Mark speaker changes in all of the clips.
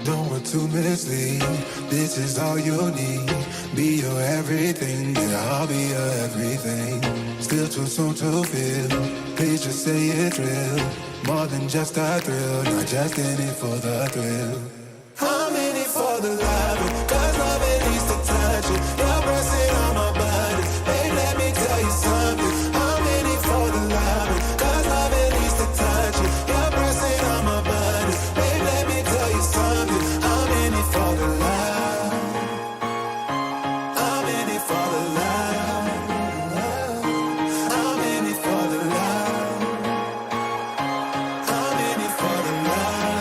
Speaker 1: Don't want to mislead. This is all you need. Be your everything, yeah, I'll be your everything. Still too soon to feel. Please just say it's real. More than just a thrill, not just in it for the thrill. I'm in it for the love, cause love it needs to touch it. You're pressing on my body, babe, let me tell you something. I'm in it for the love, cause love it needs to touch it. You're pressing on my body, babe, let me tell you something. I'm in it for the love. I'm in it for the love. I'm in it for the love. I'm in it for the love.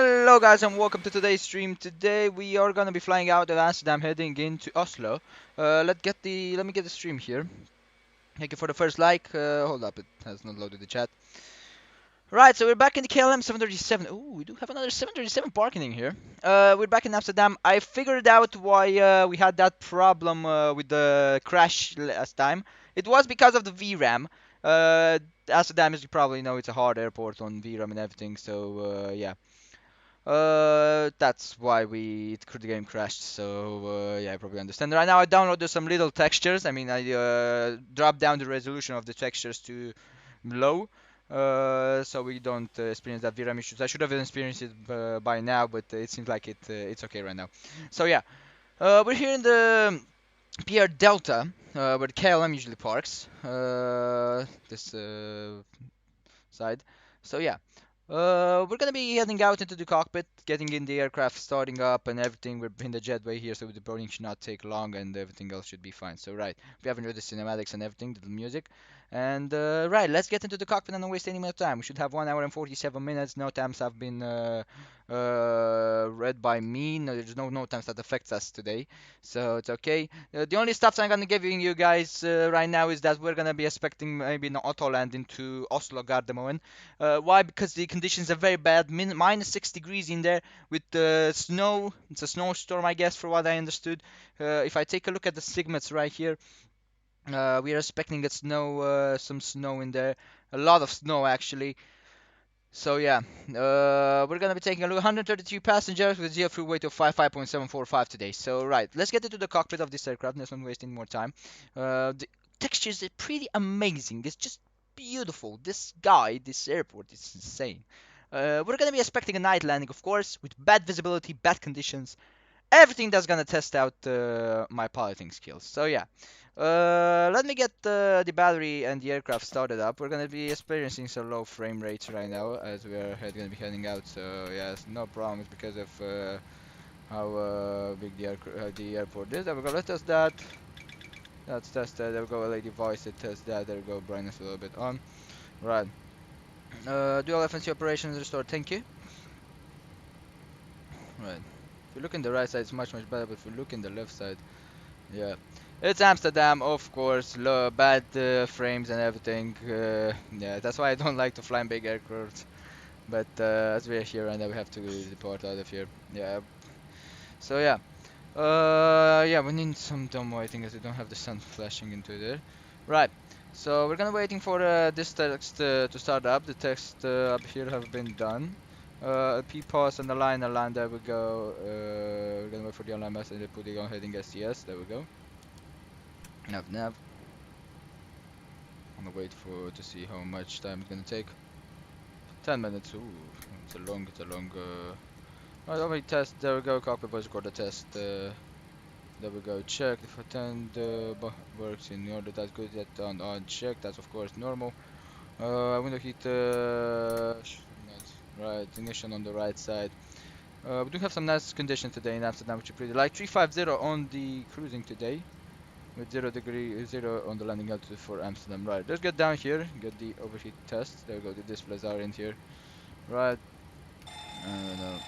Speaker 2: Hello guys and welcome to today's stream. Today we are gonna be flying out of Amsterdam heading into Oslo. Let me get the stream here. Thank you for the first like. Hold up, it has not loaded the chat. Right, so we're back in the KLM 737. Ooh, we do have another 737 parking in here. We're back in Amsterdam. I figured out why we had that problem with the crash last time. It was because of the VRAM. Amsterdam, as you probably know, it's a hard airport on VRAM and everything. So yeah. That's why the game crashed. So yeah, I probably understand. Right now, I downloaded some little textures. I mean, I dropped down the resolution of the textures to low, so we don't experience that VRAM issues. I should have experienced it by now, but it seems like it's okay right now. So yeah, we're here in the PR Delta, where the KLM usually parks. This side. So yeah. We're gonna be heading out into the cockpit, getting in the aircraft, starting up and everything. We're in the jetway here, so the boarding should not take long and everything else should be fine. So right, we have enjoyed the cinematics and everything, the music. And right, let's get into the cockpit and don't waste any more time. We should have 1 hour and 47 minutes. No times have been read by me. No, there's no times that affects us today, so it's okay. The only stuff that I'm gonna give you guys right now is that we're gonna be expecting maybe an auto land into Oslo Gardermoen. Why? Because the conditions are very bad. -6 degrees in there with the snow. It's a snowstorm, I guess, for what I understood. If I take a look at the Sigmats right here, we are expecting some snow in there. A lot of snow, actually. So yeah, we're gonna be taking a look. 132 passengers with zero fuel weight of 5.745 today. So right, let's get into the cockpit of this aircraft. Let's not wasting more time. The textures are pretty amazing. It's just beautiful. This airport is insane. We're gonna be expecting a night landing, of course, with bad visibility, bad conditions, everything that's gonna test out my piloting skills. So yeah, let me get the battery and the aircraft started up. We're gonna be experiencing some low frame rates right now as we are gonna be heading out. So yes, no problems because of how big the airport is. There we go. Let's test that. Let's test that. There we go. LA device. It test that. There we go. Brightness a little bit on. Right. Dual FNC operations restored. Thank you. Right. If you look in the right side, it's much better. But if you look in the left side, yeah, it's Amsterdam, of course. Bad frames and everything. Yeah, that's why I don't like to fly in big aircraft. But as we're here and we have to depart out of here. Yeah. So yeah. Yeah, we need some dumb waiting as we don't have the sun flashing into there. Right. So we're gonna waiting for this text to start up. The text up here have been done. P pause and align, align. There we go. We're gonna wait for the online message. Putting on heading STS. There we go. Nav nav. I'm gonna wait for to see how much time it's gonna take. 10 minutes. Ooh, it's a long. Right, let me test. There we go. Cockpit voice recorder test. There we go. Check if attend works in order. That's good. That on check. That's of course normal. Window heat. Right. Ignition on the right side. We do have some nice conditions today in Amsterdam, which is pretty like 350 on the cruising today. With 0 on the landing altitude for Amsterdam. Right, let's get down here, get the overheat test. There we go, the displays are in here. Right, uh,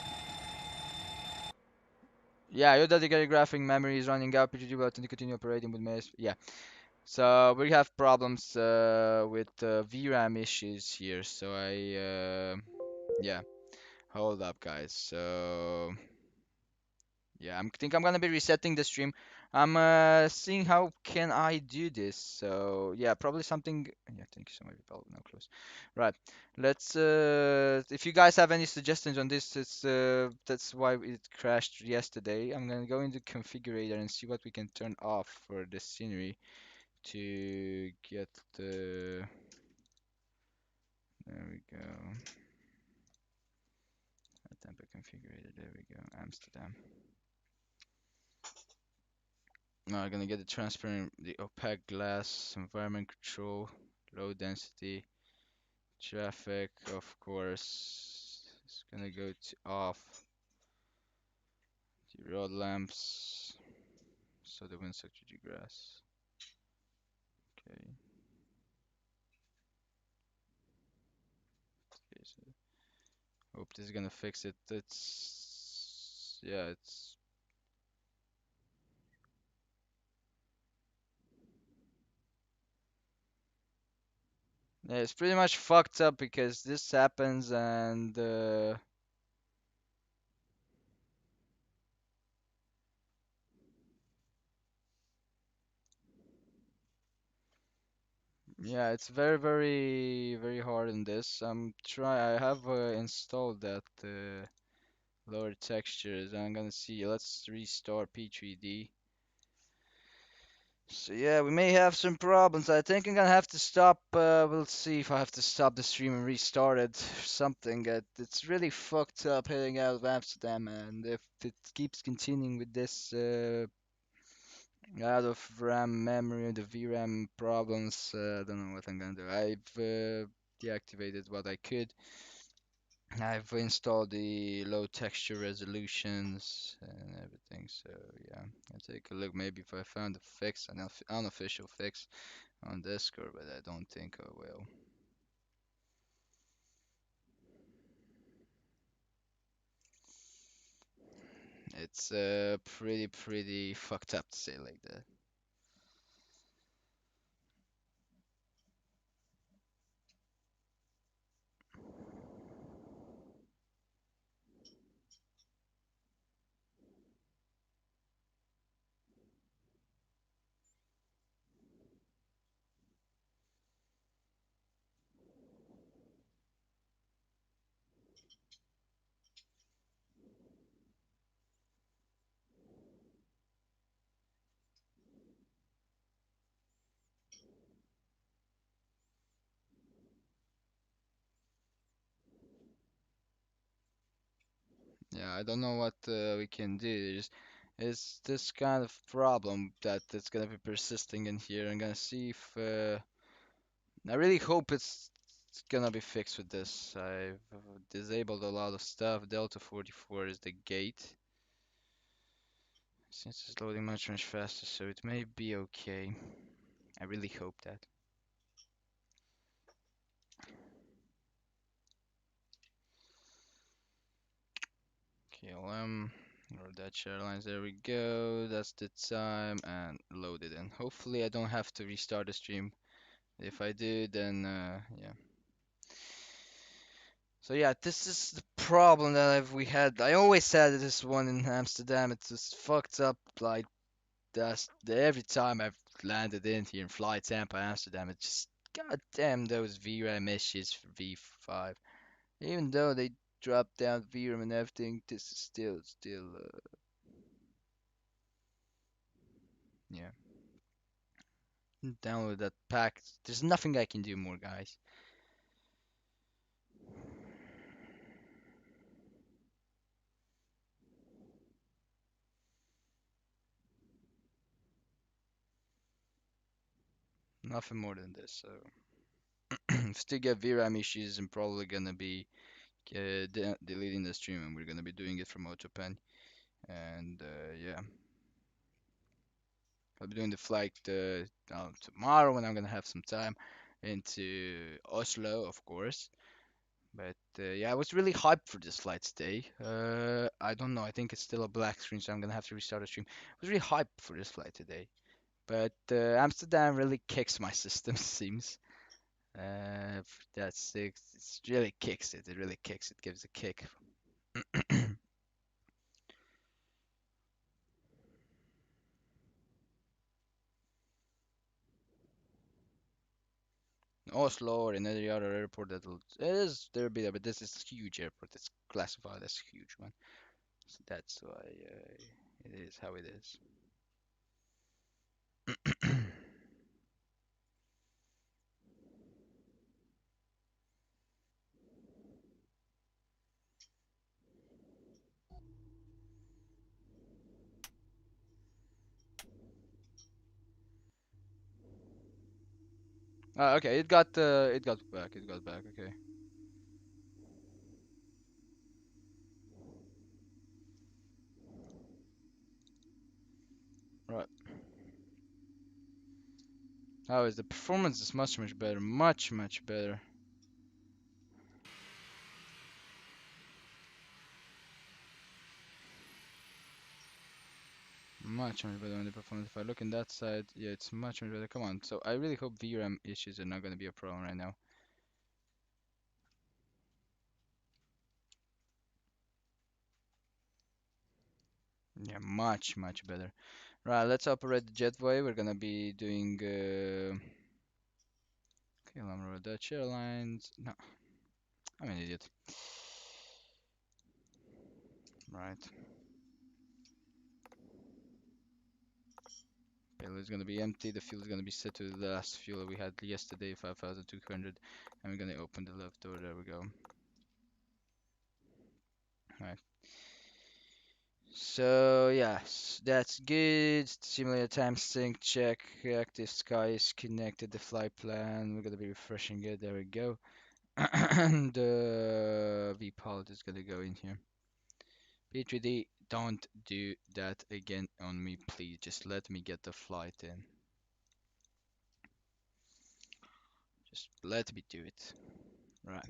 Speaker 2: yeah, your dedicated graphic memory is running out. PGG will to continue operating with MES. Yeah, so we have problems with VRAM issues here. So yeah, hold up, guys. So yeah, think I'm gonna be resetting the stream. I'm seeing how can I do this. So yeah, probably something. Yeah, thank you so much. People now close. Right. Let's. If you guys have any suggestions on this, that's why it crashed yesterday. I'm gonna go into configurator and see what we can turn off for the scenery to get the. There we go. Temper configurator. There we go. Amsterdam. Now I'm gonna get the transparent, the opaque glass, environment control, low density, traffic, of course. It's gonna go to off the road lamps, so the wind sector grass. Okay. Okay, so Hope this is gonna fix it. It's yeah, it's yeah, it's pretty much fucked up because this happens and yeah, it's very hard in this. I have installed that lower textures. I'm gonna see. Let's restart P3D. So yeah, we may have some problems. I think I'm gonna have to stop. We'll see if I have to stop the stream and restart it. Something. It's really fucked up heading out of Amsterdam, and if it keeps continuing with this out of RAM memory, the VRAM problems, I don't know what I'm gonna do. I've deactivated what I could. I've installed the low texture resolutions and everything. So yeah, I'll take a look. Maybe if I found a fix, an unofficial fix on Discord, but I don't think I will. It's pretty fucked up to say it like that. Yeah, I don't know what we can do. It's this kind of problem that it's gonna be persisting in here. I'm gonna see if I really hope it's gonna be fixed with this. I've disabled a lot of stuff. Delta 44 is the gate. Since it's loading much faster, so it may be okay. I really hope that. KLM or Dutch Airlines. There we go. That's the time and load it in. Hopefully I don't have to restart the stream. If I do, then yeah. So yeah, this is the problem that we had. I always said this one in Amsterdam. It's just fucked up. Like that's every time I've landed in here in Fly Tampa, Amsterdam. It's just goddamn those VRAM issues for V5. Even though they dropped down VRAM and everything, this is still yeah. Download that pack. There's nothing I can do more, guys. Nothing more than this. So still get VRAM issues, I'm probably gonna be deleting the stream, and we're gonna be doing it from AutoPen. And yeah, I'll be doing the flight tomorrow when I'm gonna have some time into Oslo, of course. But yeah, I was really hyped for this flight today. I don't know. I think it's still a black screen, so I'm gonna have to restart the stream. I was really hyped for this flight today. But Amsterdam really kicks my system, seems. That's it. It really kicks it. It really kicks it. Gives a kick. Oslo or any other airport that will, it is there be there, but this is huge airport. It's classified as a huge one. So that's why it is how it is. Okay, it got back. It got back. Okay. Right. How is the performance is much better. Much better. much better on the performance. If I look in that side, yeah, it's much better. Come on. So I really hope VRAM issues are not gonna be a problem right now. Yeah, much better. Right, let's operate the jetway. We're gonna be doing okay, Dutch Airlines. No, I'm an idiot. Right. Fuel is gonna be empty. The fuel is gonna be set to the last fuel we had yesterday, 5,200, and we're gonna open the left door. There we go. Right. So yes, that's good. Simulator time sync check. Active sky is connected. The flight plan. We're gonna be refreshing it. There we go. And the VPOD is gonna go in here. P3D, don't do that again on me, please. Just let me get the flight in. Just let me do it. Right.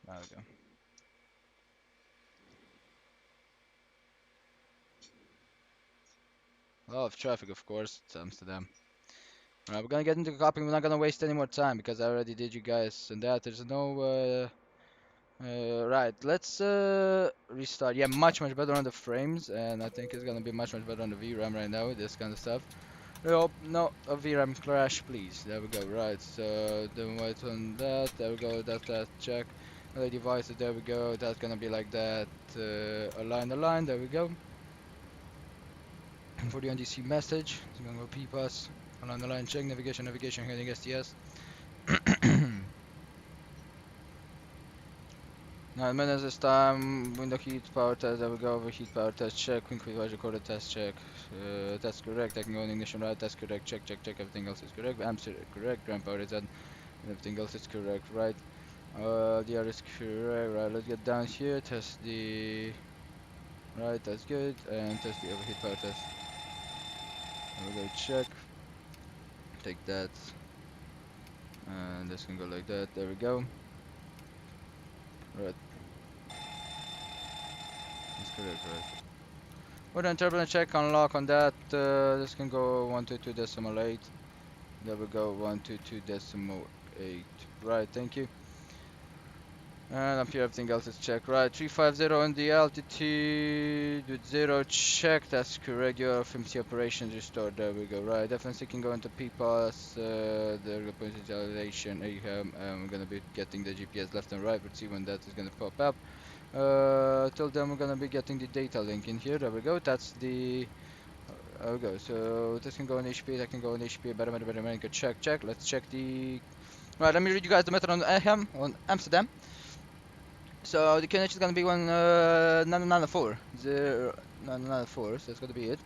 Speaker 2: There we go. A lot of traffic, of course. It's Amsterdam. Alright, we're gonna get into copying. We're not gonna waste any more time because I already did you guys and that. There's no right, let's restart. Yeah, much better on the frames, and I think it's gonna be much better on the VRAM right now with this kind of stuff. Oh, no, a VRAM crash, please. There we go. Right, so then wait on that. There we go. That check. Relay devices. There we go. That's gonna be like that. Align. There we go. For the NDC message, it's gonna go PPAS. Align. Check navigation. Heading STS. 9 minutes this time. Window heat power test. There we go. Overheat power test. Check. Quick revisor quarter test. Check. That's correct. I can go in ignition right. That's correct. Check. Everything else is correct. Amps are correct. Ground power is on. Everything else is correct. Right. The other is correct. Right. Let's get down here. Test the. Right. That's good. And test the overheat power test. There we go. Check. Take that. And this can go like that. There we go. Right. That's correct. Right. We're done turbulent check, unlock on that. This can go 122.8. There we go, 122.8. Right, thank you. And up here, everything else is checked. Right, 350 on the altitude with 0 check. That's correct. Your FMC operations restored. There we go. Right, definitely can go into PPAS. The potentialization AHAM. We're gonna be getting the GPS left and right. We'll see when that is gonna pop up. Till then we're gonna be getting the data link in here. There we go. That's the. There we go. So this can go on HP. That can go on HP. Better. Check. Let's check the. Right. Let me read you guys the method on Amsterdam. So the QNH is gonna be 994 0 so that's gonna be it.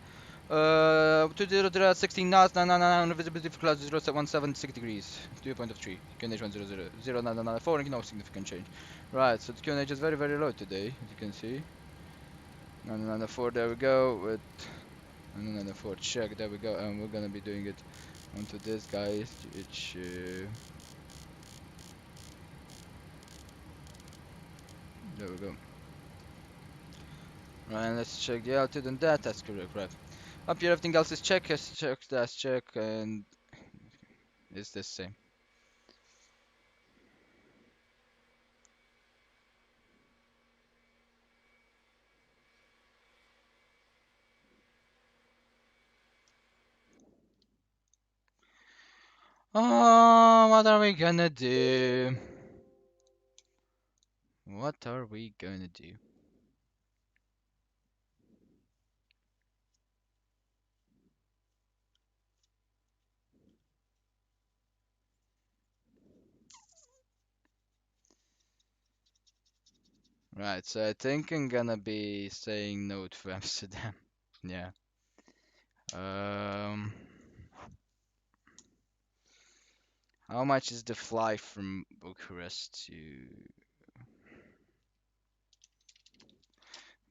Speaker 2: 200 at 16 knots, 999 visibility for clouds 017 degrees, dew point of 3. QNH 100 0994 and no significant change. Right, so the QNH is very low today, as you can see. 994, there we go, with 994 check, there we go, and we're gonna be doing it onto this guys, which there we go. Right, let's check the altitude and that's correct, right. Up here, everything else is check, that's check, and it's the same. Oh, what are we gonna do? What are we gonna do? Right, so I think I'm gonna be saying no to Amsterdam. Yeah. Um, how much is the flight from Bucharest to?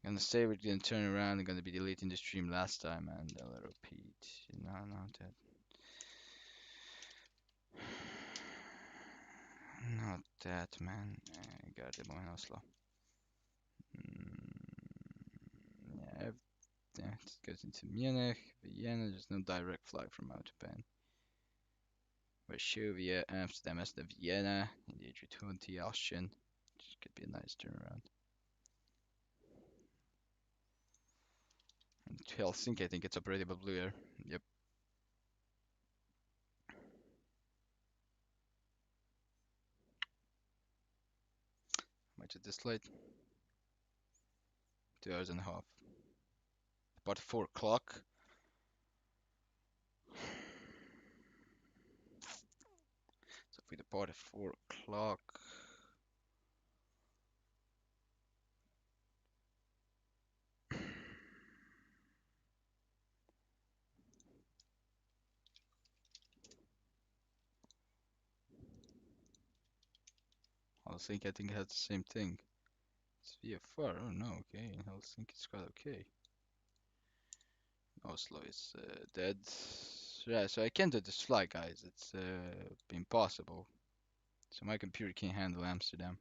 Speaker 2: I'm gonna say we're gonna turn around. I'm gonna be deleting the stream last time, and I'll repeat. No, not that. Not that, man. Gardermoen Oslo. Yeah, Yeah, it goes into Munich, Vienna. There's no direct flight from Autobahn. Varsovia, Amsterdam, Amsterdam, Vienna, in the A320 Austrian. Which could be a nice turnaround. And to Helsinki, I think it's operated by Blue Air. Yep. How much is this flight? 2 hours and a half. About 4 o'clock. So if we depart at 4 o'clock, Helsinki I think has the same thing. It's VFR. Oh no, okay. Helsinki's quite okay. Oslo is dead. Yeah, so I can't do this flight, guys. It's impossible. So my computer can't handle Amsterdam.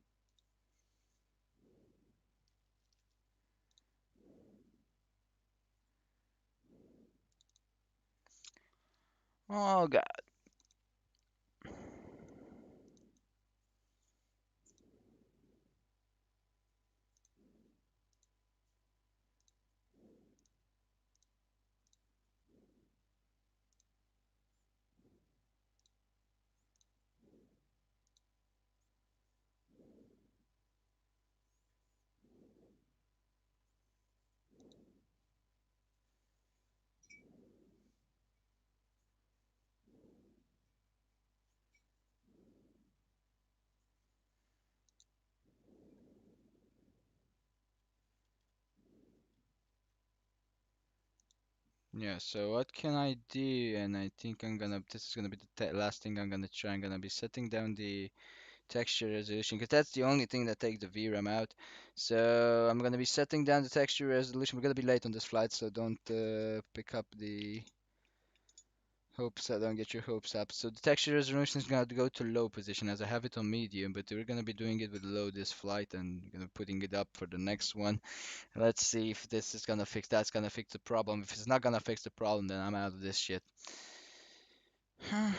Speaker 2: Oh god. Yeah, so what can I do? And I think this is gonna be the last thing I'm gonna try. I'm gonna be setting down the texture resolution because that's the only thing that takes the VRAM out. So I'm gonna be setting down the texture resolution. We're gonna be late on this flight, so don't pick up the hopes up. Don't get your hopes up. So the texture resolution is gonna go to low position as I have it on medium, but we're gonna be doing it with low this flight and gonna putting it up for the next one. Let's see if this is gonna fix that's gonna fix the problem. If it's not gonna fix the problem, then I'm out of this shit. And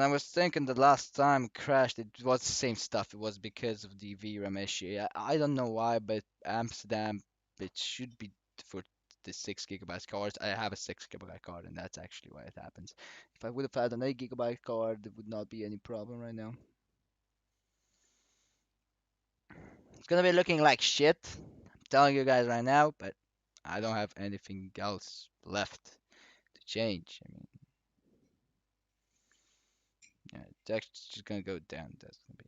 Speaker 2: I was thinking the last time it crashed, it was the same stuff. It was because of the VRAM issue. I don't know why, but Amsterdam, it should be for the 6 GB cards. I have a 6 GB card, and that's actually why it happens. If I would have had an 8 GB card, there would not be any problem right now. It's gonna be looking like shit. I'm telling you guys right now, but I don't have anything else left to change. I mean, yeah, it's just gonna go down. That's gonna be.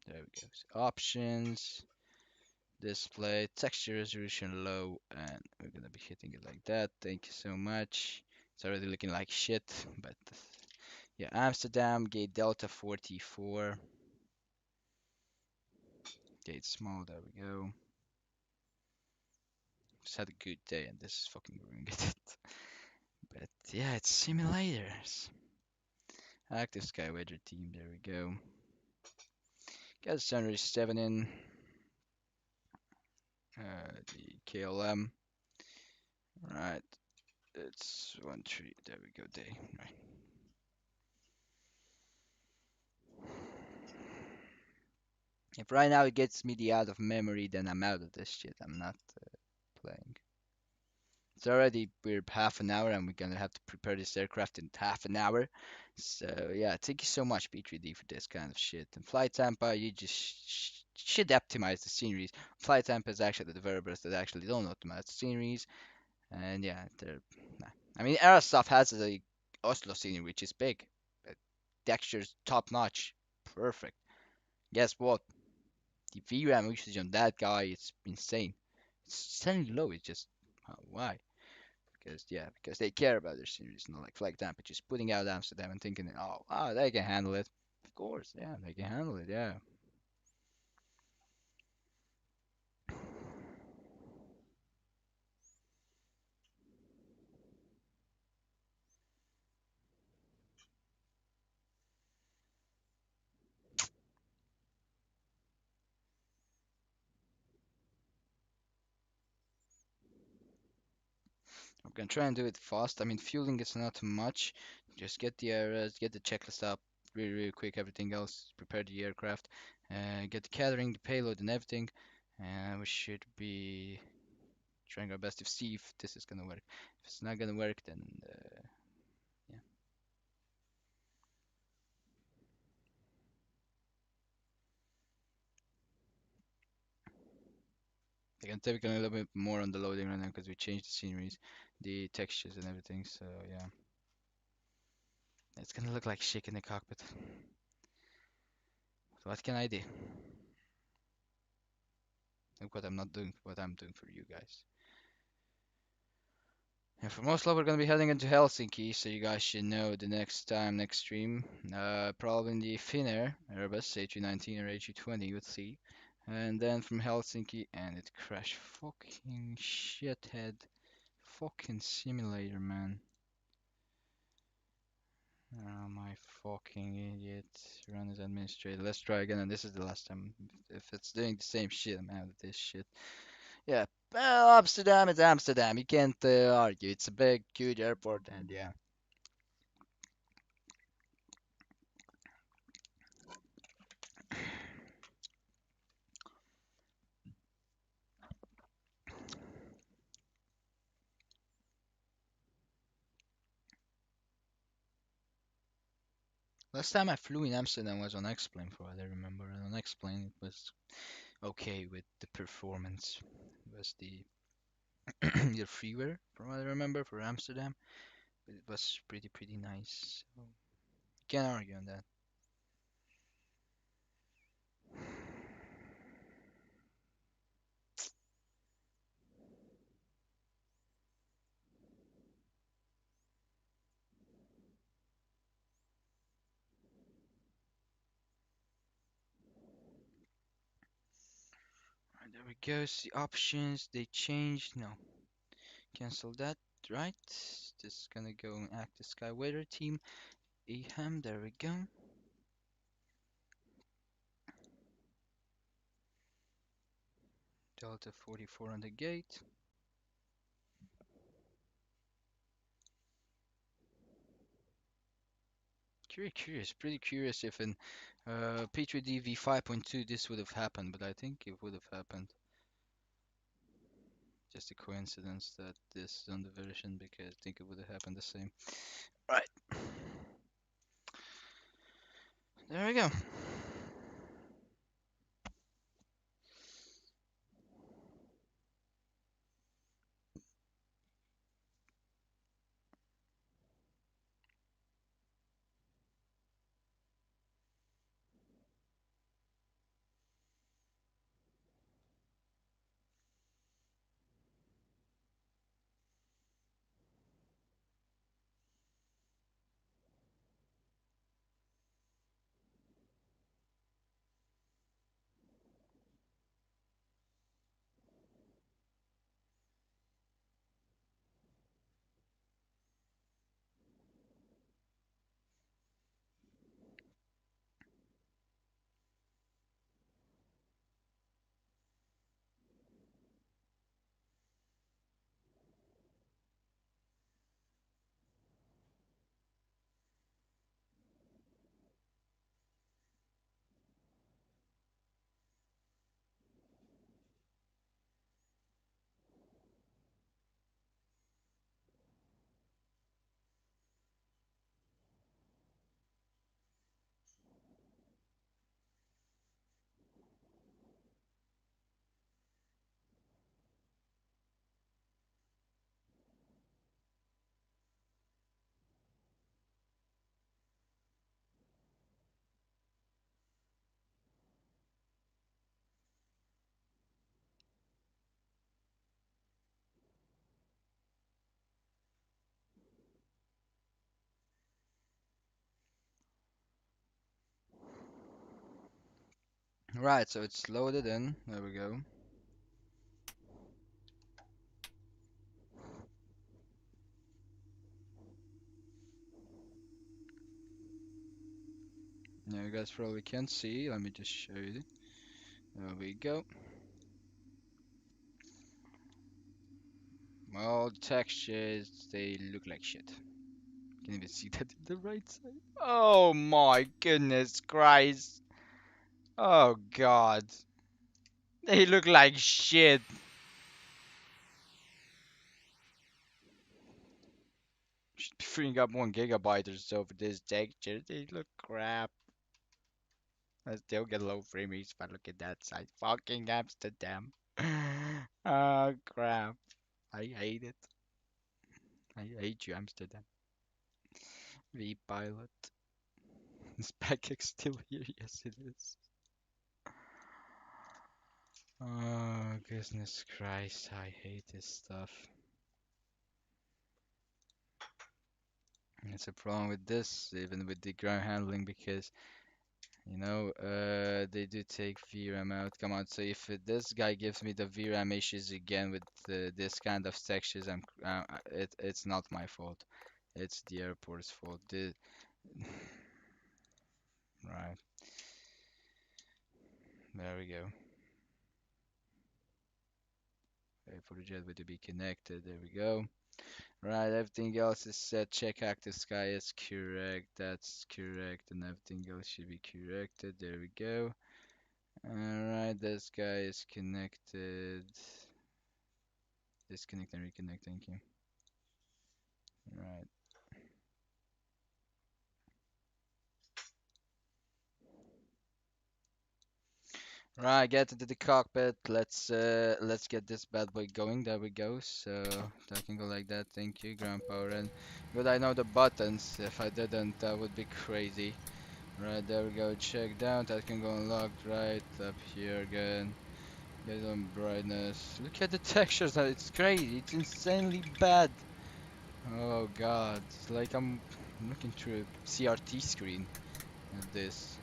Speaker 2: There we go. So options, display, texture resolution low, and we're gonna be hitting it like that. Thank you so much. It's already looking like shit, but yeah, Amsterdam, gate Delta 44. Gate small, there we go. Just had a good day and this is fucking ruining it. But yeah, it's simulators. Active Skyweather team, there we go. Got Sunrise 7 in. The KLM. Right. It's 1-3. There we go, day. Right. If right now it gets me the out of memory, then I'm out of this shit. I'm not playing. It's already we're half an hour, and we're gonna have to prepare this aircraft in half an hour. So yeah, thank you so much, B3D, for this kind of shit. And Flight Tampa, you just should optimize the sceneries. Flight Tampa is actually the developers that actually don't optimize the sceneries, and yeah, they're. Nah. I mean, Aerosoft has a Oslo scenery which is big, but texture's top notch, perfect. Guess what? The VRAM usage on that guy is insane. It's insanely low. It's just why? Because yeah, because they care about their series, not like Flag Tampa just putting out Amsterdam and thinking, oh, they can handle it. Of course, yeah, they can handle it. Yeah. I'm gonna try and do it fast. I mean, fueling is not much. Just get the areas, get the checklist up really, really quick. Everything else, prepare the aircraft, get the catering, the payload, and everything. And we should be trying our best to see if this is gonna work. If it's not gonna work, then yeah. Again, typically a little bit more on the loading right now because we changed the sceneries, the textures, and everything. So yeah, it's gonna look like shit in the cockpit. So what can I do? Look what I'm not doing, what I'm doing for you guys. And from Oslo, we're gonna be heading into Helsinki, so you guys should know the next stream. Probably in the Finnair Airbus A319 or A320, we'll see. And then from Helsinki, and it crashed. Fucking shithead. Fucking simulator, man. Oh my fucking idiot. Run as administrator. Let's try again, and this is the last time. If it's doing the same shit, I'm out of this shit. Yeah, well, Amsterdam is Amsterdam. You can't argue. It's a big, huge airport, and yeah. Last time I flew in Amsterdam was on X-Plane, for what I remember. And on X-Plane, it was okay with the performance. It was the the freeware, from what I remember, for Amsterdam. But it was pretty nice. So you can't argue on that. Right, there we go. See options. They changed. No, cancel that. Right. Just gonna go and act the Sky Weather team. Eham. There we go. Delta 44 on the gate. Curious, pretty curious if in P3D v5.2 this would have happened, but I think it would have happened. Just a coincidence that this is on the version because I think it would have happened the same. Right, there we go. Right, so it's loaded in. There we go. Now you guys probably can't see. Let me just show you. There we go. All textures, they look like shit. Can even see that in the right side. Oh my goodness Christ. Oh god. They look like shit. Should be freeing up 1 GB or so for this texture. They look crap. I still get low frame rates if I look at that side. Fucking Amsterdam. Oh crap. I hate it. I hate you, Amsterdam. V-Pilot. Is Packx still here? Yes, it is. Oh, goodness Christ, I hate this stuff. It's a problem with this, even with the ground handling, because they do take VRAM out. Come on, so if this guy gives me the VRAM issues again with this kind of textures, it's not my fault. It's the airport's fault. Right, there we go. Wait for the jetway to be connected. There we go. Right, everything else is set. Check active sky is correct. That's correct, and everything else should be corrected. There we go. Alright, this guy is connected. Disconnect and reconnect, thank you. Right. Right, get into the cockpit. Let's get this bad boy going. There we go. So that can go like that. Thank you, ground power in. Good, I know the buttons. If I didn't, that would be crazy. Right, there we go. Check down. That can go unlocked. Right up here again. Get on brightness. Look at the textures. It's crazy. It's insanely bad. Oh god, it's like I'm looking through a CRT screen at this.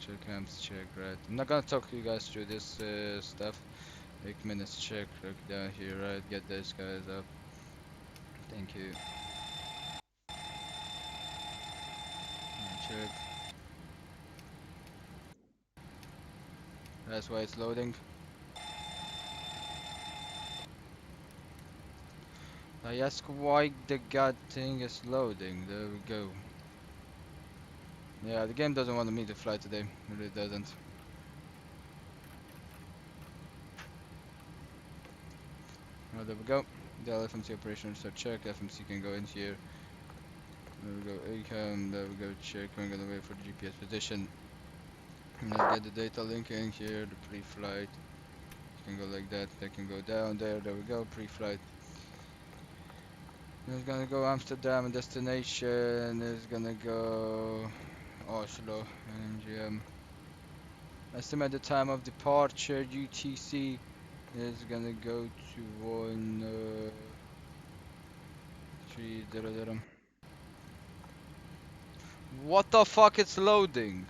Speaker 2: Check amps, check, right. I'm not gonna talk to you guys through this stuff. 8 minutes check, look down here, right. Get those guys up. Thank you. Check. That's why it's loading. I ask why the god thing is loading. There we go. Yeah, the game doesn't want me to fly today. It really doesn't. Oh, there we go. The FMC operation start check. FMC can go in here. There we go. ACAM. There we go. Check. We're gonna wait for the GPS position. And let's get the data link in here. The pre-flight. Can go like that. They can go down there. There we go. Pre-flight. It's gonna go Amsterdam destination. It's gonna go Oslo NGM. Estimate the time of departure UTC is gonna go to 1300. What the fuck? It's loading.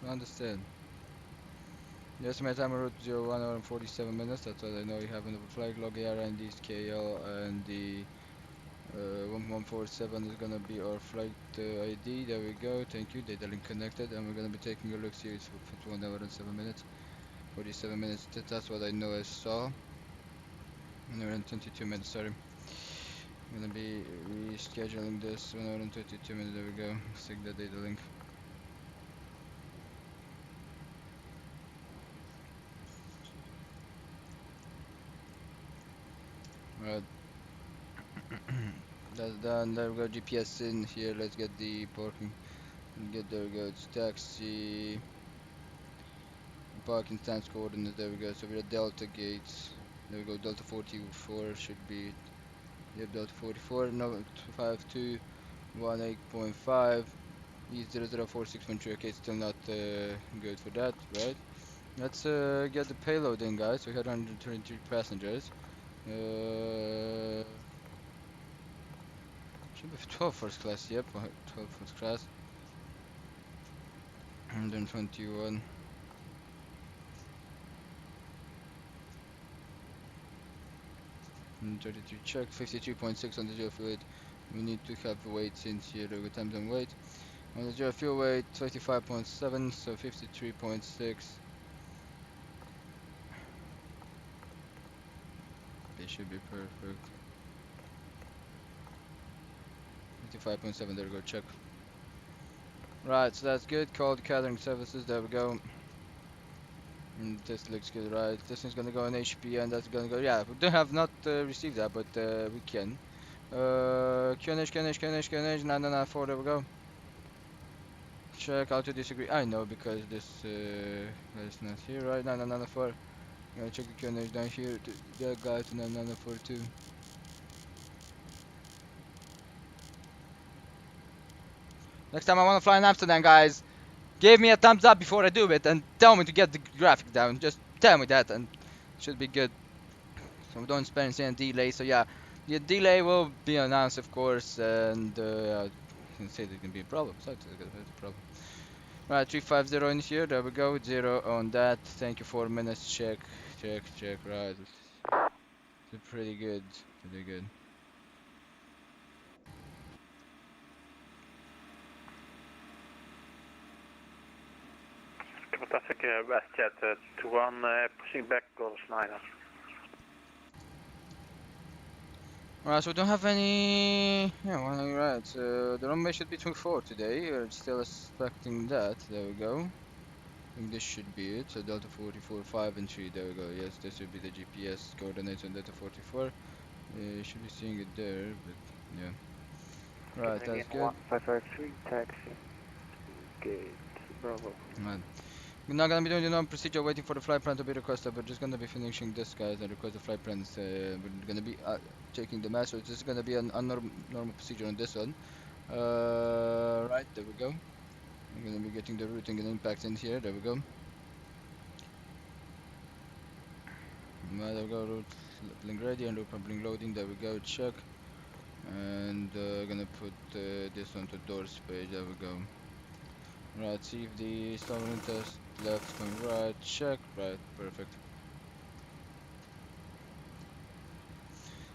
Speaker 2: I understand. The estimated time of route 1 hour and 47 minutes. That's what I know. You have in the flight log AR and these KL and the 1147 is gonna be our flight ID. There we go. Thank you. Data link connected, and we're gonna be taking a look. See, it's for 1 hour and 7 minutes. 47 minutes. That's what I know I saw. 1 hour and 22 minutes. Sorry. I'm gonna be rescheduling this. 1 hour and 22 minutes. There we go. Stick the data link. Right. That's done. There we go. GPS in here. Let's get the parking. There we go. It's taxi. Parking stance coordinates. There we go. So we're at Delta gates. There we go. Delta 44 should be. Yep, Delta 44. No, 5218.5. E00461. Okay, still not good for that, right? Let's get the payload in, guys. We had 123 passengers. Should be 12 first class. Yep, 12 first class. 121. 133 check. 52.6 on the geo fluid. We need to have weights in here. We times and weight. And your fuel weight 25.7, so 53.6. They should be perfect. 55.7, there we go, check. Right, so that's good. Called catering services, there we go. And this looks good, right? This one's gonna go in HP and that's gonna go, yeah, we don't have not received that, but we can. QNH, 994, there we go. Check how to disagree. I know because this is not here, right? 994. I'm gonna check the QNH down here. That guy to 994 too. Next time I wanna fly in Amsterdam, guys, give me a thumbs up before I do it and tell me to get the graphic down. Just tell me that and it should be good. So we don't experience any delay. So yeah, the delay will be announced, of course, and I can say there can be a problem. So it's a problem. Right, 350 in here. There we go. 0 on that. Thank you. 4 minutes. Check, check, check. Right, it's pretty good. Pretty good.
Speaker 3: Fantastic WestJet 21, pushing back course 9.
Speaker 2: Alright, so we don't have any. Yeah, well, you're right. The runway should be 24 today. We're still expecting that. There we go. I think this should be it. So Delta 44, 5 and 3. There we go. Yes, this should be the GPS coordinates on Delta 44. You should be seeing it there, but yeah. Right, that's good.
Speaker 3: 1553, taxi, gate, Bravo.
Speaker 2: Right. We're not gonna be doing the normal procedure waiting for the flight plan to be requested. We're just gonna be finishing this, guys, and request the flight plans. We're gonna be checking the match, so it's just gonna be a normal procedure on this one. Right, there we go. We're gonna be getting the routing and impact in here. There we go. Right, there we go. Route blink ready and route blink loading. There we go. Check. And gonna put this onto doors page. There we go. Right, see if the sovereign test left and right, check, right, perfect.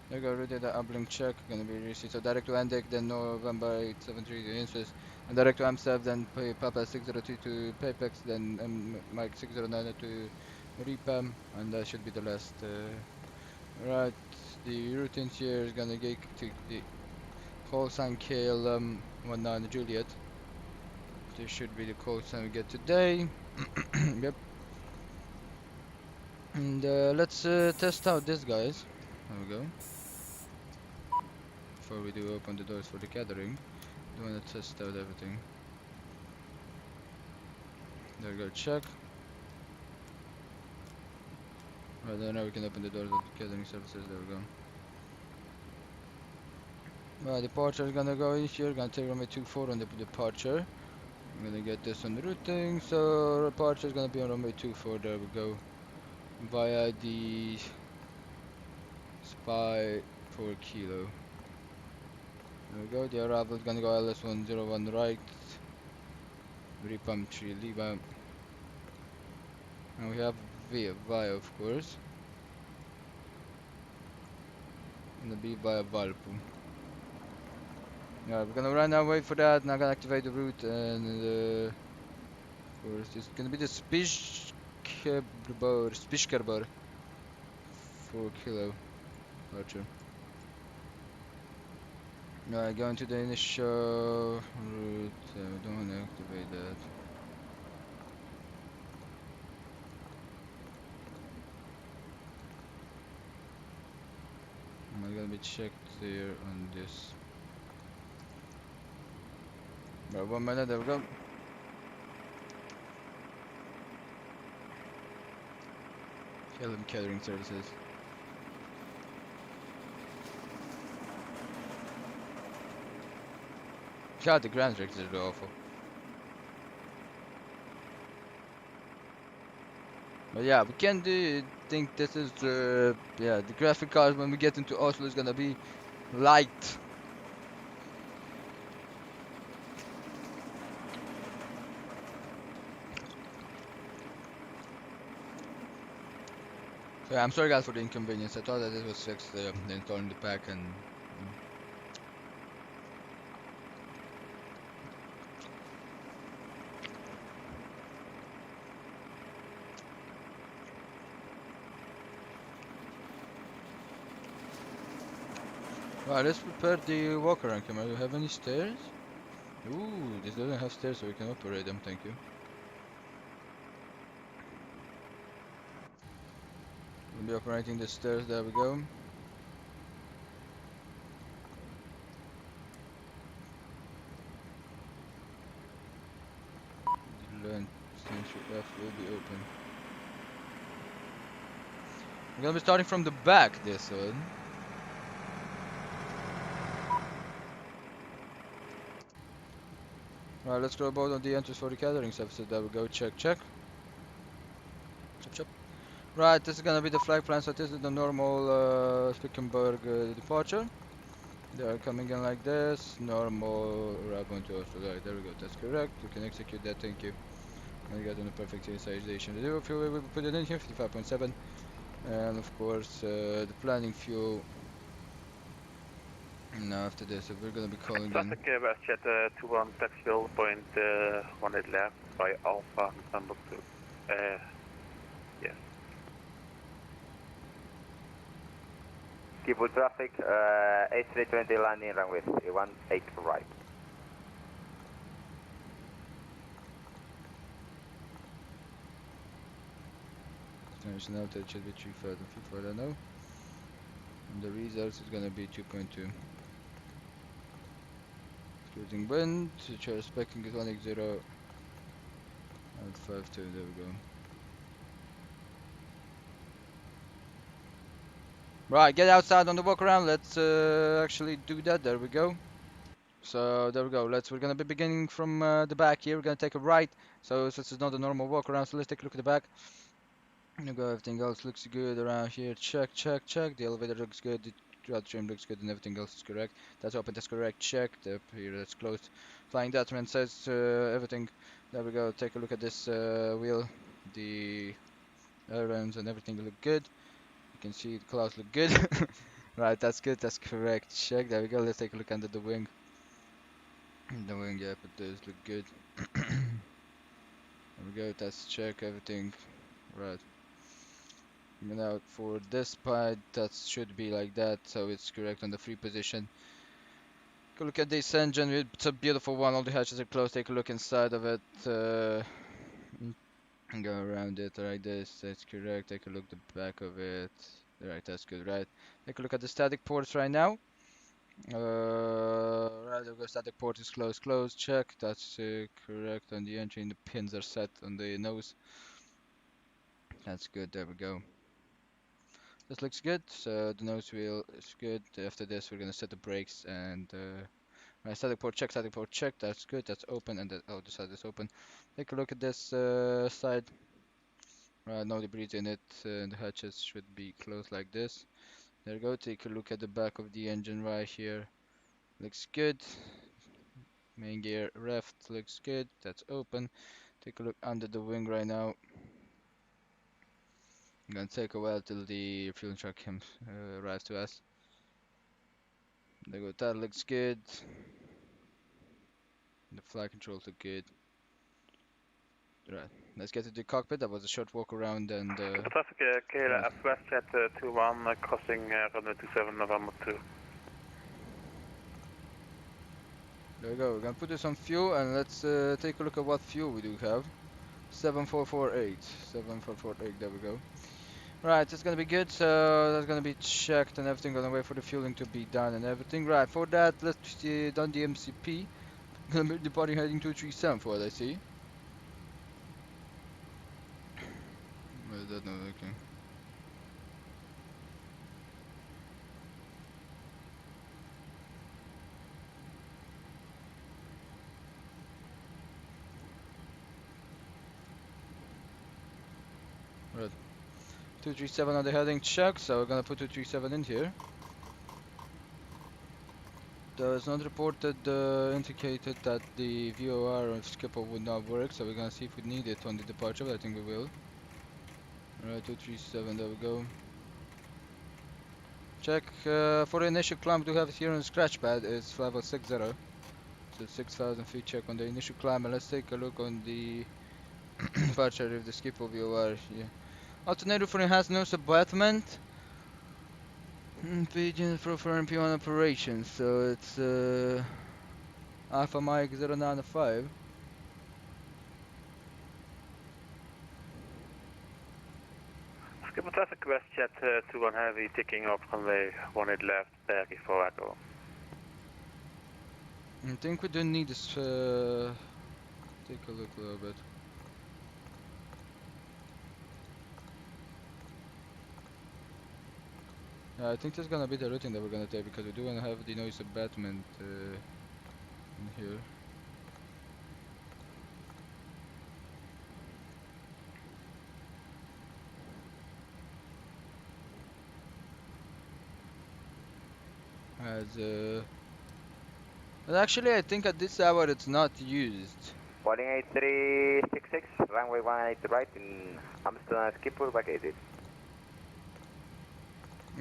Speaker 2: There we go, already the uplink check, gonna be received. So direct to Andek, then November 873 to Insus, and direct to Amsterdam, then Papa 602 to Papex, then Mike 609 to Repam, and that should be the last. Right, the routine here is gonna get to the Call San Kale 19 Juliet. This should be the call sign we get today. Yep. And let's test out this, guys. There we go. Before we do open the doors for the gathering, we want to test out everything. There we go, check. Right, then now we can open the doors of the gathering services. There we go. Well, departure is gonna go in here. Gonna take runway 24 on the departure. I'm gonna get this on the routing. So departure is gonna be on runway 24. There we go. Via the Spy 4 kilo. There we go. The arrival is gonna go LS101 right. Repump 3 Lima. And we have via of course. Gonna be via Valpo. Yeah, we're gonna right now wait for that. Now gonna activate the route and of course it's gonna be the Spischkerbor 4 kilo departure. Right, going to the initial route. We don't wanna activate that. I'm gonna be checked here on this. Right, 1 minute, there we go. KLM catering services. God, the ground directors are awful. But yeah, we can think this is yeah, the graphic card when we get into Oslo is gonna be light. So yeah, I'm sorry guys for the inconvenience. I thought that it was fixed, installing the pack and Right, let's prepare the walk around camera. Do you have any stairs? Ooh, this doesn't have stairs, so we can operate them, thank you. We'll be operating the stairs, there we go. The land extension F will be open. We're gonna be starting from the back, this one. Right, let's go about on the entrance for the catering services. There we go, check, check. Chop, chop. Right, this is gonna be the flag plan, so this is the normal Spickenburg departure. They are coming in like this, normal arrival into Oslo. Right, there we go, that's correct. We can execute that, thank you. And we got on the perfect utilization. The zero fuel we will put it in here, 55.7. And of course, the planning fuel. Now after this, we're gonna be calling in.
Speaker 3: Traffic WestJet 21 taxi fuel point 18 left by Alpha November 2. Yes.
Speaker 4: Keep traffic, 8320 landing runway 18 right.
Speaker 2: Destination altitude should be 3,000 feet for that now. And the results is gonna be 2.2. Excluding wind, which are specking is 180 and 52, there we go. Right, get outside on the walk around, let's actually do that, there we go. So there we go, we're gonna be beginning from the back here, we're gonna take a right, so this is not a normal walk around, so let's take a look at the back. There we go, everything else looks good around here, check, check, check, the elevator looks good, the route trim looks good, and everything else is correct. That's open, that's correct, check, up here that's closed. Flying Dutchman says everything, there we go, take a look at this wheel, the ailerons and everything look good. You can see the clouds look good. Right, that's good, that's correct, check, there we go, let's take a look under the wing. The wing, yeah, but those look good. There we go, that's check, everything, right. And now for this part, that should be like that, so it's correct on the free position. Go look at this engine, it's a beautiful one, all the hatches are closed, take a look inside of it. Go around it like this, that's correct, take a look at the back of it. Right, that's good, right. Take a look at the static ports right now. Right, there we go, static port is closed, check, that's correct on the engine, the pins are set on the nose. That's good, there we go. This looks good, so the nose wheel is good. After this we're gonna set the brakes and right, static port check, that's good, that's open, and oh, the side is open. Take a look at this side. Right, no debris in it, the hatches should be closed like this. There we go, take a look at the back of the engine right here. Looks good. Main gear reft looks good, that's open. Take a look under the wing right now. Gonna take a while till the fuel truck arrives to us. There we go, that looks good. The flight controls look good. Right, let's get to the cockpit. That was a short walk around and
Speaker 3: Traffic KLF WestJet 21 crossing runway 27 November 2.
Speaker 2: there we go. We're gonna put this on fuel and let's take a look at what fuel we do have. 7448. 7448, there we go. Right, it's gonna be good, so that's gonna be checked and everything. Gonna wait for the fueling to be done and everything. Right, for that, let's done the MCP. Gonna be departing heading 237 for what I see. What is that not looking? Right. 237 on the heading check, so we're gonna put 237 in here. There's not reported indicated that the VOR of Skipper would not work, so we're gonna see if we need it on the departure, but I think we will. Alright, 237, there we go. Check for the initial climb, we do have it here on the scratch pad, it's level 60. So 6,000 feet check on the initial climb, and let's take a look on the departure if the Skipper VOR. Yeah. Alternator for it has no subbattlement. Pigeon for P1 operations, so it's Alpha Mike 095.
Speaker 3: Skipper traffic WestJet 21 Heavy taking off runway 18 left, Berry for Echo.
Speaker 2: I think we don't need this. Take a look a little bit. Yeah, I think that's gonna be the routing that we're gonna take because we do wanna have the noise abatement in here. As but actually, I think at this hour it's not used.
Speaker 4: Boarding 8366, runway 18 right in Amsterdam Schiphol vacated.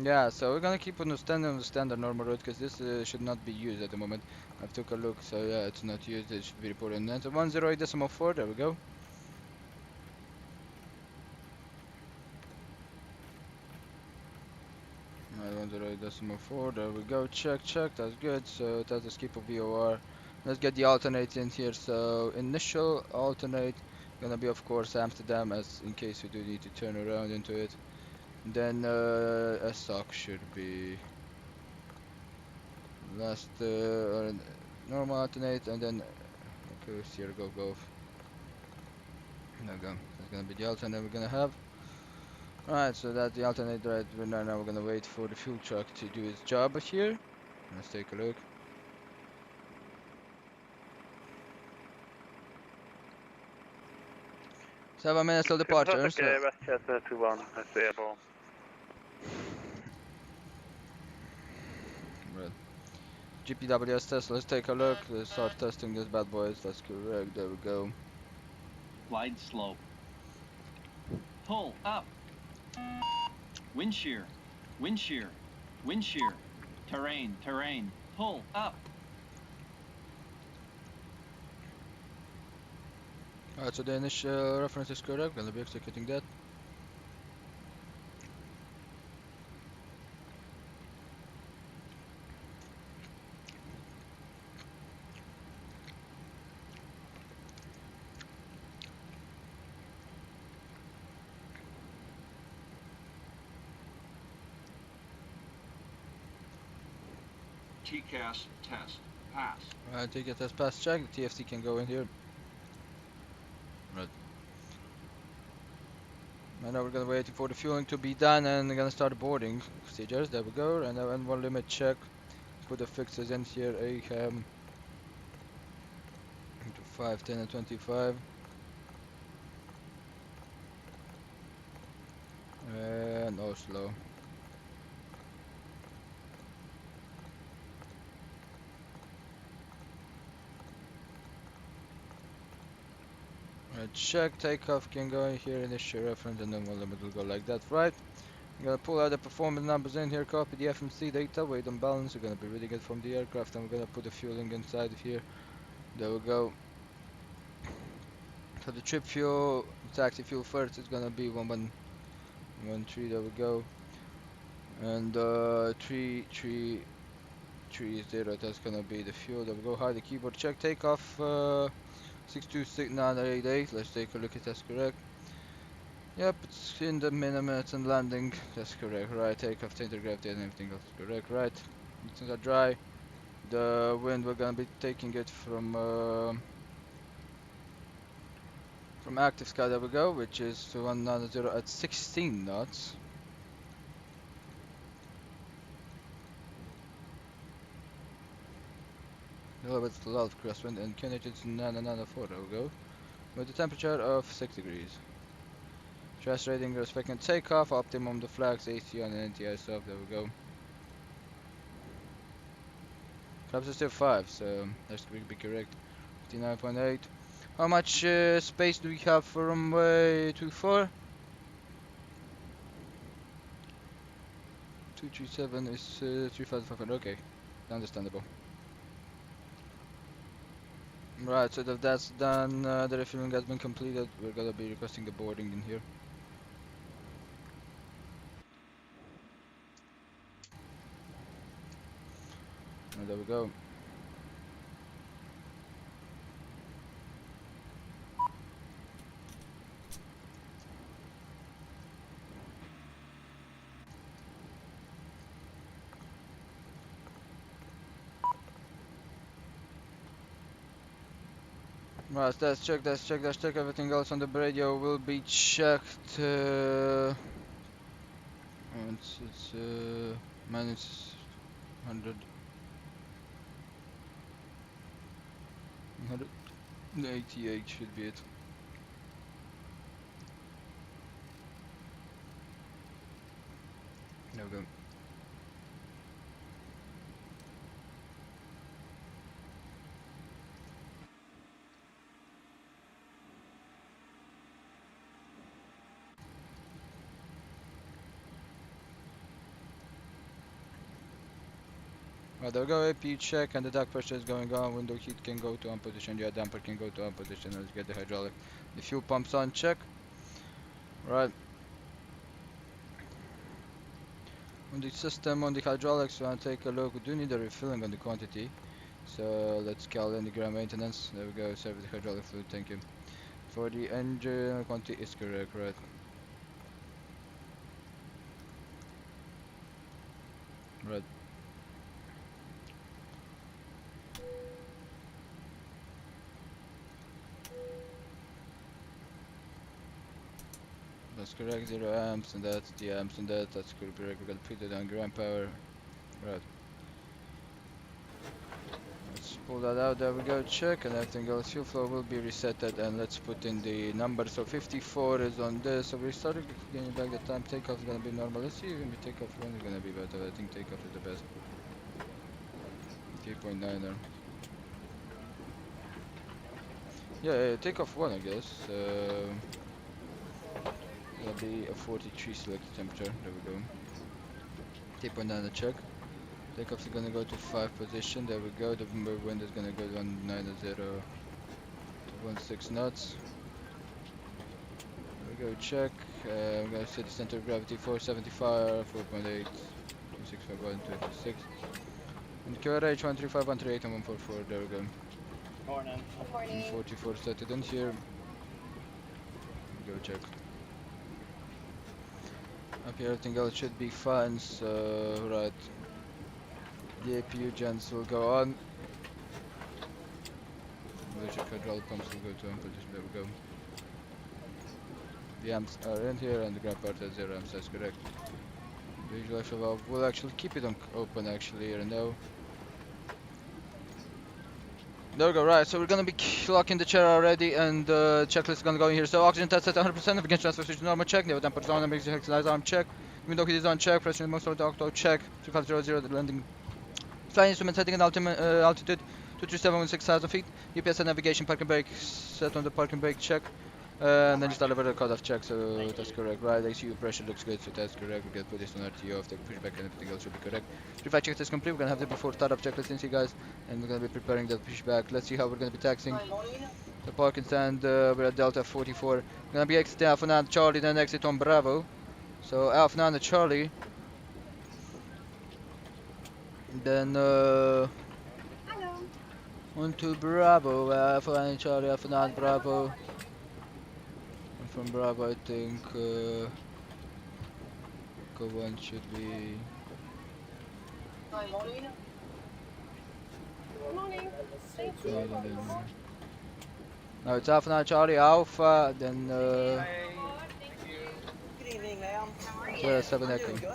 Speaker 2: Yeah, so we're gonna keep on the standard normal route because this should not be used at the moment. I've took a look, so yeah, it's not used. It should be reported. And that's 108.4. There we go. Right, 108.4. There we go. Check. That's good. So that's the skip of VOR. Let's get the alternate in here. So initial alternate gonna be of course Amsterdam, as in case we do need to turn around into it. Then SOC should be last or normal alternate, and then okay, Sierra Golf. There we go. That's gonna be the alternate we're gonna have. Alright, so that's the alternate right now we're gonna wait for the fuel truck to do its job here. Let's take a look. 7 minutes till departure. So
Speaker 3: WestJet 21 is airborne.
Speaker 2: right. GPWS test, let's take a look. Let's start testing this bad boys. That's correct. There we go.
Speaker 5: Glide slope. Pull up. Wind shear. Wind shear. Wind shear. Terrain. Terrain. Pull up.
Speaker 2: Alright, so the initial reference is correct. Gonna be executing that.
Speaker 5: TCAS test. Pass.
Speaker 2: Alright, take a test pass check. The TFC can go in here. Right. And now we're gonna wait for the fueling to be done and we're gonna start the boarding procedures. There we go. And now one limit check. Put the fixes in here. AHAM into 5, 10, and 25. And Oslo. Check takeoff can go in here, initial reference, and then one limit will go like that, right? I'm gonna pull out the performance numbers in here, copy the FMC data, weight and balance. We're gonna be reading it from the aircraft, and we're gonna put the fueling inside of here. There we go. So the trip fuel, taxi fuel first is gonna be 1113. There we go. And 3330. That's gonna be the fuel. There we go. Hide the keyboard. Check takeoff. 626-988. Let's take a look if that's correct. Yep, it's in the minutes and landing. That's correct, right? Takeoff, center gravity, and everything else is correct, right? Things are dry. The wind, we're gonna be taking it from active sky. There we go, which is 190 at 16 knots. A little bit loud crosswind, and QNH is 994. There we go. With a temperature of 6 degrees. Thrust rating respecting takeoff, optimum the flags, AC on and NTI soft, there we go. Flaps are still 5, so that's going to be correct. 59.8. How much space do we have for runway 24? 237 is 3,500, okay. Understandable. Right, so if that's done, the refueling has been completed, we're gonna be requesting the boarding in here. And there we go. Right, let's check, everything else on the radio will be checked. And it's minus 100. 188 should be it. There we go. Right, there we go, AP check, and the dark pressure is going on, window heat can go to on position, yeah, damper can go to on position, let's get the hydraulic. The fuel pumps on, check. Right. On the system, on the hydraulics, we want to take a look, we do need a refilling on the quantity. So let's call in the ground maintenance, there we go, serve the hydraulic fluid, thank you. For the engine, quantity is correct, right. Right. That's correct, 0 amps, and that's the amps, and that's correct. We're gonna put it on ground power. Right. Let's pull that out, there we go, check, and everything else. Fuel flow will be resetted, and let's put in the number. So 54 is on this, so we started getting back the time. Takeoff is gonna be normal. Let's see even the takeoff when is gonna be better. I think takeoff is the best. 3.9er. Yeah, takeoff 1, I guess. It'll be a 43 selected temperature. There we go. 3.9 check. Takeoff is gonna go to 5 position. There we go. The wind is gonna go 190 to 16 knots. There we go. Check. I'm gonna set the center of gravity 475, 4.8, 2651, 26. And QRH 135, 138, and 144. There we go.
Speaker 5: Morning.
Speaker 2: 44 set it in here. Go check. Up here, everything else should be fine, so right. The APU gens will go on. Electric hydraulic pumps will go to on position, there we go. The amps are in here and the ground part has 0 amps, that's correct. The visual actual valve will actually keep it on open actually here and now. There we go, right, so we're gonna be locking the chair already and checklist is gonna go in here. So oxygen test at 100%, navigation transfer switch normal check, naval temperature on, emergency exercise arm check, window heat is on check, pressure in most of the octo check, 3500 the landing. Flying instrument setting at altitude 237 with 6000 feet, UPS and navigation parking brake set on the parking brake check. And then just deliver the cutoff check, so that's correct, right? ACU pressure looks good, so that's correct. We're gonna put this on RTO, if they push back and everything else should be correct. Pre-flight check is complete, we're gonna have the before startup checklist in here, guys, and we're gonna be preparing that pushback. Let's see how we're gonna be taxing. The parking stand, we're at Delta 44. We're gonna be exiting Alpha 9 Charlie, then exit on Bravo. So Alpha 9 Charlie. Then on to Bravo, Alpha 9 Charlie, Alpha 9 Bravo. From Bravo, I think Go 1 should be.
Speaker 6: Morning. Thank you.
Speaker 2: No, it's Alpha 9 Charlie Alpha, then
Speaker 6: Good evening, ma'am. How are you?
Speaker 2: 7
Speaker 6: I'm
Speaker 2: Echo.
Speaker 6: doing good.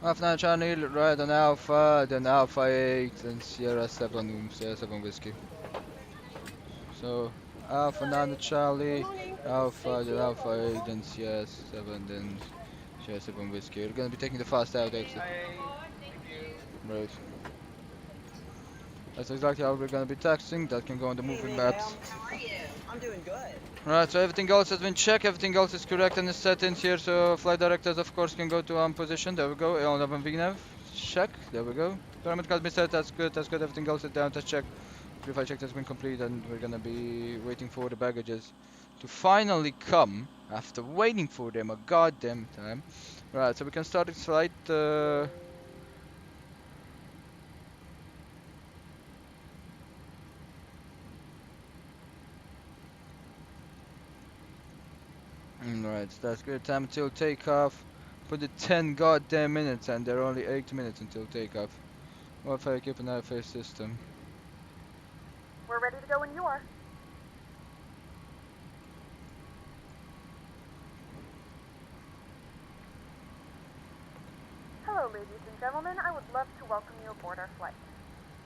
Speaker 2: Alpha 9 Charlie, right on Alpha, then Alpha 8, then Sierra 7, Sierra 7 Whiskey. So Alpha 9 Charlie, Alpha, then Alpha 8, then Sierra 7, then Sierra 7 Whiskey. We're gonna be taking the fast out exit. Right. That's exactly how we're gonna be taxing. That can go on the
Speaker 6: Good
Speaker 2: moving
Speaker 6: evening,
Speaker 2: maps.
Speaker 6: ma'am. How are you? I'm doing good.
Speaker 2: Right, so everything else has been checked, everything else is correct and is set in here, so flight directors of course can go to on position, there we go, on VNAV, check, there we go. Parameter has been set, that's good, everything else is down, let's check. pre-flight check has been completed, and we're gonna be waiting for the baggages to finally come after waiting for them a goddamn time. Right, so we can start the flight. Right, so that's good. Time until takeoff. Put it 10 goddamn minutes, and there are only 8 minutes until takeoff. What if I keep an IFA system?
Speaker 7: We're ready to go when you are. Hello, ladies and gentlemen. I would love to welcome you aboard our flight.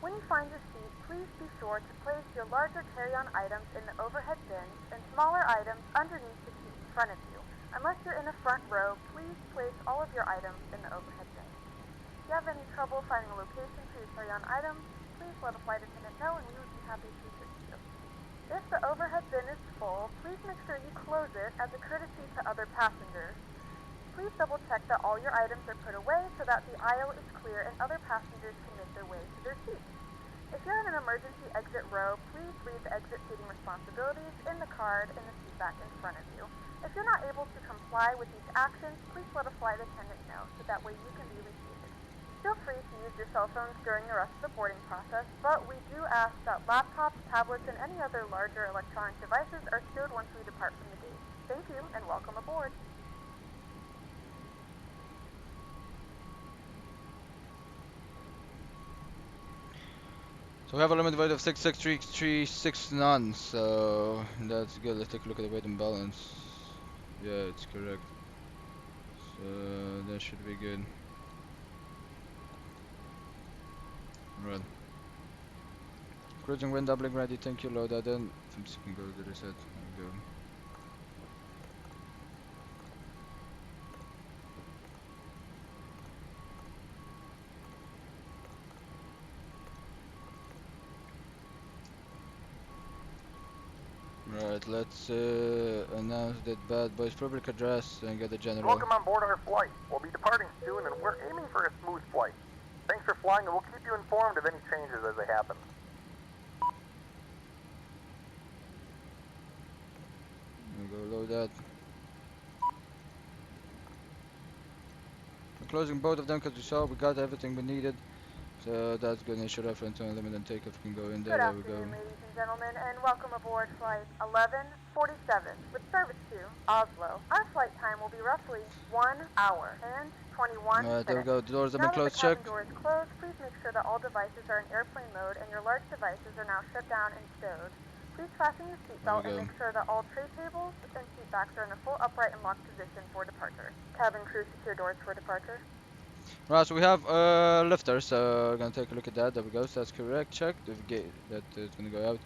Speaker 7: When you find your seat, please be sure to place your larger carry-on items in the overhead bins and smaller items underneath the seat in front of you. Unless you're in the front row, please place all of your items in the overhead bin. If you have any trouble finding a location for your carry-on items, please let a flight attendant know and we would be happy to assist you. If the overhead bin is full, please make sure you close it as a courtesy to other passengers. Please double check that all your items are put away so that the aisle is clear and other passengers can make their way to their seats. If you're in an emergency exit row, please read the exit seating responsibilities in the card in the seat back in front of you. If you're not able to comply with these actions, please let a flight attendant know so that way you can be reseated. Feel free to use your cell phones during the rest of the boarding process, but we do ask that laptops, tablets, and any other larger electronic devices are stowed once we depart from the gate. Thank you and welcome aboard.
Speaker 2: So we have a limit weight of 66336 none, so that's good. Let's take a look at the weight and balance. Yeah, it's correct. So that should be good. Right. Cruising wind doubling ready, thank you, load that in. I'm just gonna go to the reset. There we go. Right, let's announce that bad boys public address and get the general.
Speaker 8: Welcome on board our flight. We'll be departing soon and we're aiming for a smooth flight. Thanks for flying and we'll keep you informed of any changes as they happen.
Speaker 2: We'll go load that. We're closing both of them because we saw we got everything we needed. So that's good. Issue reference on limit and takeoff can go in there.
Speaker 7: Good
Speaker 2: There we go.
Speaker 7: afternoon, ladies and gentlemen, and welcome aboard flight 1147 with service to Oslo. Our flight time will be roughly 1 hour and 21 minutes.
Speaker 2: There we go. The doors have
Speaker 7: Now
Speaker 2: been
Speaker 7: that
Speaker 2: closed.
Speaker 7: the cabin
Speaker 2: Check.
Speaker 7: door is closed, please make sure that all devices are in airplane mode and your large devices are now shut down and stowed. Please fasten your seatbelt
Speaker 2: There we
Speaker 7: and
Speaker 2: go.
Speaker 7: make sure that all tray tables and seat backs are in a full upright and locked position for departure. Cabin crew, secure doors for departure.
Speaker 2: Right, so we have a lifter, so we're gonna take a look at that. There we go. So that's correct. Check the gate that is gonna go out.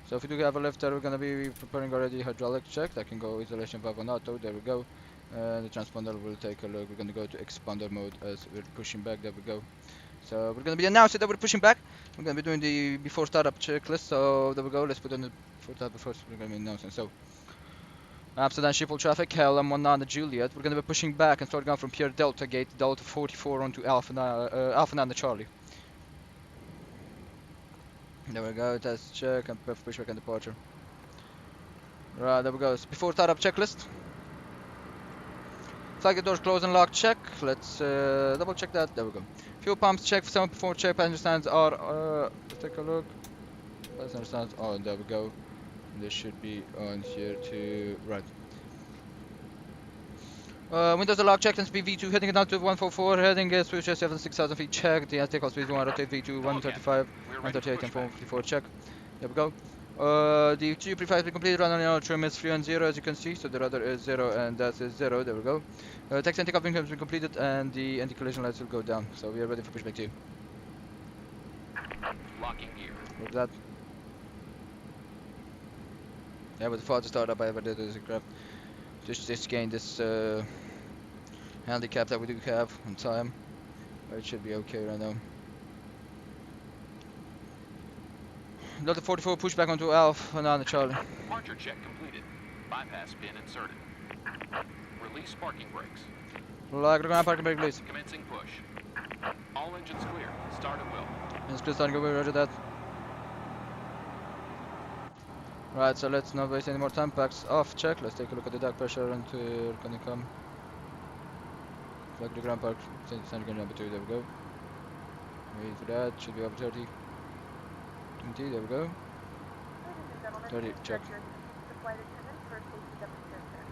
Speaker 2: So if we do have a lifter, we're gonna be preparing already hydraulic check. That can go isolation valve on auto. There we go. The transponder will take a look. We're gonna go to expander mode as we're pushing back. There we go. So we're gonna be announcing that we're pushing back. We're gonna be doing the before startup checklist. So there we go. Let's put on the before startup first. We're gonna be announcing. So Amsterdam Schiphol traffic, KLM 19 Juliet. We're gonna be pushing back and starting out from Pierre Delta Gate, Delta 44 onto Alpha 9 Charlie. There we go. Test check and pushback and departure. Right, there we go. So before startup checklist. Flag the doors closed and locked check. Let's double check that. There we go. Fuel pumps check. 7.4 check. Passenger stands are. Let's take a look. Passenger stands on. There we go. This should be on here too. Right. Windows are locked. Checked and speed V2 heading down to 144. Heading switch 6,000 feet. Check. The takeoff speed 1 rotate V2 135, 138 and 454. Check. There we go. The two pre-flight has been completed. Run on the trim is 3 and 0 as you can see. So the rudder is 0 and that is 0. There we go. Taxi and takeoff has been completed and the anti-collision lights will go down. So we are ready for pushback 2.
Speaker 9: Locking gear.
Speaker 2: With that. Yeah, but the farthest startup I ever did is a craft. Just gain this handicap that we do have on time. But it should be okay right now. Delta 44 push back onto Alpha 9 Charlie.
Speaker 9: Departure check completed. Bypass pin inserted. Release parking brakes.
Speaker 2: Like the ground parking brake please.
Speaker 9: Commencing push. All engines clear. Start at will.
Speaker 2: It's clear starting over, roger that. Right, so let's not waste any more time. Packs off, check. Let's take a look at the dark pressure and gonna come. Flag the ground park, center number 2, there we go. Wait for that, should be over 30. 20, there we go.
Speaker 7: Ladies and gentlemen,
Speaker 2: 30,
Speaker 7: please
Speaker 2: check.
Speaker 7: direct your attention to flight attendants for a safety demonstration.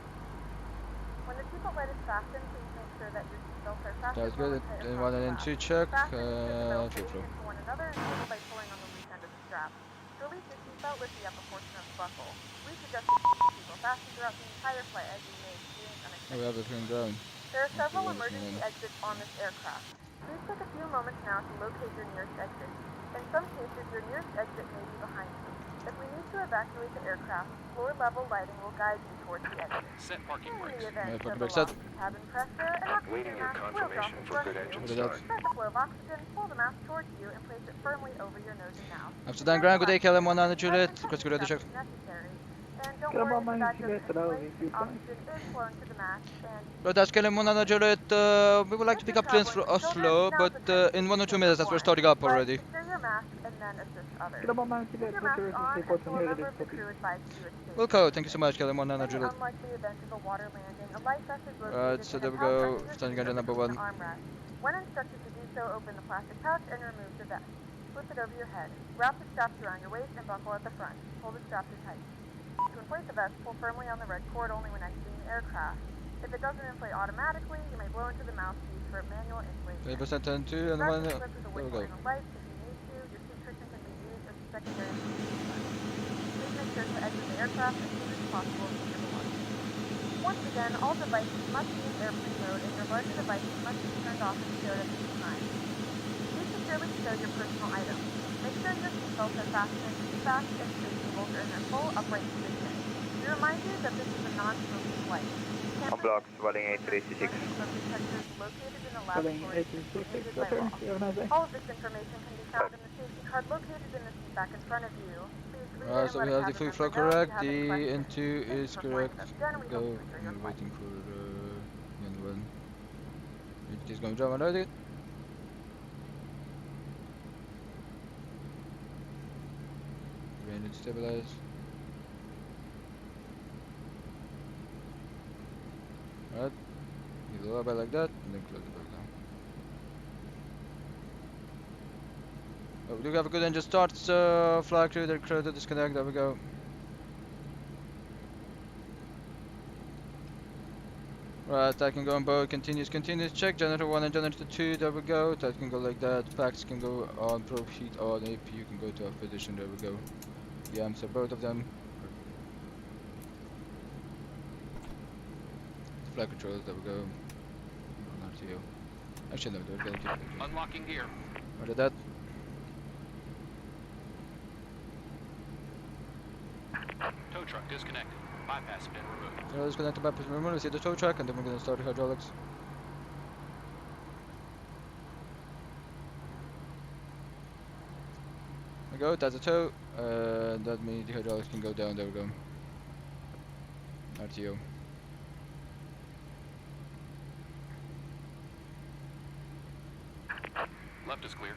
Speaker 7: When the seatbelt light is fastened, please make sure that your seatbelts are fastened.
Speaker 2: That's good.
Speaker 7: well and tight
Speaker 2: Then
Speaker 7: across
Speaker 2: 1
Speaker 7: the
Speaker 2: and
Speaker 7: lap.
Speaker 2: 2, check.
Speaker 7: Fasten the seatbelt
Speaker 2: Free
Speaker 7: face
Speaker 2: flow.
Speaker 7: into one another and hold by pulling on the loose end of the strap. To release your seatbelt, lift the upper portion of the buckle. Please adjust your seatbelt fastened throughout the entire flight as you may experience
Speaker 2: Oh,
Speaker 7: unexpected.
Speaker 2: we have a clean ground.
Speaker 7: There are several
Speaker 2: Okay,
Speaker 7: emergency exits on this aircraft. Please take a few moments now to locate your nearest exit. In some cases, your nearest exit may be behind you. If we need to evacuate the aircraft, floor level lighting will guide you towards the exit.
Speaker 9: Set parking
Speaker 7: In
Speaker 9: brakes.
Speaker 7: the event
Speaker 2: parking
Speaker 7: of a
Speaker 2: brakes
Speaker 7: loss
Speaker 2: set.
Speaker 7: of cabin pressure, an oxygen
Speaker 10: Waiting your
Speaker 7: mask will drop
Speaker 10: confirmation
Speaker 7: in
Speaker 10: for
Speaker 7: front
Speaker 10: good
Speaker 7: of
Speaker 10: engine
Speaker 2: What is
Speaker 7: you.
Speaker 2: that?
Speaker 10: start.
Speaker 7: Start the flow of oxygen, pull the mask towards you, and place it firmly over your nose and mouth.
Speaker 2: Amsterdam Grand, good day, KLM 100 Juliet.
Speaker 7: Request
Speaker 2: Request to go to check.
Speaker 7: necessary. And don't
Speaker 11: Come
Speaker 7: worry
Speaker 11: on,
Speaker 7: if the
Speaker 11: man,
Speaker 7: bag
Speaker 11: you
Speaker 7: doesn't
Speaker 11: get it out,
Speaker 7: inflate,
Speaker 11: you'll be fine.
Speaker 7: oxygen is flowing to the mask, and
Speaker 2: But that's KLM 100 Juliet. We would like to pick up clearance for Oslo, but in 1 or 2 minutes as we're starting up already.
Speaker 7: secure your mask and then assist others.
Speaker 11: Come on, man, you
Speaker 7: Keep
Speaker 11: get
Speaker 7: your
Speaker 11: put
Speaker 7: mask
Speaker 11: your
Speaker 7: on
Speaker 11: report
Speaker 7: until
Speaker 11: on
Speaker 7: a
Speaker 11: here.
Speaker 7: member of the
Speaker 11: Copy.
Speaker 7: crew advises you it's safe.
Speaker 2: Wilco, thank you so much, KLM 100
Speaker 7: In the
Speaker 2: Juliet.
Speaker 7: unlikely event of a water landing, a life vest is located
Speaker 2: Right, so
Speaker 7: in
Speaker 2: there
Speaker 7: a
Speaker 2: we
Speaker 7: pouch
Speaker 2: go.
Speaker 7: under your
Speaker 2: Standing
Speaker 7: seat
Speaker 2: under number
Speaker 7: between
Speaker 2: 1.
Speaker 7: the armrest. When instructed to do so, open the plastic pouch and remove the vest. Slip it over your head. Wrap the straps around your waist and buckle at the front. Hold the straps in tight. To inflate the vest, pull firmly on the red cord only when exiting the aircraft. If it doesn't inflate automatically, you may blow into the mouthpiece for a manual inflation.
Speaker 2: 20% and 2 and
Speaker 7: Grab
Speaker 2: 1.
Speaker 7: the
Speaker 2: There
Speaker 7: slip with a
Speaker 2: we
Speaker 7: whistle
Speaker 2: go.
Speaker 7: and a light if you need to. Your seat cushion can be used as a secondary inflation device. Please make sure to exit the aircraft as soon as possible to your belongings. Once again, all devices must be in airplane mode and your larger devices must be turned off and stowed at this time. Please securely stow your personal items. Make sure your seatbelts are fastened and seatbacks and straight cables are in their full upright position. We remind you that this is a non-smoking flight.
Speaker 4: On block, swelling 836.
Speaker 7: Detectors located in a
Speaker 11: Spelling
Speaker 7: laboratory
Speaker 11: 866,
Speaker 7: by
Speaker 11: okay,
Speaker 7: law.
Speaker 11: you have a nice day.
Speaker 7: All of this information can be found in the safety card located in the seat back in front of you. Please read it and
Speaker 2: So
Speaker 7: let
Speaker 2: we
Speaker 7: a
Speaker 2: have the
Speaker 7: cabin
Speaker 2: full
Speaker 7: member
Speaker 2: flow
Speaker 7: know if you
Speaker 2: correct,
Speaker 7: have any
Speaker 2: the
Speaker 7: questions.
Speaker 2: N2
Speaker 7: Thank you
Speaker 2: is
Speaker 7: for flying
Speaker 2: correct.
Speaker 7: with us again, and we
Speaker 2: Go.
Speaker 7: hope you enjoy your
Speaker 2: We're
Speaker 7: flight.
Speaker 2: waiting for the N1. It is going to drop already. Ready to stabilize. Alright. You lower by like that, and then close it back down. Oh, we do have a good engine start, so fly crew, they're crew to disconnect, there we go. Right, that can go on board, continuous, check, generator 1 and generator 2, there we go, that can go like that, packs can go on, probe heat on, APU can go to off position, there we go. The amps are both of them. Flight controls, there we go. On RTO. Actually no, they're gonna keep it.
Speaker 9: Unlocking gear.
Speaker 2: What did that?
Speaker 9: Tow truck disconnected. Bypass been removed.
Speaker 2: So let's connect the bypass removal, see the tow truck, and then we're gonna start the hydraulics. There we go, that's a tow. That means the hydraulics can go down, there we go. RTO.
Speaker 9: Left is clear.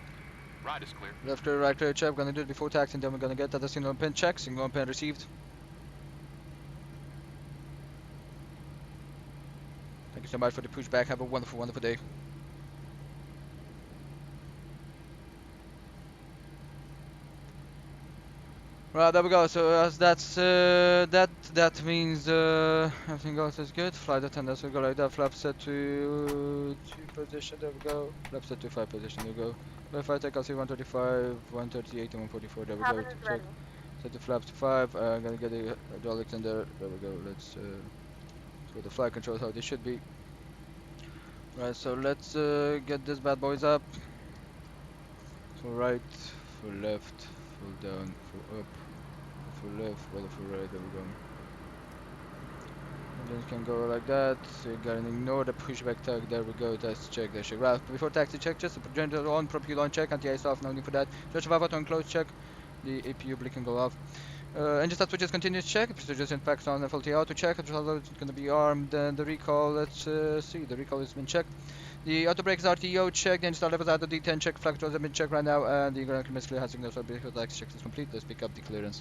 Speaker 9: Right is clear.
Speaker 2: Left clear, right clear, check, we're gonna do it before taxing, then we're gonna get that a signal on pin check, signal on pin received. Thank you so much for the pushback, have a wonderful, wonderful day. Right, there we go. So as that means everything else is good. Flight attendants will go like that. Flap set to 2 position. There we go. Flap set to 5 position. There we go. Verify takeoff 135, 138, and 144. There we go.
Speaker 7: Cabin is
Speaker 2: Check.
Speaker 7: ready.
Speaker 2: Set the flaps to 5. I'm gonna get the hydraulics in there. There we go. Let's put the flight controls how they should be. Right. So let's get this bad boys up. Full right, full left, full down, full up. Full left, brother, full right, there we go. And then it can go like that, so you gotta ignore the pushback tag, there we go, test check, there check. Right, before taxi check, just the generator on, propulsion on check, anti-ice off, no need for that. Just valve on close check, the APU blick can go off. Engine start switches continuous check, procedures in packs on FLT auto check, although it's gonna be armed, and the recall, let's see, the recall has been checked. The auto brakes RTO check, the engine start levels out of D10 check, flag controls have been checked right now, and the ground clearance clear has signals for vehicle taxi checks is complete. Let's pick up the clearance.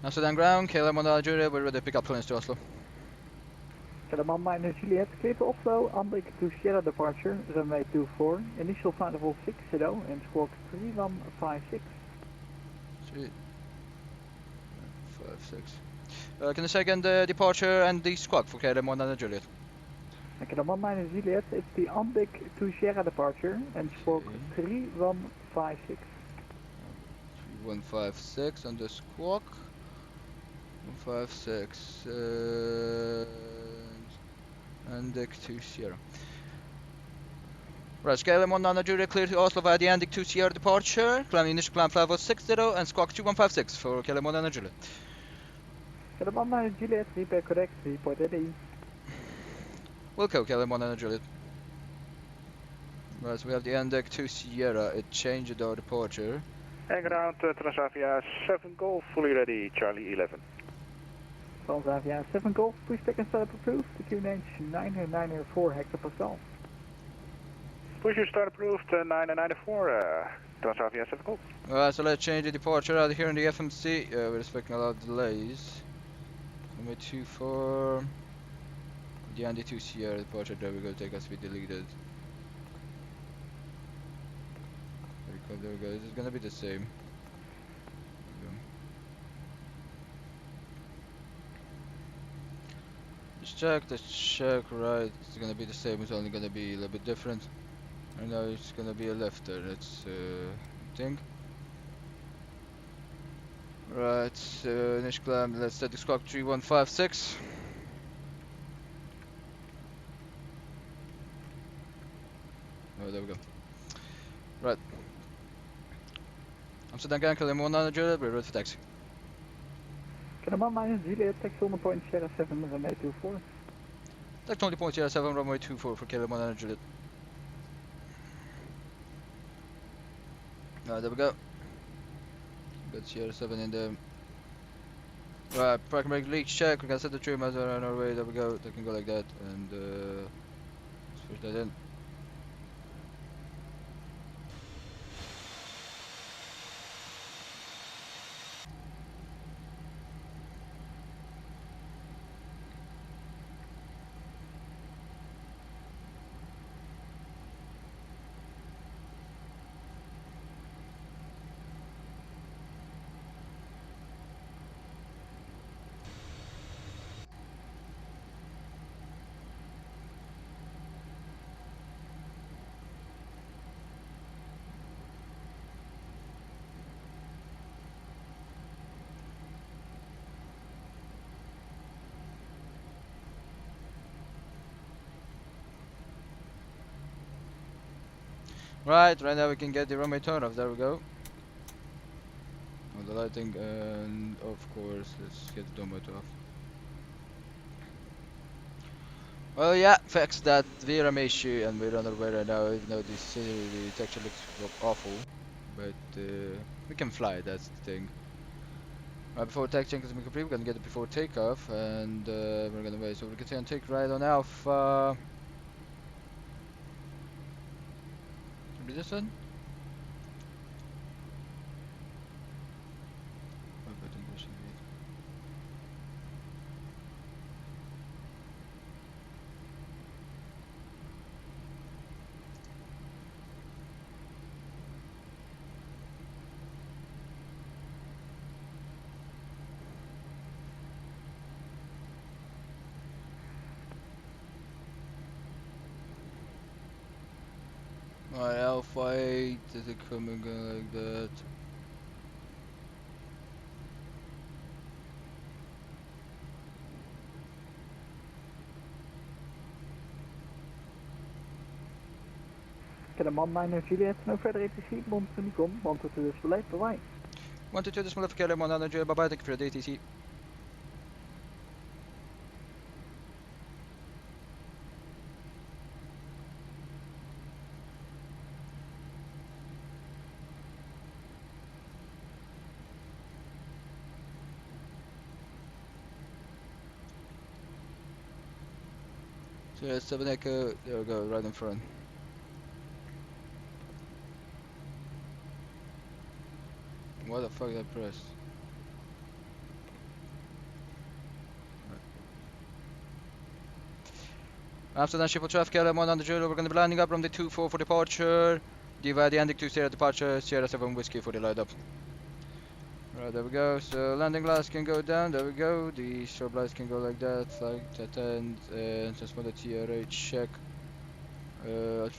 Speaker 2: Amsterdam ground, KLM 1 Nigeria, we're ready to pick up planes to Oslo.
Speaker 10: KLM minus Juliet, clear to Oslo, Ambrick to Sierra departure, runway 24, initial flight level 60 and squawk 3156.
Speaker 2: 356. Can you second the departure and the squawk for KLM 1 Juliet?
Speaker 10: KLM minus Juliet, it's the Ambrick to Sierra departure and squawk 3156.
Speaker 2: 3156 on the squawk. 156 and Andic to Sierra. Right, KLM 1 Nigeria clear to Oslo via the Andic to Sierra departure. Climb initial climb flight was 60 and squawk 2156 for KLM 1 Nigeria.
Speaker 10: KLM minus Juliet, repair correct, report ready.
Speaker 2: Wilco, KLM 1 Nigeria. Right, so we have the Andic to Sierra. It changed our departure.
Speaker 3: And ground Transavia 7 Golf, fully ready, Charlie 11.
Speaker 10: Transavia 7 Golf, push back and start approved, the QNH 9904 hectopascal.
Speaker 3: Push your start approved, 994, Transavia 7 Golf.
Speaker 2: Alright, so let's change the departure out here in the FMC. We're expecting a lot of delays. Runway 24. The Andy 2 Sierra departure, there we go, take us to be deleted. There we go, this is gonna be the same. Let's check, right, it's gonna be the same, it's only gonna be a little bit different. I know it's gonna be a lifter, that's thing. Right, initial climb, let's set the squawk 3156. Oh, there we go. Right. Amsterdam Gang, KLM 1 Nigeria, we're ready for taxi.
Speaker 10: KLM minus Juliet, taxi on the point Sierra 7, runway 24.
Speaker 2: Taxi on the point Sierra 7, runway 24 for KLM 1 Nigeria. Alright, there we go. Got Sierra 7 in there. Right, parking brake leaks check, we can set the trim as we're on our way, there we go, they can go like that, and let's push that in. Right now we can get the runway turn off, there we go. On the lighting, and of course, let's get the dome light off. Well, yeah, fixed that VRAM issue, and we're on our way right now, even though the texture looks awful. But we can fly, that's the thing. Right, before taxiing is complete, we're gonna get it before takeoff, and we're gonna wait. So we can take right on Alpha. Be this one? Alright, Alpha 8, is it coming like that?
Speaker 10: KLM minus Juliet, no further ATC, bond to Nikon, 122 display, bye bye.
Speaker 2: 122 display for KLM 1 Nigeria, bye bye, thank you for the ATC. So yeah, 7 Echo, there we go, right in front. What the fuck did I press? Amsterdam Schiphol traffic, LM1 on the Julia, we're going to be landing up from the 24 for departure. Diva the ending 2 Sierra departure, Sierra 7 whiskey for the light up. Right, there we go. So landing glass can go down, there we go. The strobe lights can go like that, and just for the TRH check.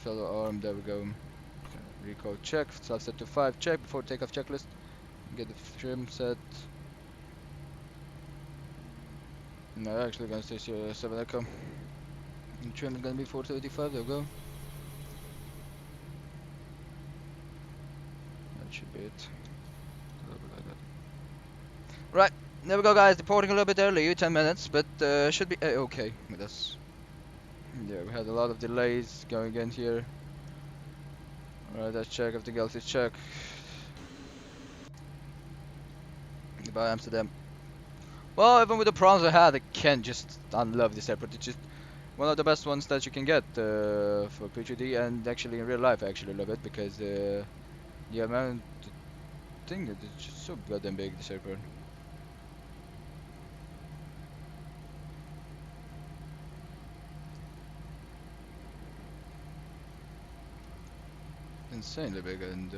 Speaker 2: Fellow arm, there we go. Recall check, self set to 5, check before takeoff checklist. Get the trim set. No, actually gonna stay Sierra 7 Echo. And trim is gonna be 435, there we go. That should be it. A little bit like that. Right, there we go guys, departing a little bit early, 10 minutes, but should be okay with us. Yeah, we had a lot of delays going in here. Alright, let's check, everything else is check. Goodbye Amsterdam. Well, even with the problems I had, I can't just unlove this airport. It's just one of the best ones that you can get for P3D, and actually in real life I actually love it because yeah man, the thing is it's just so goddamn big, this airport. Insanely big, and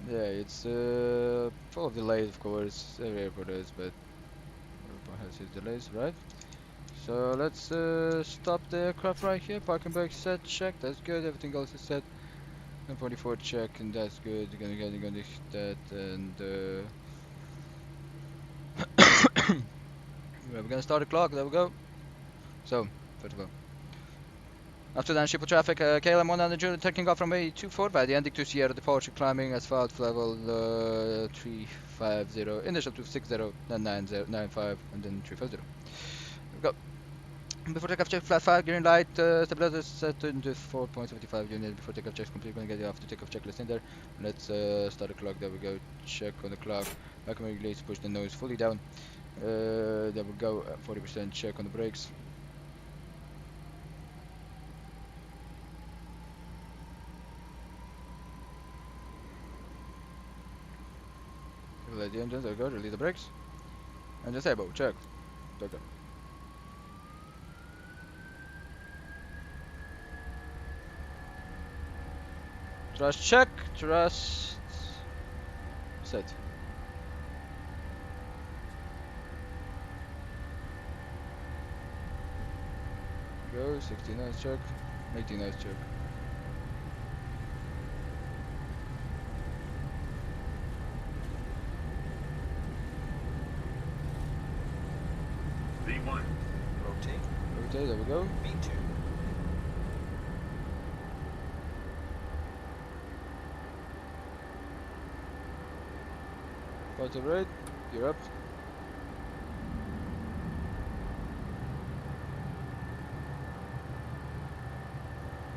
Speaker 2: yeah, it's full of delays, of course. Every airport is, but airport has its delays, right? So let's stop the aircraft right here. Parking brake set, check. That's good. Everything else is set. 144 check, and that's good. You're gonna that, and we're gonna start the clock. There we go. So, first of all. After that, Schiphol traffic, KLM 100 Julia taking off from A24 by the ending to Sierra departure, climbing asphalt level 350, initial 260, then 95, and then 350. There we go. Before takeoff check, flat 5, green light, stabilizer set into 4.75 unit. Before takeoff check is complete, we're gonna get you off the takeoff checklist in there. Let's start the clock, there we go, check on the clock. Vacuum regulator, push the nose fully down. There we go, 40% check on the brakes. Relay the engines, there we go, release the brakes. And disable, check. There we go. Thrust check, thrust set. Go, 60 knots check, 80 knots check.
Speaker 11: V1. Rotate.
Speaker 2: Rotate, there we go.
Speaker 11: V2.
Speaker 2: Quarter right, you're up.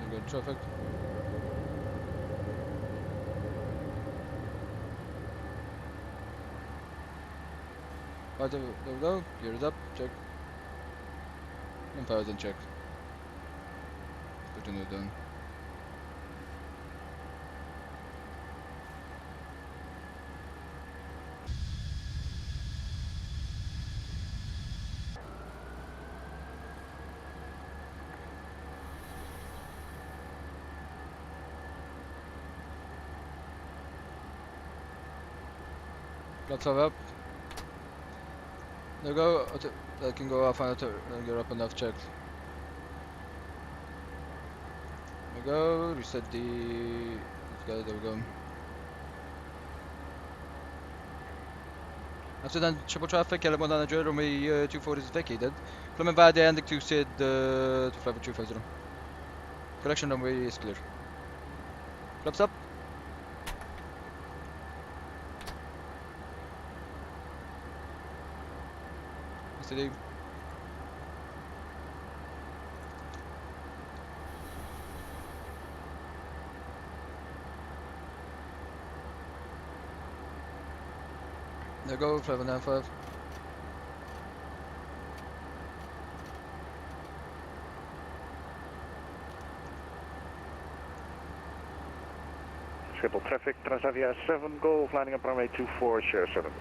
Speaker 2: You're good traffic. Quarter, there we go, gears up, check. 1000 check. Put the note down. Lots of up. There we go. That can go off on you're up enough check. There we go. Reset the. Let's go. There we go. After that, Schiphol traffic, LM 100, runway 24 is vacated. Climbing via the ending to SID to fly for 350. Collection runway is clear. Flaps up. Steady. There we go, 595.
Speaker 8: Schiphol traffic, Transavia 7 Golf, landing up runway 24, share 7.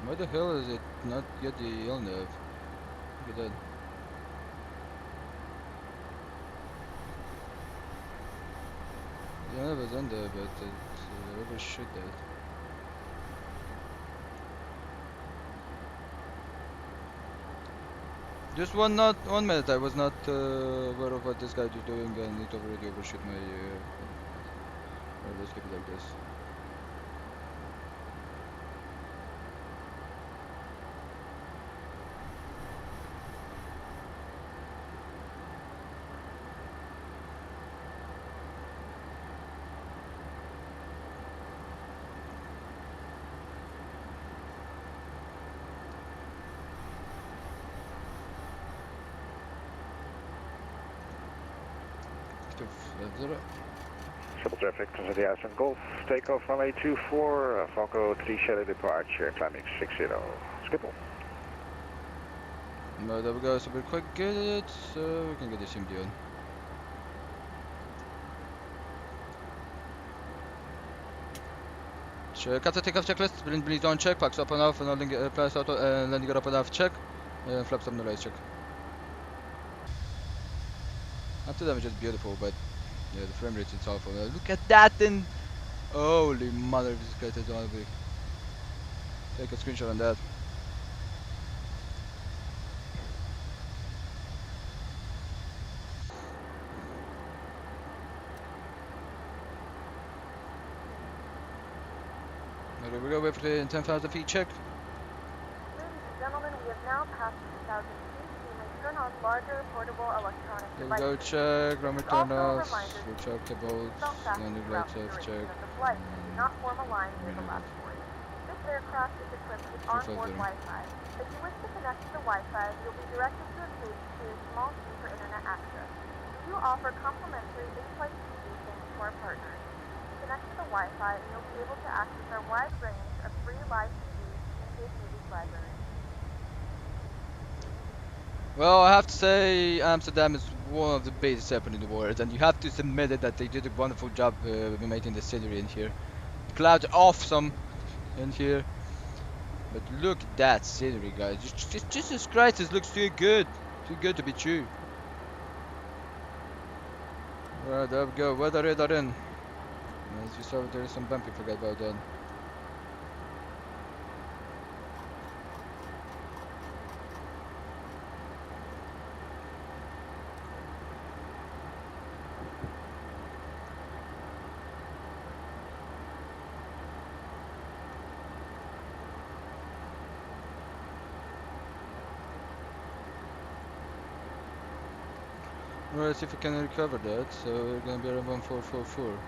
Speaker 2: Why the hell is it not get the Yelnev? Look at that. Yelnev is in there, but it's overshoot that. Just 1 minute. I was not aware of what this guy is doing, and it already overshoot my. Let's keep it like this.
Speaker 11: Triple traffic, City Aspen Golf, takeoff runway 24, Falco 3 shadow departure, climbing 60. Schiphol.
Speaker 2: No, there we go, so we're quite good at it, so we can get this SIMD on. Kata takeoff checklist, please don't check, parks up and off, and landing, place auto, landing up and off check, flaps up and the race check. After them, it's just beautiful, but yeah, the frame rate is awful. Look at that thing! Holy mother, this guy is ugly. Take a screenshot on that. There we go, wait for the 10,000 feet check.
Speaker 7: Ladies and gentlemen, we have now passed 2,000 feet. You may turn on larger portable electronic
Speaker 2: There we go,
Speaker 7: devices.
Speaker 2: check, ground turn off,
Speaker 7: Reminders
Speaker 2: switch out cables,
Speaker 7: belt fasten
Speaker 2: landing
Speaker 7: throughout
Speaker 2: lights
Speaker 7: the
Speaker 2: off,
Speaker 7: duration
Speaker 2: check.
Speaker 7: of the flight. Do not form a line near the lavatory. This aircraft is equipped with onboard
Speaker 2: 250.
Speaker 7: Wi-Fi. If you wish to connect to the Wi-Fi, you'll be directed to a page to a small key for internet access. We do offer complimentary in-flight TV thanks to our partners. Connect to the Wi-Fi and you'll be able to access our wide range of free live TVs and Cave Movies library.
Speaker 2: Well, I have to say Amsterdam is one of the best airport in the world, and you have to submit it that they did a wonderful job making the scenery in here. Clouds are awesome in here, but look at that scenery, guys. Jesus Christ, this looks too good to be true. Alright, there we go. Weather radar in. As you saw, there is some bumpy. Forget about that. Let's see if we can recover that. So we're gonna be around 1444.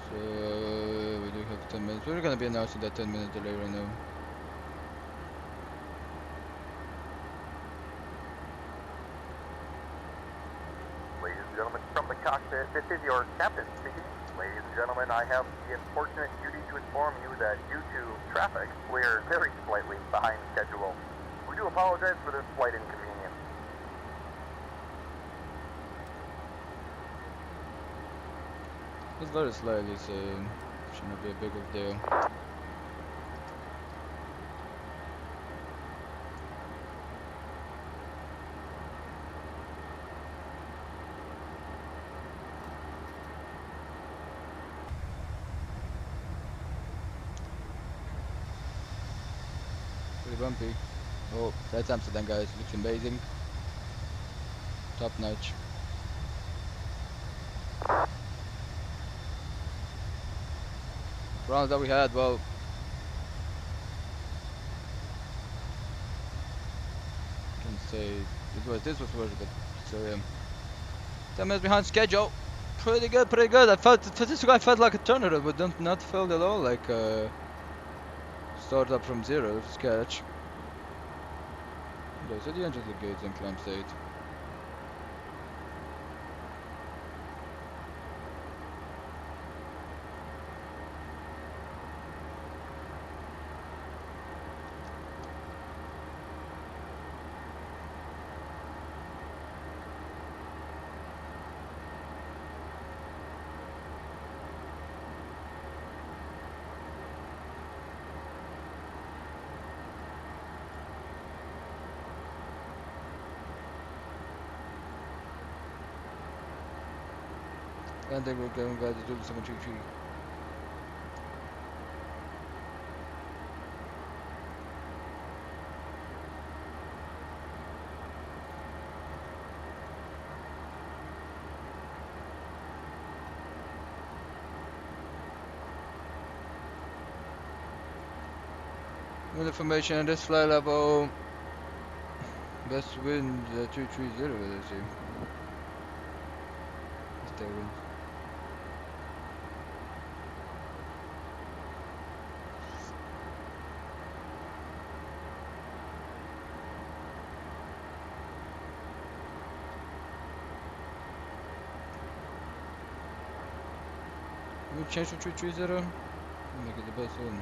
Speaker 2: So we do have 10 minutes. We're gonna be announcing that 10-minute delay right now.
Speaker 8: Ladies and gentlemen, from the cockpit, this is your captain speaking. Ladies and gentlemen, I have the unfortunate duty to inform you that due to traffic, we're very slightly behind schedule. We do apologize for this flight inconvenience.
Speaker 2: It's very slightly, so shouldn't be a big of deal. Pretty bumpy. Oh, that's Amsterdam, guys. Looks amazing. Top notch. Rounds that we had, well, can say this was worth it, so yeah. 10 minutes behind schedule. Pretty good. I felt this guy felt like a turnaround, but not felt at all like start up from zero sketch. Okay, so the engines look good in climb state. And then we're going to do 733. With information on this flight level, best wind 230, let's see. It's their wind. We change to 330, make it the best one.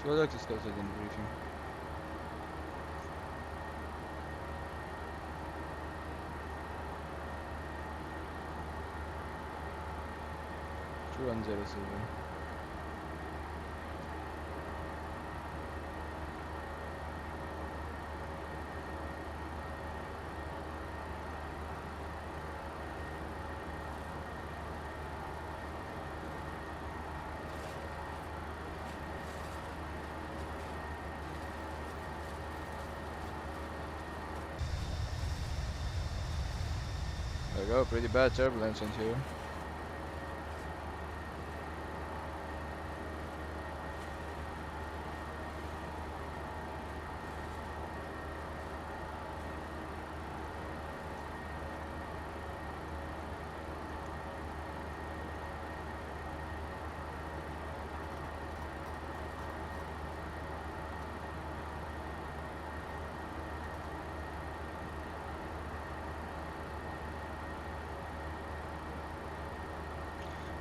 Speaker 2: So I'd like to discuss it in the briefing. True 107. There we go, pretty bad turbulence in here.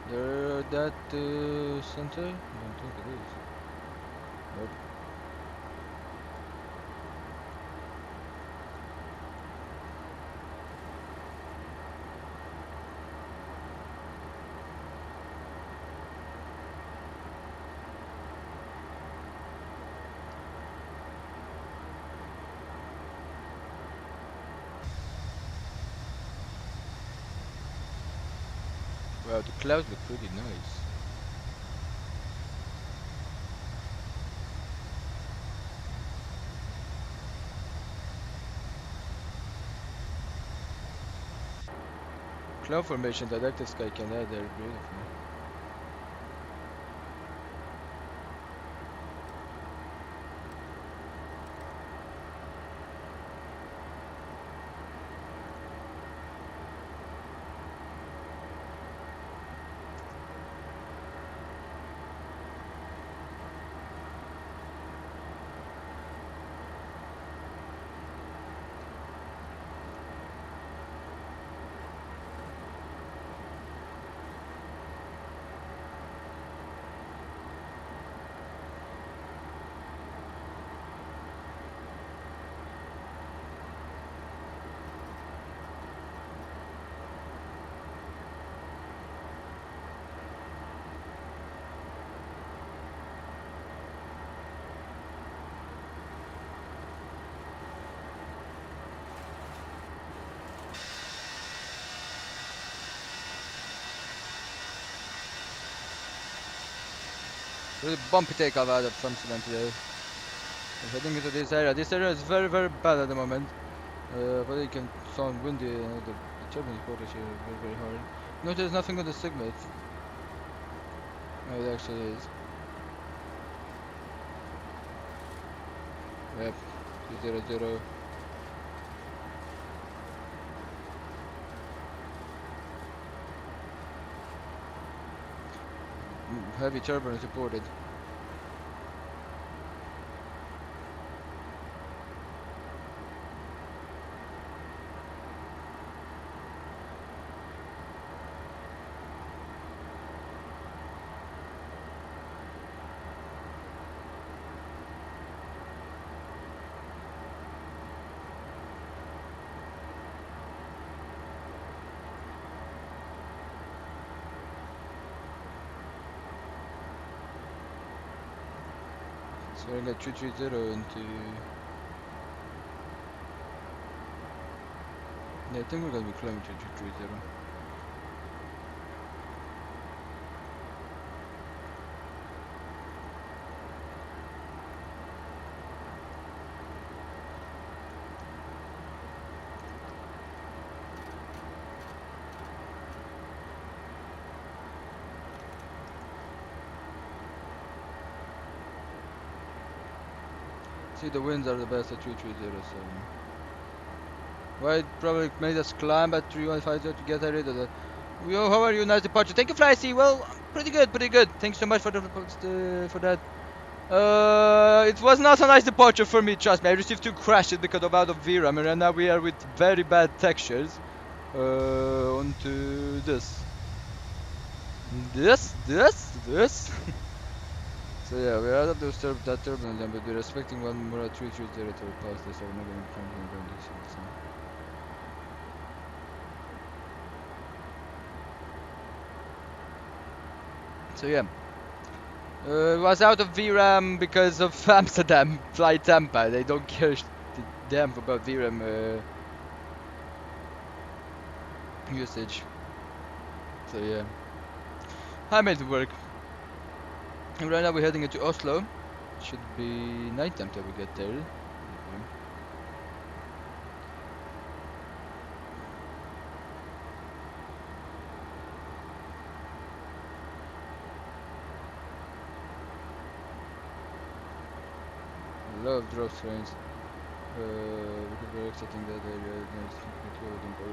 Speaker 2: They're at that center? I don't think it is. Nope. Wow, the clouds look pretty nice. Cloud formation, the Arctic sky can add, they're beautiful. Really bumpy takeoff out of Amsterdam today. I'm heading into this area. This area is very, very bad at the moment. But it can sound windy. The turbulence quarters here are very, very hard. Notice there's nothing on the Sigma. Oh, it actually is. Yep, 200. Heavy turbulence reported. So we're gonna get 330 into. Yeah, I think we're gonna be climbing to 330. See, the winds are the best at 330, so. Well, it probably made us climb at 3150 to get rid of that. Yo, how are you? Nice departure. Thank you, FlyC. Well, pretty good, pretty good. Thanks so much for for that. It was not a nice departure for me, trust me. I received 2 crashes because of out of VRAM, and right now we are with very bad textures. Onto this. This. So yeah, we are out of those that turbulence, but we're expecting one more at 330 to pass this, so we're not going to come here and this. So yeah. It was out of VRAM because of Amsterdam flight Tampa. They don't care damn about VRAM usage. So yeah, I made it work. And right now we're heading into Oslo. Should be nighttime till we get there. A lot of drop trains. Because we're exiting that area. There's clothing. Oh.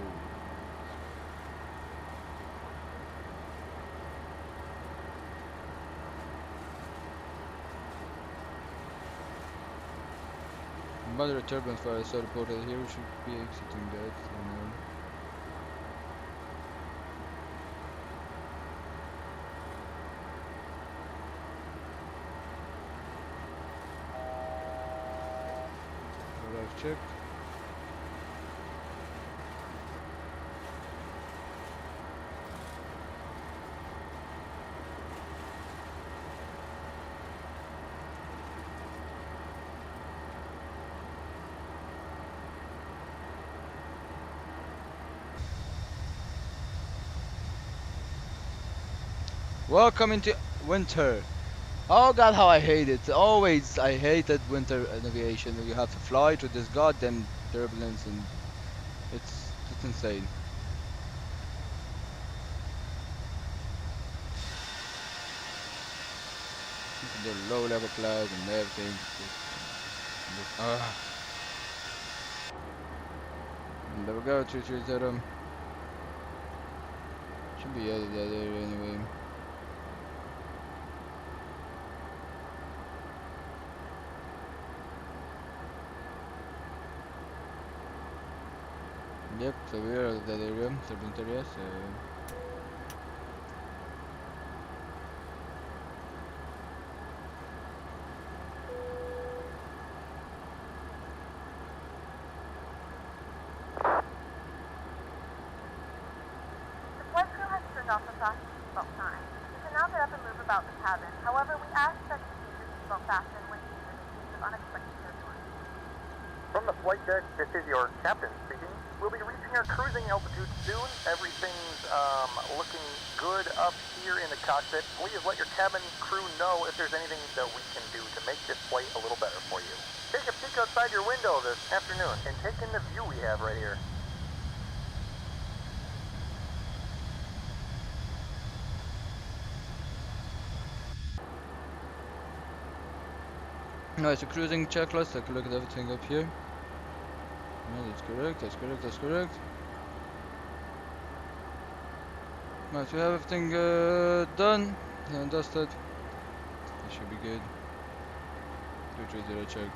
Speaker 2: Moderate turbulence for I saw the portal here. We should be exiting that. Check. Welcome into winter. Oh god, how I hate it. Always, I hated winter aviation. You have to fly through this goddamn turbulence and it's insane. The low level clouds and everything. And there we go, 330. Should be out of that area anyway. Yep, so we are at that area, turbulent area, so...
Speaker 7: The flight crew has turned off the fasten seatbelt sign. You can now get up and move about the cabin. However, we ask that you keep your seatbelt fastened when using the case of unexpected turbulence.
Speaker 8: From the flight deck, this is your captain speaking. We'll be reaching our cruising altitude soon. Everything's looking good up here in the cockpit. Please let your cabin crew know if there's anything that we can do to make this flight a little better for you. Take a peek outside your window this afternoon and take in the view we have right here.
Speaker 2: Alright, so cruising checklist, take a look at everything up here. No, that's correct, that's correct, that's correct. Alright, so we have everything done and dusted. It should be good. 330 check.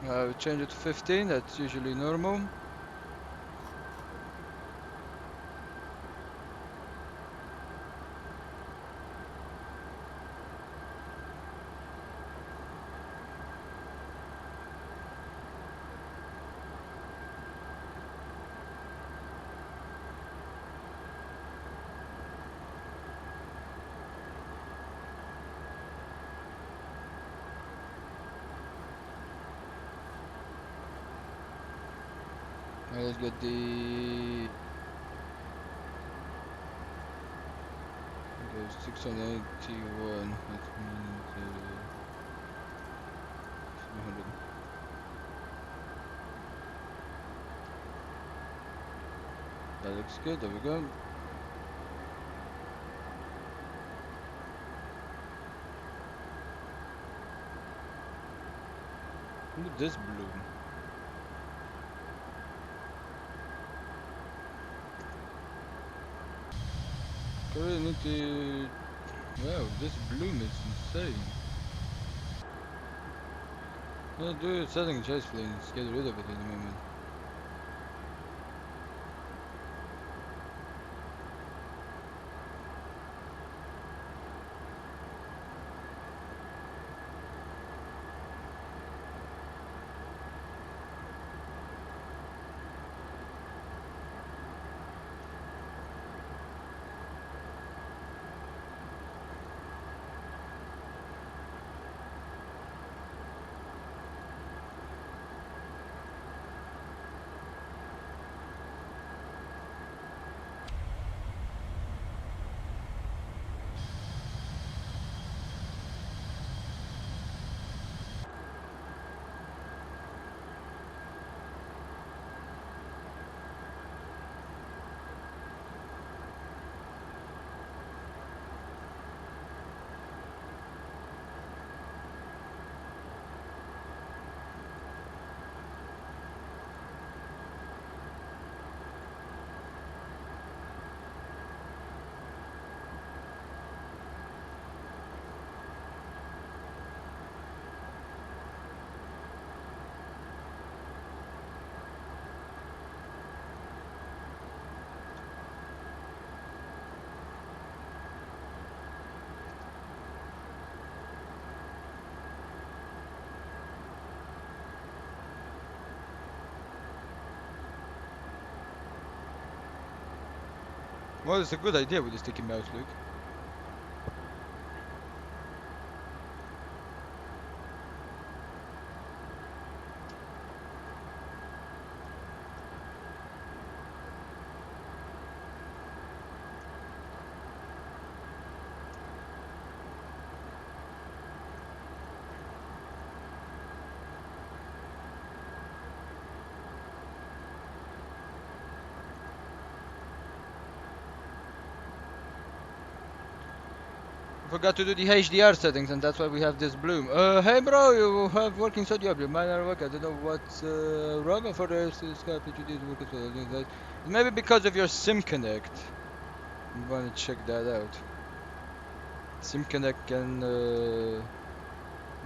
Speaker 2: We change it to 15, that's usually normal. Let's get the 681. That means 300. That looks good. There we go. Look at this blue. I really need to... Wow, this bloom is insane. I'll do a setting chest planes, get rid of it in a moment. Well, it's a good idea with the sticky mouse, Luke. Forgot to do the HDR settings, and that's why we have this bloom. Hey bro, you have working so job, you might not work. I don't know what's wrong for the Skype that you did work as well. Maybe because of your SIM Connect. I'm gonna check that out. SIM Connect can do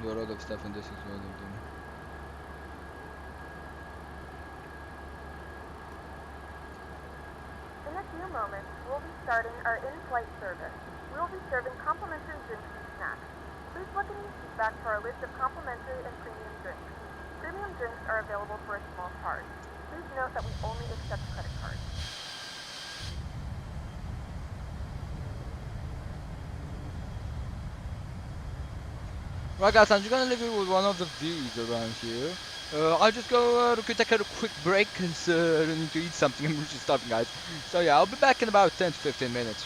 Speaker 2: a lot of stuff, and this is one of them.
Speaker 7: In a few moments, we'll be starting our in-flight service. We will be serving complimentary drinks and snacks. Please look in your seat back for our list of complimentary and premium drinks. Premium drinks are available for a small charge. Please note that we only accept credit cards.
Speaker 2: Right guys, I'm just gonna leave you with one of the views around here. I'll just go take a quick break because I need to eat something. I'm just starving, guys. So yeah, I'll be back in about 10 to 15 minutes.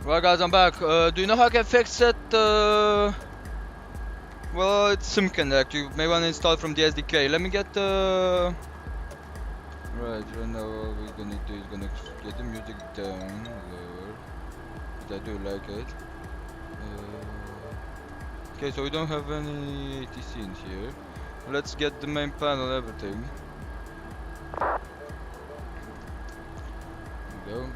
Speaker 2: Right guys, I'm back. Do you know how I can fix it? Well, it's SimConnect. You may want to install from the SDK. Let me get the... Right now what we're gonna do is gonna get the music down lower. I do like it. Okay, so we don't have any ATC in here. Let's get the main panel, everything. There we go.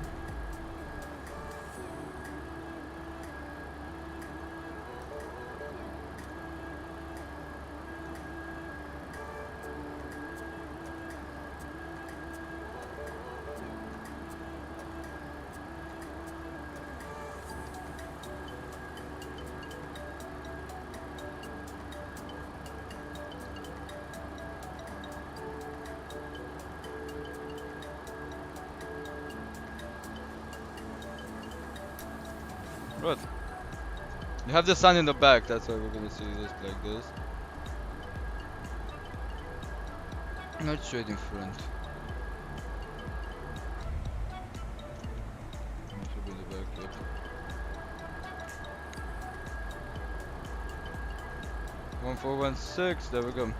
Speaker 2: Right. You have the sun in the back, that's why we're gonna see this like this. Not straight in front. It should be in the back, yep. One 416, there we go.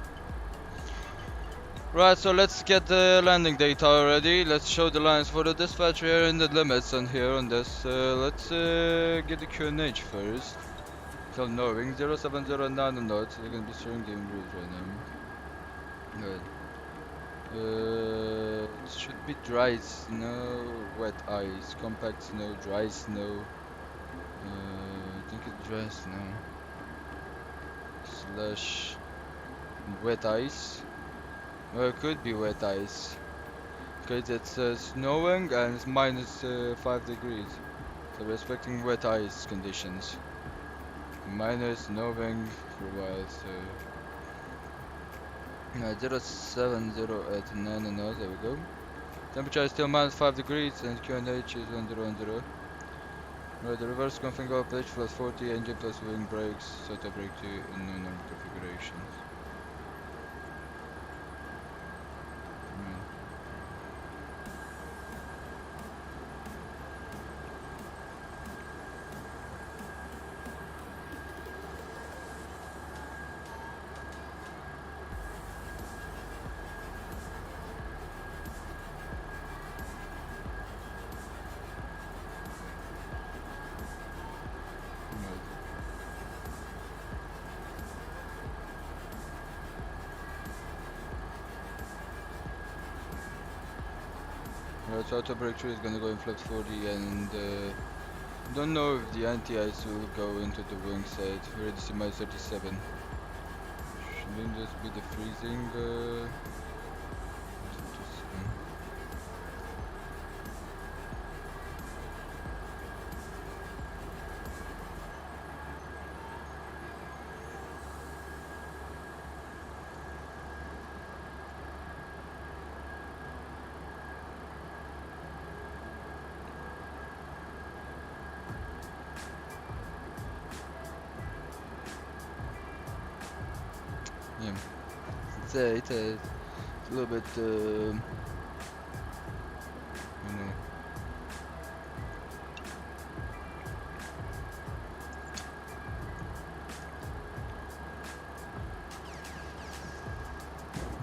Speaker 2: Right, so let's get the landing data already. Let's show the lines for the dispatch here and the limits on here on this. Let's get the QNH first. Tell knowing 0709 knots. They're gonna be showing the route right now. Good. It should be dry snow, wet ice, compact snow, dry snow. I think it's dry snow. Slash wet ice. Well, it could be wet ice. Because it's snowing and it's minus 5 degrees. So we're expecting wet ice conditions. Minus snowing for a while, so... 0708 knows, there we go. Temperature is still minus 5 degrees and QNH is 1010. Right, the reverse config of pitch plus 40, engine plus wing brakes, auto brake 2 in normal configurations. Right, so auto brake 2 is gonna go in flex 40 and don't know if the anti-ice will go into the wing side. We already see minus 37. Shouldn't this be the freezing? 37. Yeah, it's a little bit, you know.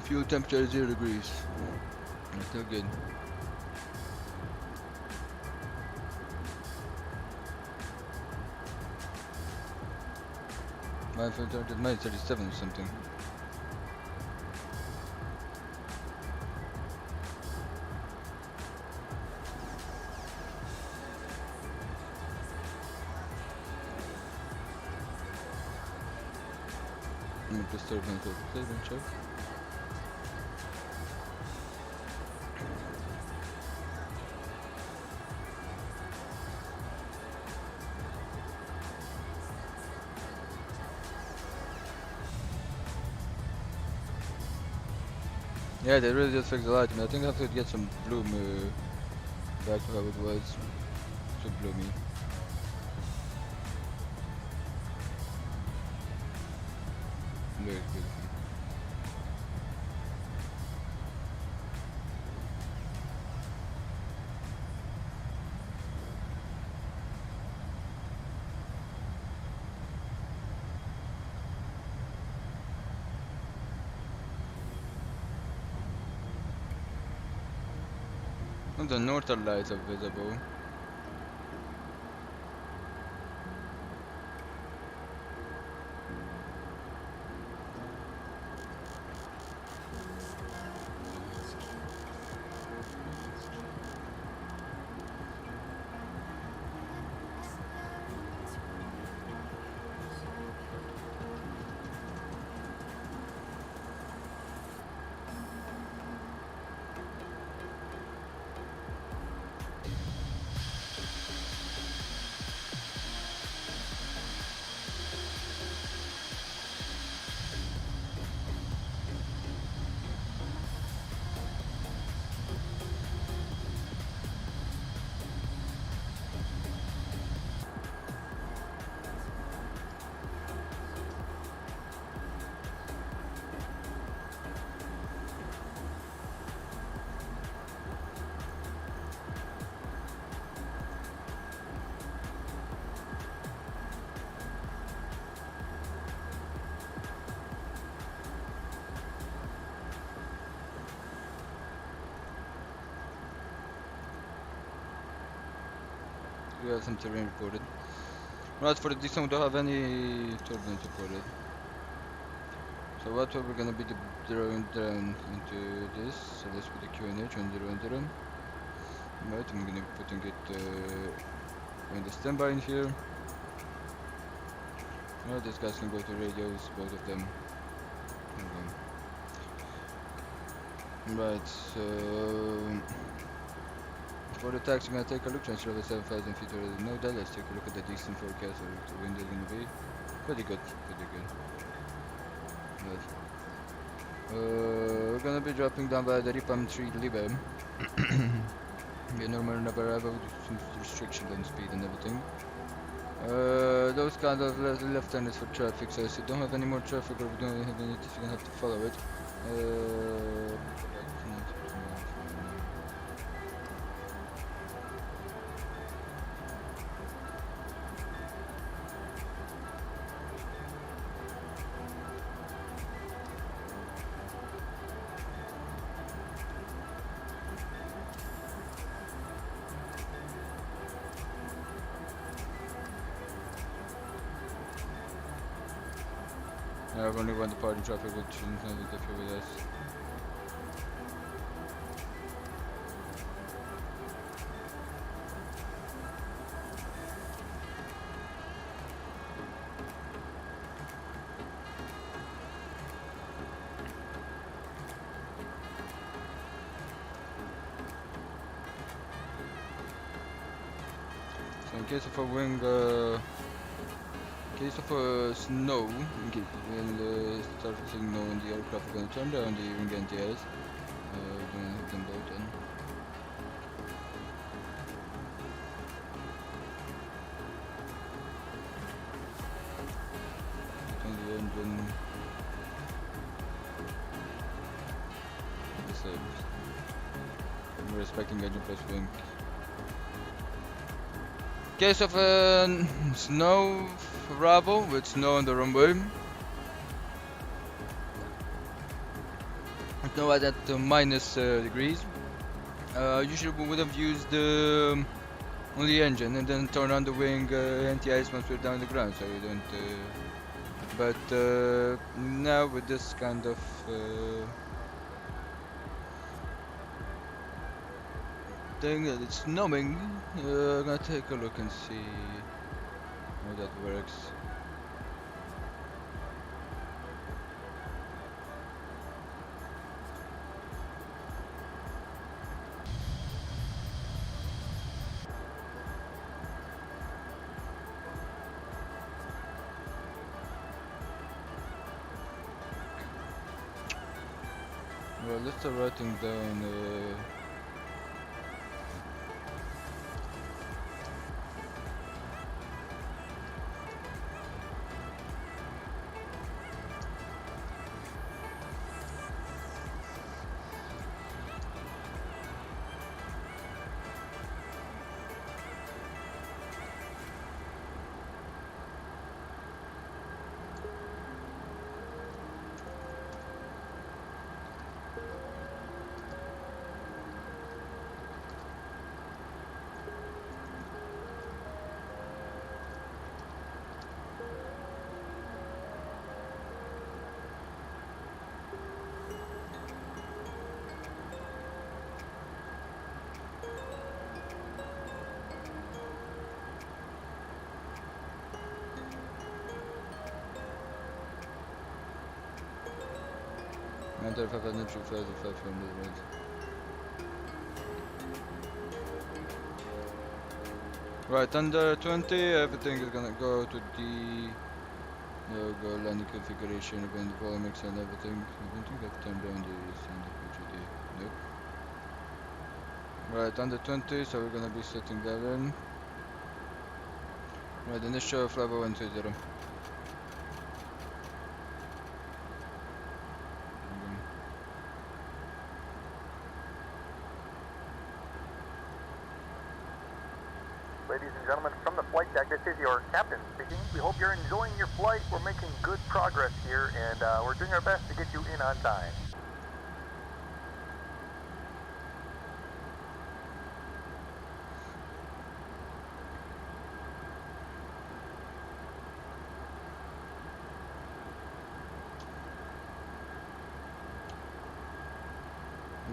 Speaker 2: Fuel temperature is 0 degrees. It's still good. My fuel temperature is minus 37 or something. Disturbance of placement check. Yeah, they really just fixed the light. I think I have to get some bloom back to how it was. So bloomy. Very good. And the northern lights are visible. We have some terrain reported. Right, for the descent, we don't have any turbulence reported. So what we're gonna be drawing down into this. So let's put the QNH on 010. Right, I'm gonna be putting it in the standby in here. Right, these guys can go to radios, both of them. Right, so for the taxi, we're gonna take a look. Transfer over 7,000 feet already know that. Let's take a look at the distant forecast of the wind is gonna be. Pretty good, pretty good. Right. We're gonna be dropping down by the Ripam 3 Libe. Normal never arrival with some restrictions on speed and everything. Those kind of left-handers for traffic, so if you don't have any more traffic or we don't have any, you're gonna have to follow it. I've only one departing traffic which is not interfere with us. So in case of a wing in case of snow, when start seeing snow in the aircraft, we're going to turn down the wing NTS. We're going to hit them both in. Turn the engine. Disabled. We're respecting engine plus wing. Case of snow arrival with snow on the runway. Snow at minus degrees. Usually we would have used on the engine and then turn on the wing NTIs once we're down the ground, so we don't. But now with this kind of thing that it's snowing, I'm gonna take a look and see how that works. Well, let's start writing down under 500, 500, right? Right, under 20, everything is gonna go to the go landing configuration, when the volume mix and everything. I don't think I've turned down the standard PGD. Nope. Right, under 20, so we're gonna be setting that in. Right, initial flight 120.
Speaker 8: Ladies and gentlemen, from the flight deck, this is your captain speaking. We hope you're enjoying your flight. We're making good progress here, and we're doing our best to get you in on time.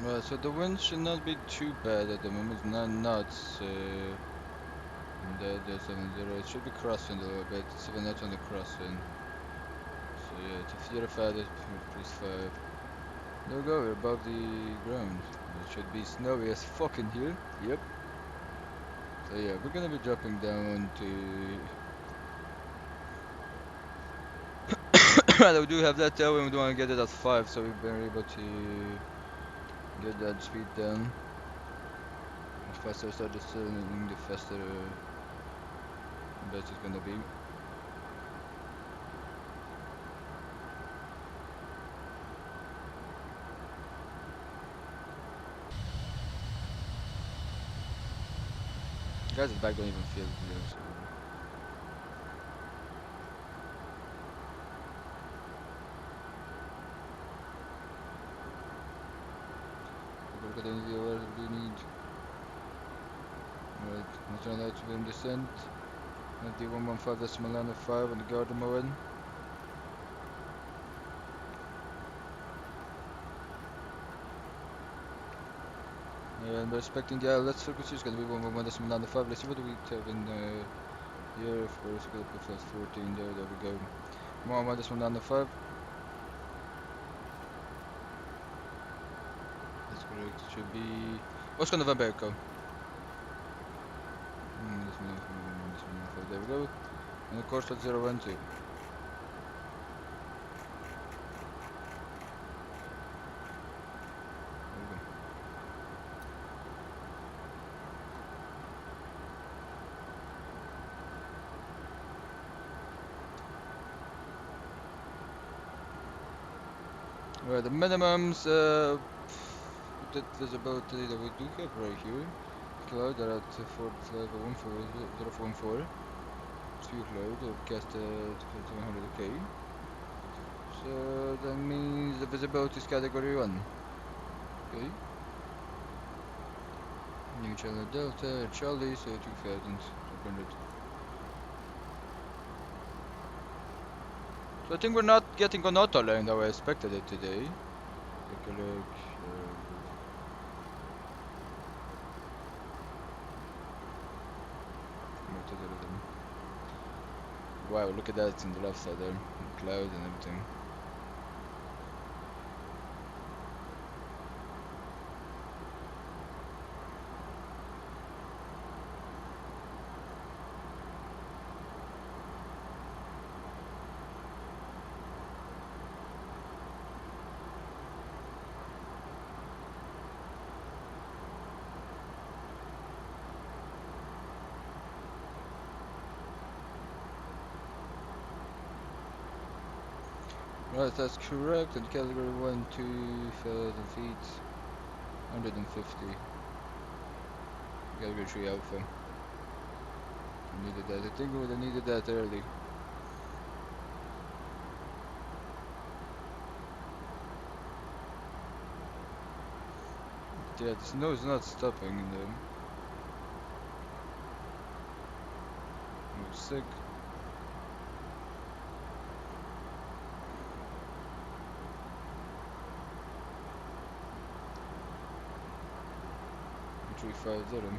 Speaker 2: Right, so the wind should not be too bad at the moment. It's not nuts. The 70, it should be crossing a little bit. 7 knots on the crossing. So yeah, to 05, please 5. There we go, we're above the ground. It should be snowy as fucking here. Yep. So yeah, we're gonna be dropping down to we do have that tailwind, we do want to get it at 5, so we've been able to get that speed down. The faster I start descending, the faster that is gonna be. Guys at the back don't even feel it, so. Look at any hours we need. Right, let's turn out to be in descent. At the 115.5 on the Gardermoen. And we're expecting the let's frequency is going to be 111.5. Let's see what we have in here. Of course, we're going to put 14 there. There we go. 111.5. That's correct. It should be Oscar November Echo. There we go. And of course, that's 012. Right, the minimums, that visibility that we do have right here. Cloud are at 414, Sea cloud, cast at 200k. So that means the visibility is category 1. Okay. New channel Delta, Charlie, so 2200. So I think we're not getting on auto line how I expected it today. Take a look. Wow, look at that on the left side there. The cloud and everything. Right, that's correct. And category 1, 2,000 feet, 150. Category 3 alpha. Needed that. I think we would have needed that early. Yeah, the snow is not stopping in them. I'm sick. $350.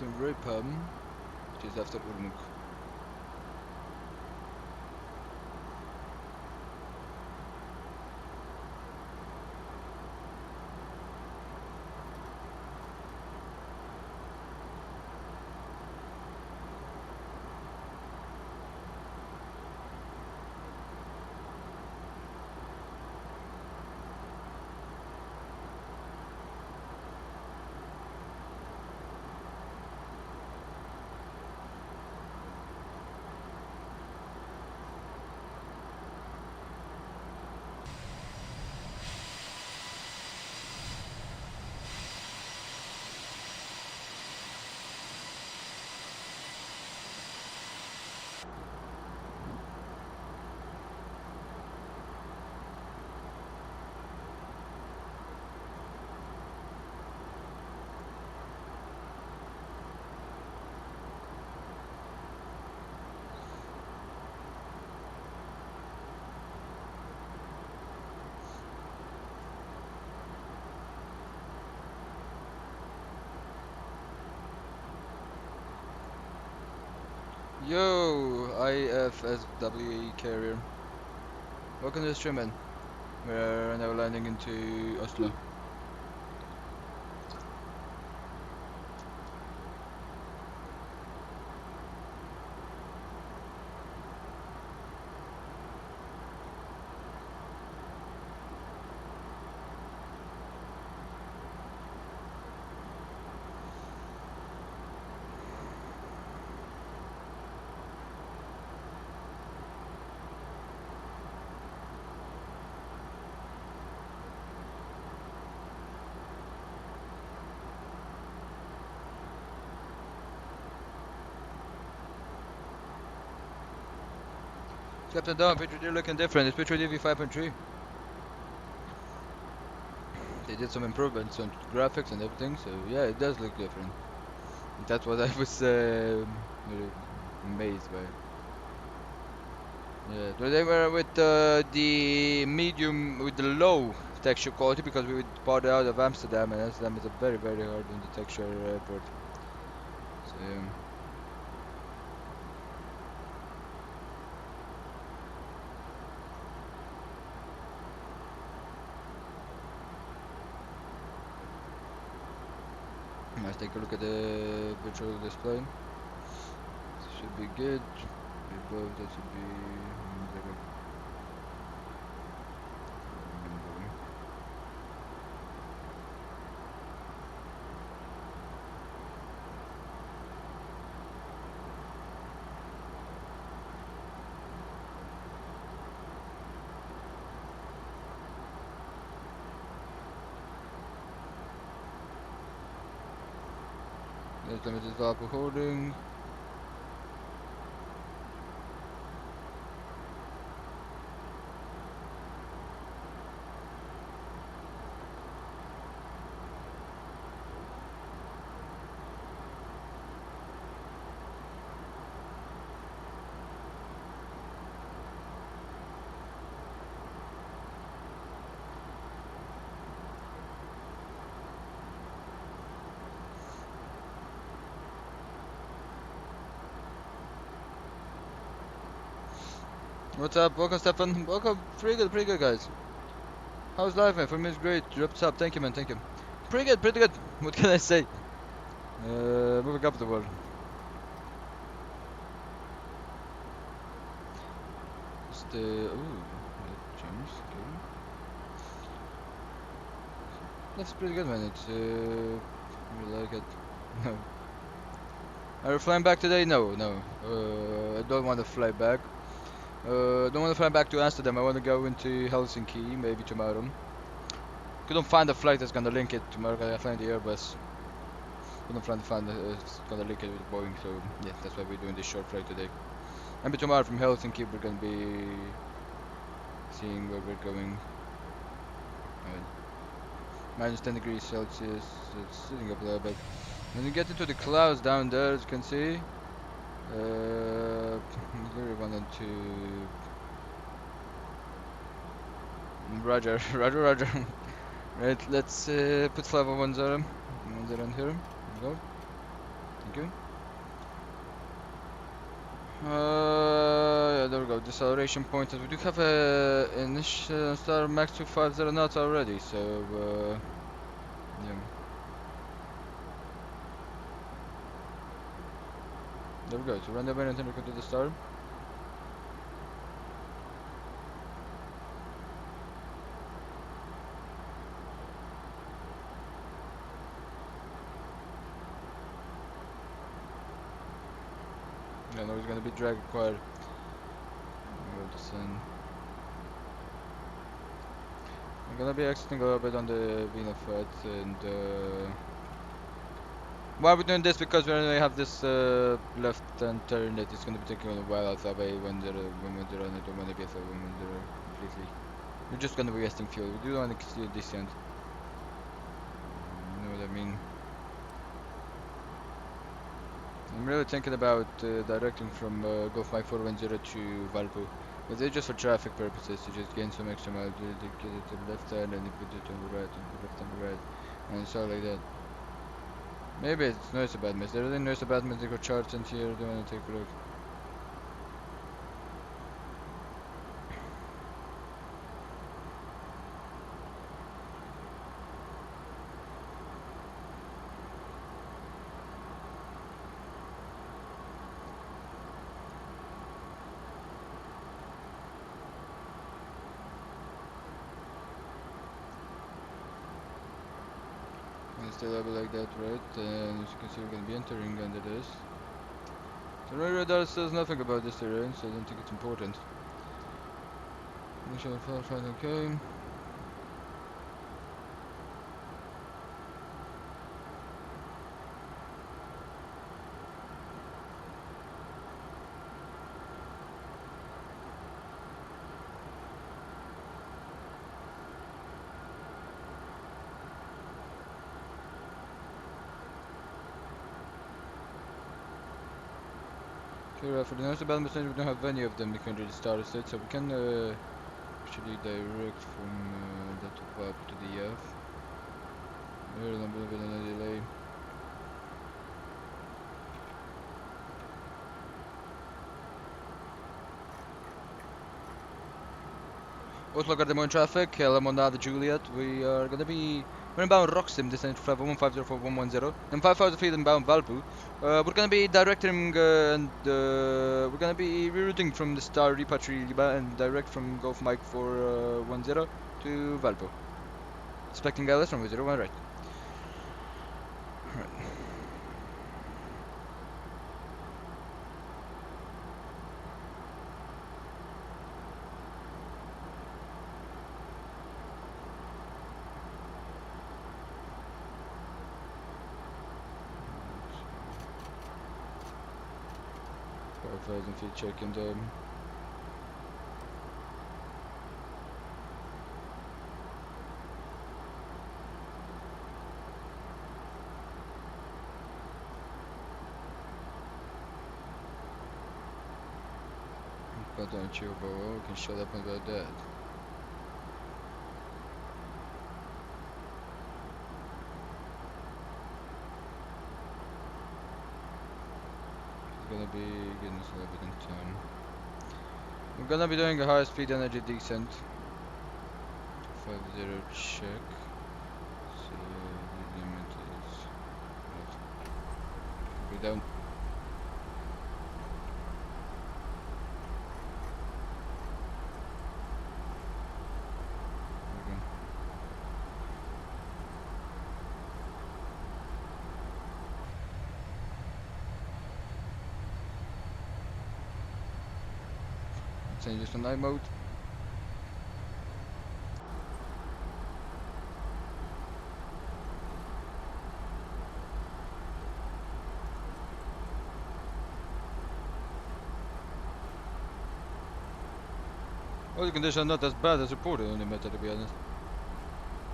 Speaker 2: Captain Ripam, which is after Urmuk. Yo, IFSWE carrier. Welcome to the stream, man. We're now landing into Oslo. Captain Dom, picture D looking different. It's picture DV 5.3. They did some improvements on graphics and everything, so yeah, it does look different. That's what I was really amazed by. Yeah, so they were with the medium, with the low texture quality, because we bought it out of Amsterdam, and Amsterdam is a very, very hard on the texture airport. So yeah. Let's take a look at the virtual display. Should be good. Above that should be there's limited valve holding. What's up? Welcome, Stefan. Welcome. Pretty good, guys. How's life, man? For me, it's great. What's up? Thank you, man. Thank you. Pretty good. What can I say? Moving up the world. Just James. Okay. That's pretty good, man. It's I really like it. No. Are you flying back today? No. I don't want to fly back. Don't want to fly back to Amsterdam. I want to go into Helsinki, maybe tomorrow. Couldn't find a flight that's gonna link it tomorrow. I find the Airbus. Couldn't find it's gonna link it with Boeing. So yeah, that's why we're doing this short flight today. Maybe tomorrow from Helsinki we're gonna be seeing where we're going. Minus 10 degrees Celsius. It's sitting up a little bit. When you get into the clouds down there, as you can see. Very wanted to. Roger. Right, let's put 501 on here. There we go. Okay. Yeah, there we go. Deceleration point. We do have a initial star max 250 knots already, so yeah. There we go. So run the wind and look to the star. Yeah, no, it's gonna be drag required. Descend. I'm gonna be exiting a little bit on the Vina Fed and why are we doing this? Because we only have this left and turn that is gonna be taking a while out away when they're on it, don't wanna be when they're completely. We're just gonna be wasting fuel. We do want to see a descent. You know what I mean? I'm really thinking about directing from Gulf Mike 410 to Valpo. But they're just for traffic purposes, to just gain some extra miles, to get it to the left hand and then put it on the right, and the left and the right, and so like that. Maybe it's noise about miss. There really noise about miss. They got charts in here. They want to take a look. Stay level like that, right? And as you can see, we're going to be entering under this. The radar says nothing about this terrain, so I don't think it's important. Initial flight, okay. For the noise about message, we don't have any of them. We can really start a state, so we can actually direct from that to up to the F. Very little bit of a delay. Oslo Gardermoen traffic, Lemonade Juliet. We are gonna be. We're inbound Roxim, descending to flight 1504110, and 5,000 feet inbound Valpo. We're gonna be directing and we're gonna be rerouting from the Star Repatri Liba and direct from Gulf Mike 410 to Valpo. Expecting LS from 01 right. Alright. Thousand feet checking them. But don't you, bro? You can shut up about that. Gonna be getting us a little bit in time. We're gonna be doing a high speed energy descent. 50 check. So the limit is go down. Again. Change this to night mode. Well, the conditions are not as bad as reported on the meta, to be honest.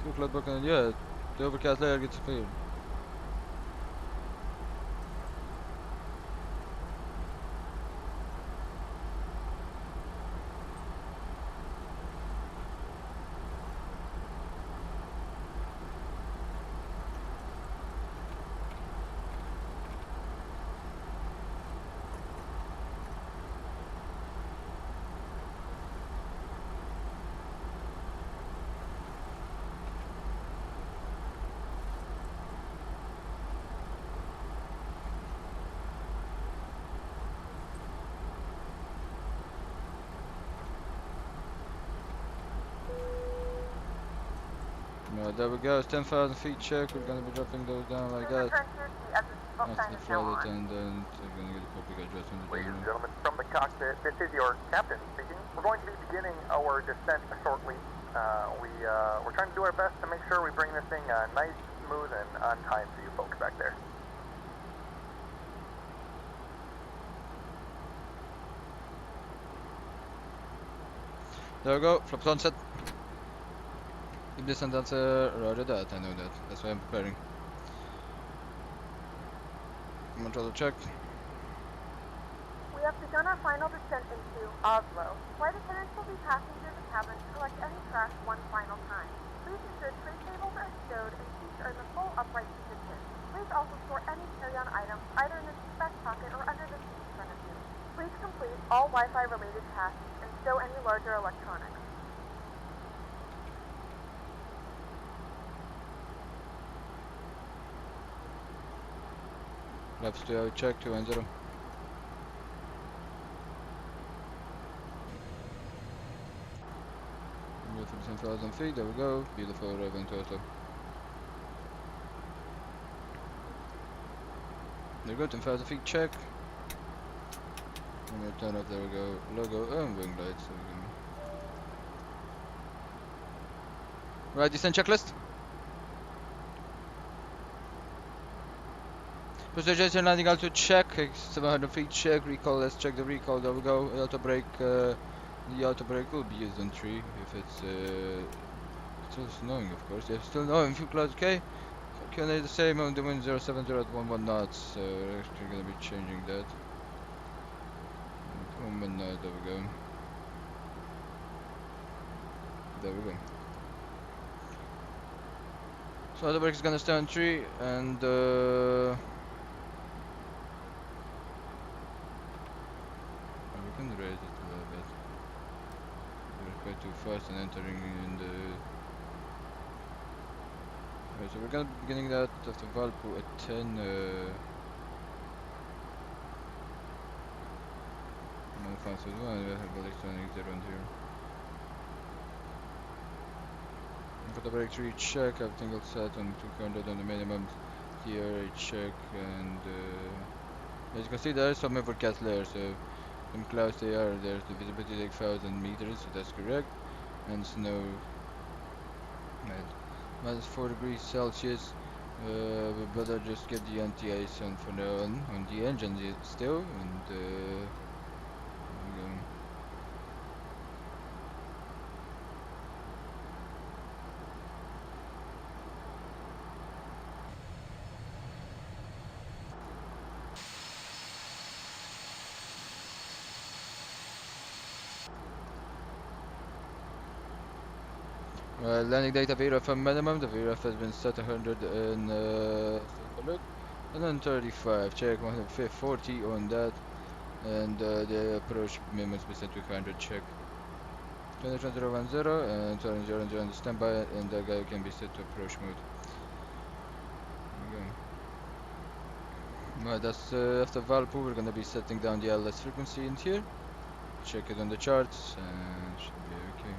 Speaker 2: 2 o'clock back and yeah, the overcast layer gets cleared. There we go, 10,000 feet check. We're gonna be dropping those down like that.
Speaker 7: Return to your seat as the seatbelt
Speaker 2: After
Speaker 7: sign
Speaker 2: the
Speaker 7: is now
Speaker 2: flight
Speaker 7: on.
Speaker 2: attendant, we're gonna get a copy address on the
Speaker 8: Ladies and
Speaker 2: terminal.
Speaker 8: gentlemen, from the cockpit, this is your captain speaking. We're going to be beginning our descent shortly. We're trying to do our best to make sure we bring this thing nice, smooth, and on time for you folks back there.
Speaker 2: There we go, flaps on set. Keep this and that's roger that, I know that. That's why I'm preparing. Control check.
Speaker 7: We have begun our final descent into Oslo. Flight attendants will be passing through the cabin to collect any trash one final time. Please ensure tray tables are stowed and seats are in the full upright position. Please also store any carry-on items either in the seat back pocket or under the seat in front of you. Please complete all Wi-Fi related tasks and stow any larger electronics.
Speaker 2: Flaps to check 210. Go for 10,000 feet, there we go. Beautiful arrival in Toronto. There we go, 10,000 feet check. I'm gonna turn off, there we go, logo and wing lights. So we can... Right, descent checklist. Procedure landing altitude check, 700 feet check, recall, let's check the recall, there we go, auto brake, the auto brake will be used on 3 if it's still snowing of course, yeah, still snowing, fuel clouds, okay, Q&A the same on the wind 070 at 11 knots, so we're actually going to be changing that, 1 knot, there we go, there we go. So auto brake is going to stay on 3 and we can raise it a little bit. We're quite too fast and entering in the... Right, so we're gonna be beginning that after Valpo at 10 151, we have electronics around here. For the brake 3 check, everything else set on 200 on the minimum. Here check and as you can see there is some overcast layer, so some clouds there's the visibility like 1,000 meters, so that's correct, and snow at -4 degrees Celsius. We better just get the anti-ice on for now on the engine still, and there we go. Landing data VRF minimum, the VRF has been set 100 and look, 135, check 140 on that, and the approach minimum has been set 200, check 21010 and 200 on the standby, and that guy can be set to approach mode. Right, that's after Valpo, we're gonna be setting down the LS frequency in here, check it on the charts, and should be okay.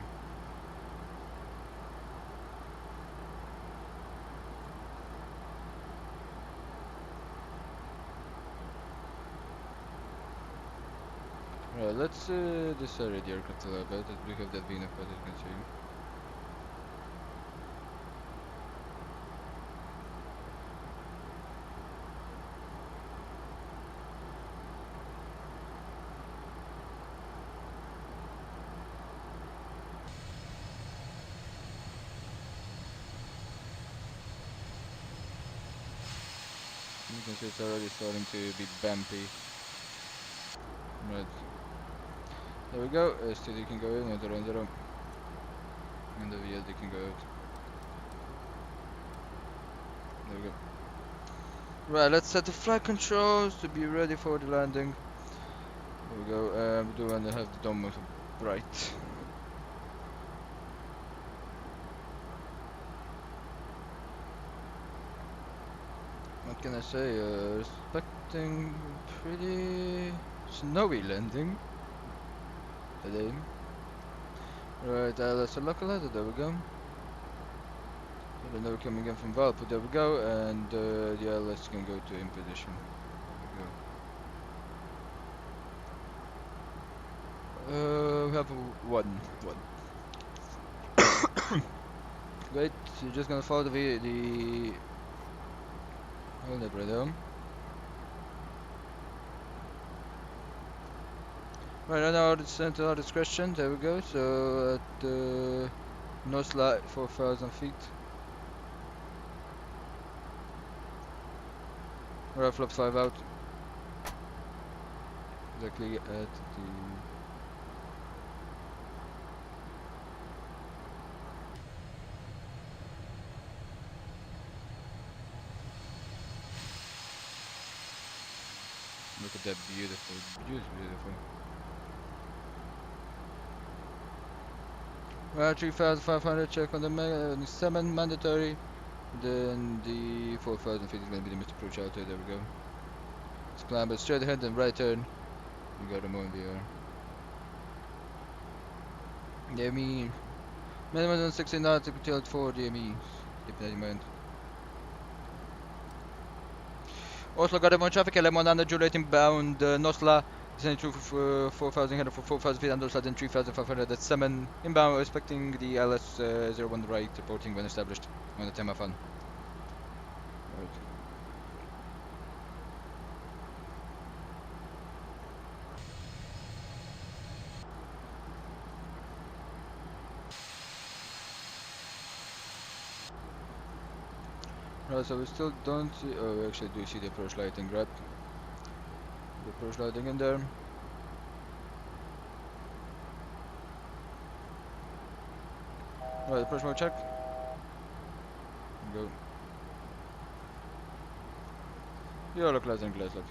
Speaker 2: Right, let's disarray the aircraft a little bit. We have that being enough, as you can see. You can see it's already starting to be bumpy. Right. There we go, STD can go in, 100, and the VLD can go out. There we go. Right, let's set the flight controls to be ready for the landing. There we go, we do want to have the dome bright. What can I say, expecting pretty snowy landing today. Right, let's look at it, there we go. Then we're coming in from Valpo, there we go, and the LS can go to in position. We have one. Wait, you're just gonna follow the hold it, brother. Right now it's sent to our discretion, there we go, so at no slide 4,000 feet. We're flap 5 out. Exactly at the look at that beautiful, beautiful. 3,500 check on the 7 mandatory. Then the 4,000 feet is gonna be the missed approach out there. There we go. Let's climb it straight ahead and right turn. We got a more in VR. DME minimum on 60 knots, till 4 DME. Keep that in mind. Oslo got more traffic, LM100 Juliet inbound Nosla, descending through 4,000 headed for 4,000 feet, and Nosla then 3,500 at 7 inbound, expecting the LS 01 right, reporting when established on the Tema Fun. Right. Right, so we still don't see, oh, we actually do see the approach lighting, right? The approach lighting in there. Right, approach mode check. Go. You're localizing glass lock.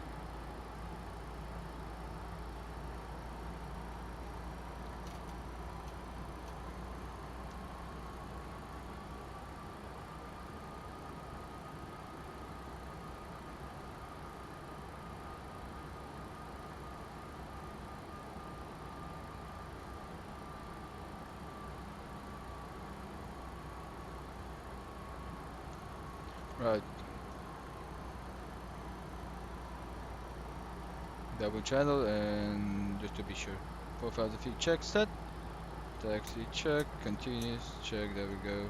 Speaker 2: Right. Double channel and just to be sure. 4,000 feet check set. Taxi check. Continuous check. There we go.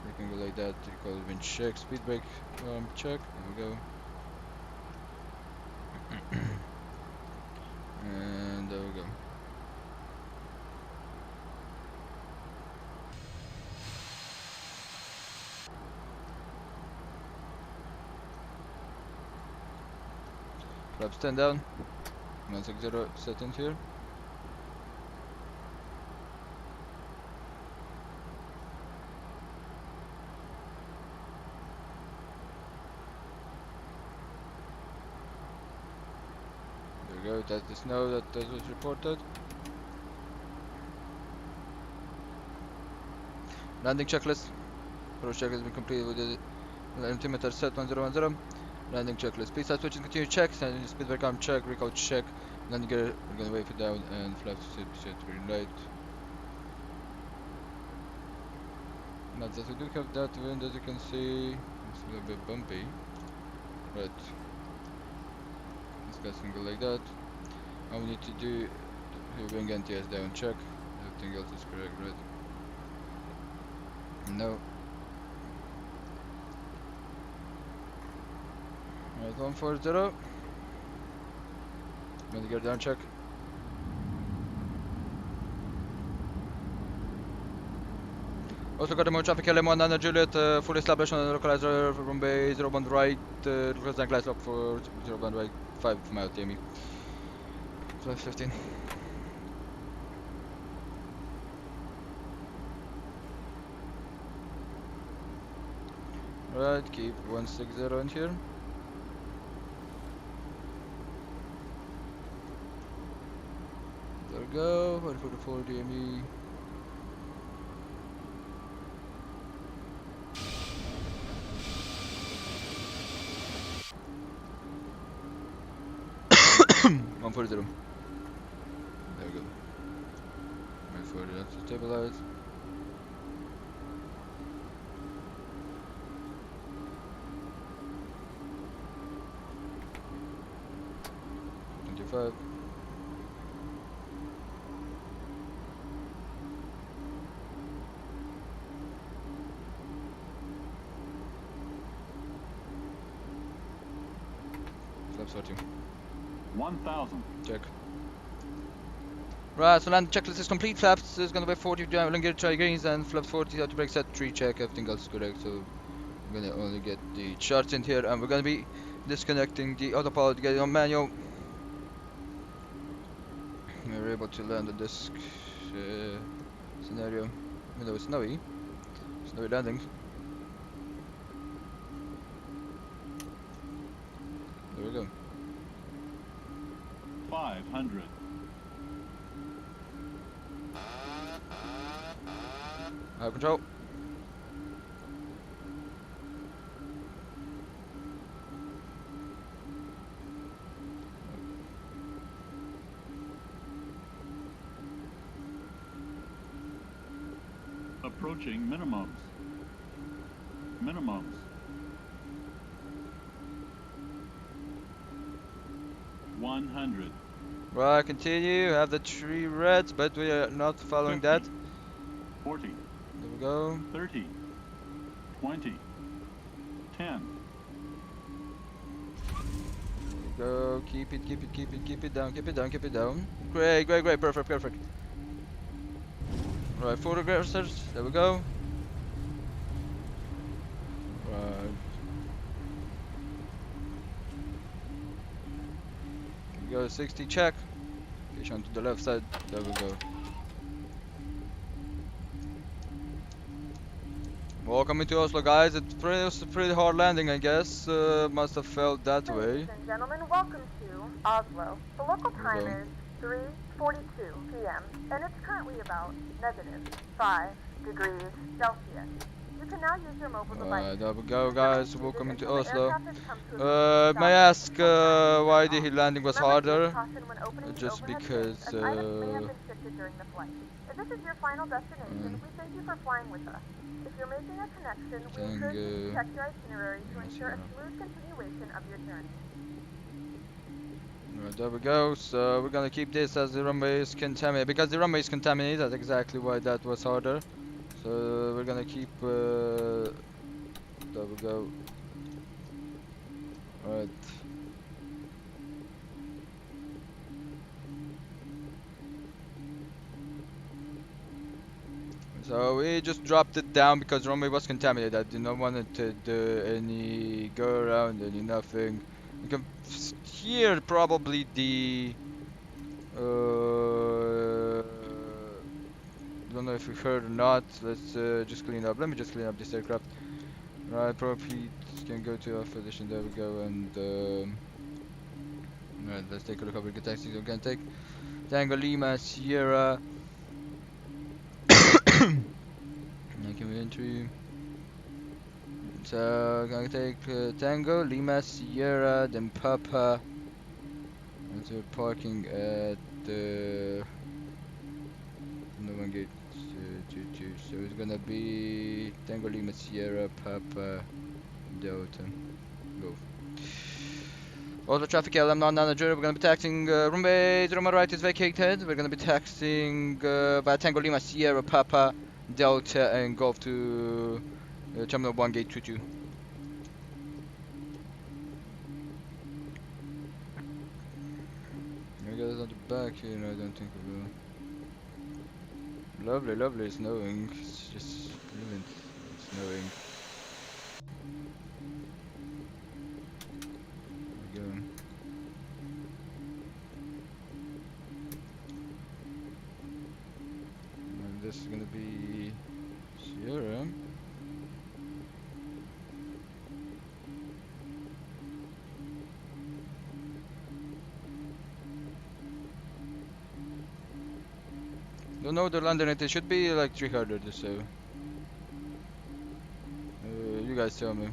Speaker 2: We can go like that. Recall wind check. Speed brake check. There we go. And there we go. Flap stand down. 160 settings here. There we go, that's the snow that was reported. Landing checklist. Approach checklist has been completed with the altimeter set 1010. Landing checklist. Please start switching continue checks and speed brake arm check, recall check. Landing gear, we're gonna wave it down and flap set green light. Now that we do have that wind, as you can see, it's a little bit bumpy. Right. This guy's can go like that. All we need to do, we bring NTS down, check. Everything else is correct, right? No. Right, 140. Landing gear down, check. Also got more traffic LM1 and Juliet, fully established on the localizer runway 01 right, localizer glass lock for 01 right, 5 mile TME. 515. Right, keep 160 in here. There we go, 144 DME. One for the room. There we go. Wait for that to stabilize. 25. Flaps 40.
Speaker 5: 1,000.
Speaker 2: Check. Right, so land checklist is complete. Flaps is gonna be 40 longer try greens and flaps 40 out to brake set 3 check. Everything else is correct. So we're gonna only get the charts in here, and we're gonna be disconnecting the autopilot to get it on manual. We're able to land on this scenario, even though it's snowy. Snowy landing. There we go.
Speaker 5: 500.
Speaker 2: High control.
Speaker 5: Approaching minimums. Minimums. 100.
Speaker 2: Right, continue. Have the 3 reds, but we are not following
Speaker 5: 50,
Speaker 2: that.
Speaker 5: 40.
Speaker 2: There we go.
Speaker 5: 30. 20. 10.
Speaker 2: Go. Keep it, keep it, keep it, keep it down, keep it down, keep it down. Great, great, great. Perfect, perfect. Right, photographers. There we go. Right. There we go. 60 check. Fish onto the left side. There we go. Welcome into Oslo, guys. It was a pretty hard landing, I guess. Must have felt that way.
Speaker 7: Ladies and gentlemen, welcome to Oslo. The local time is 3:42 p.m. and it's currently about -5 degrees Celsius. You can now use your mobile device.
Speaker 2: There we go, guys. Welcome into Oslo. May I ask why the landing was harder? Just because.
Speaker 7: If this is your final destination, we thank you for flying with us. If you're making a connection, we encourage you to check your itinerary to ensure a smooth continuation of your journey.
Speaker 2: Right, there we go. So we're gonna keep this as the runway is contaminated. Because the runway is contaminated, that's exactly why that was harder. So we're gonna keep. There we go. Alright. So we just dropped it down because the runway was contaminated. I did not want to do any go around, any nothing. You can hear probably the don't know if you heard or not. Let's just clean up. Let me just clean up this aircraft. Right, prop heat can go to off position. There we go. And right, let's take a recovery. Good taxi. We can take Tango Lima Sierra. Making entry. So I'm gonna take Tango, Lima, Sierra, then Papa. And so we're parking at no one gate 22. So it's gonna be Tango, Lima, Sierra, Papa, Delta. Go. All the traffic LM non-manager. We're gonna be taxing runway to my right is vacated. We're gonna be taxing by Tango, Lima, Sierra, Papa, Delta, and Golf to Terminal 1 Gate 22. I got it on the back here, and I don't think we will. Lovely, lovely, it's snowing. It's just brilliant. It's snowing. There we go. And this is gonna be Sierra. Don't know the landing rate. It should be like 300 or so. You guys tell me.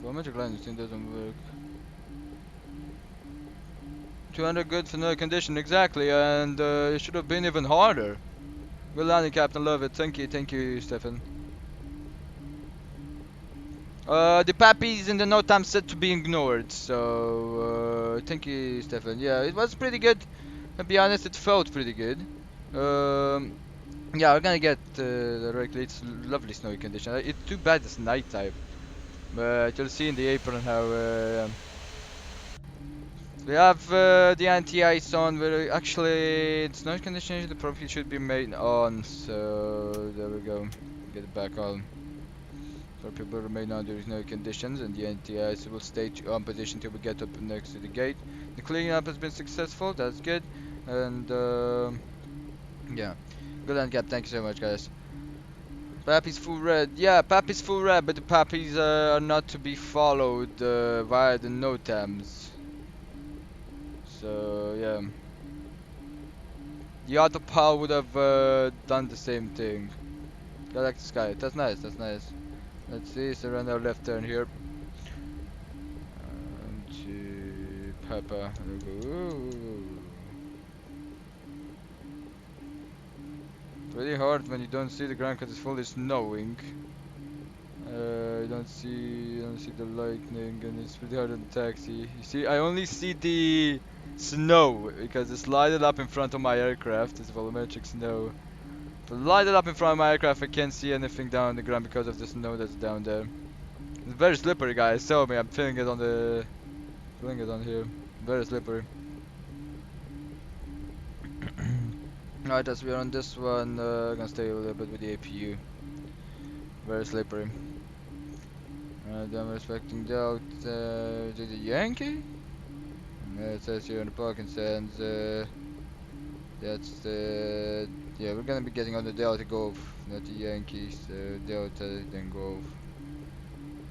Speaker 2: Volumetric landing thing doesn't work. 200 good for no condition, exactly, and it should have been even harder. Good landing, Captain. Love it. Thank you, Stefan. The pappy is in the no time set to be ignored, so thank you, Stefan. Yeah, it was pretty good. To be honest, it felt pretty good. Yeah, we're gonna get directly. It's lovely snowy condition. It's too bad it's nighttime, but you'll see in the apron how we have the anti-ice on. We're actually snowy condition. The profile should be made on, so there we go. Get it back on. For people remain under snowy conditions, and the anti-ice will stay on position till we get up next to the gate. The cleanup has been successful. That's good, and yeah. Good end cap, thank you so much, guys. Pappy's full red. Yeah, Pappy's full red, but the Pappies are not to be followed via the NOTAMs. So, yeah. The Autopal would have done the same thing. Galactic Sky, that's nice, that's nice. Let's see, surround our left turn here. To Papa. Pretty hard when you don't see the ground because it's fully snowing. You don't see the lightning, and it's pretty hard on the taxi. You see, I only see the snow because it's lighted up in front of my aircraft. It's volumetric snow. If I light it up in front of my aircraft, I can't see anything down on the ground because of the snow that's down there. It's very slippery, guys. Tell me, I'm feeling it on here. Very slippery. Alright, as we are on this one, gonna stay a little bit with the APU. Very slippery. I'm respecting Delta to the Yankee. It says here in the parking stands, that's the... Yeah, we're gonna be getting on the Delta Golf, not the Yankees. Delta, then Golf.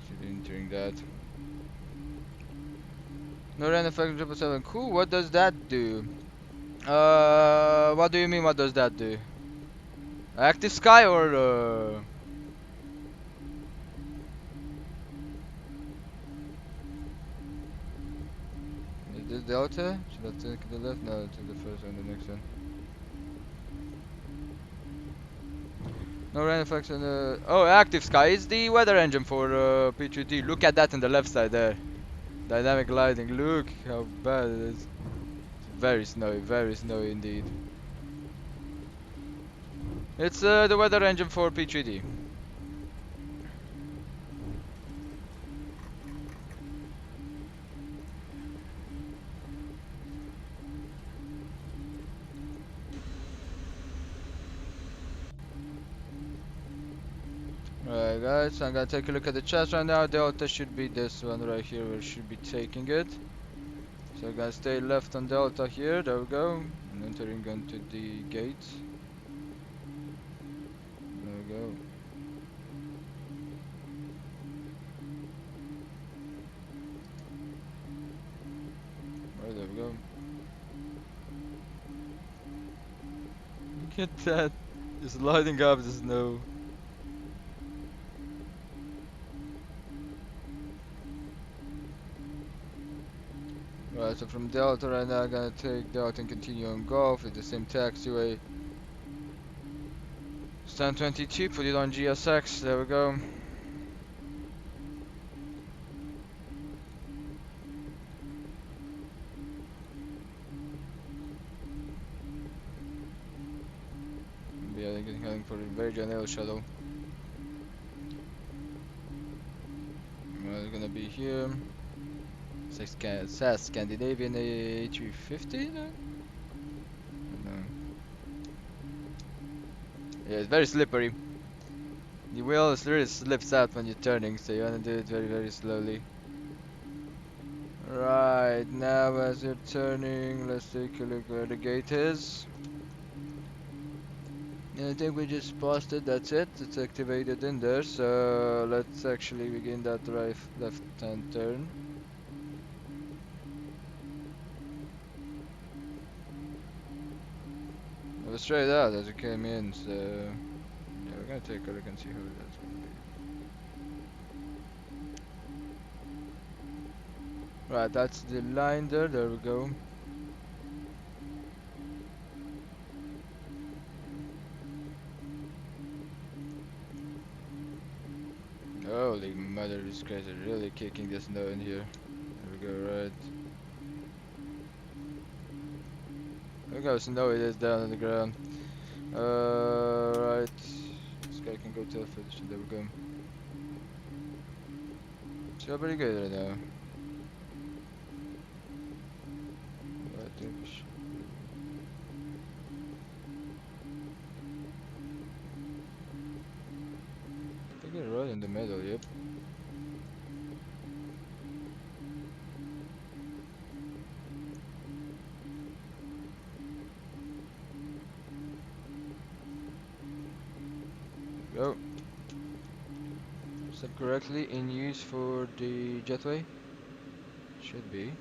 Speaker 2: Should be entering that. No random factor 777. Cool, what does that do? What do you mean, what does that do? Active Sky or Is this Delta? Should I take the left? No, take the first one, the next one. No random factor on the... Oh, Active Sky is the weather engine for P3D. Look at that on the left side there. Dynamic lighting, look how bad it is. Very snowy indeed. It's the weather engine for P3D. Alright guys, I'm gonna take a look at the chest right now. Delta should be this one right here, we should be taking it. So I'm gonna stay left on Delta here, there we go. And entering into the gate. There we go. Right, there we go. Look at that, just lighting up the snow. Right, so from Delta right now I'm gonna take Delta and continue on Golf with the same taxiway. Stand 22, put it on GSX, there we go. Yeah, they're heading for the Virgin Air shuttle. Well, it's gonna be here. It says Scandinavian A350 no? Yeah, it's very slippery. The wheel really slips out when you're turning, so you wanna do it very slowly. Right, now as you're turning, let's take a look where the gate is. I think we just passed it, that's it. It's activated in there, so let's actually begin that left-hand turn. It was straight out as it came in, so yeah, we're gonna take a look and see how that's gonna be. Right, that's the line there, there we go. Holy mother, these guys are really kicking the snow in here. There we go, right. Look how snowy it is down on the ground. Right. This guy can go to the position. There we go. So pretty good right now. I think we should. I think it's right in the middle, yep. Go. Set correctly in use for the jetway. Should be.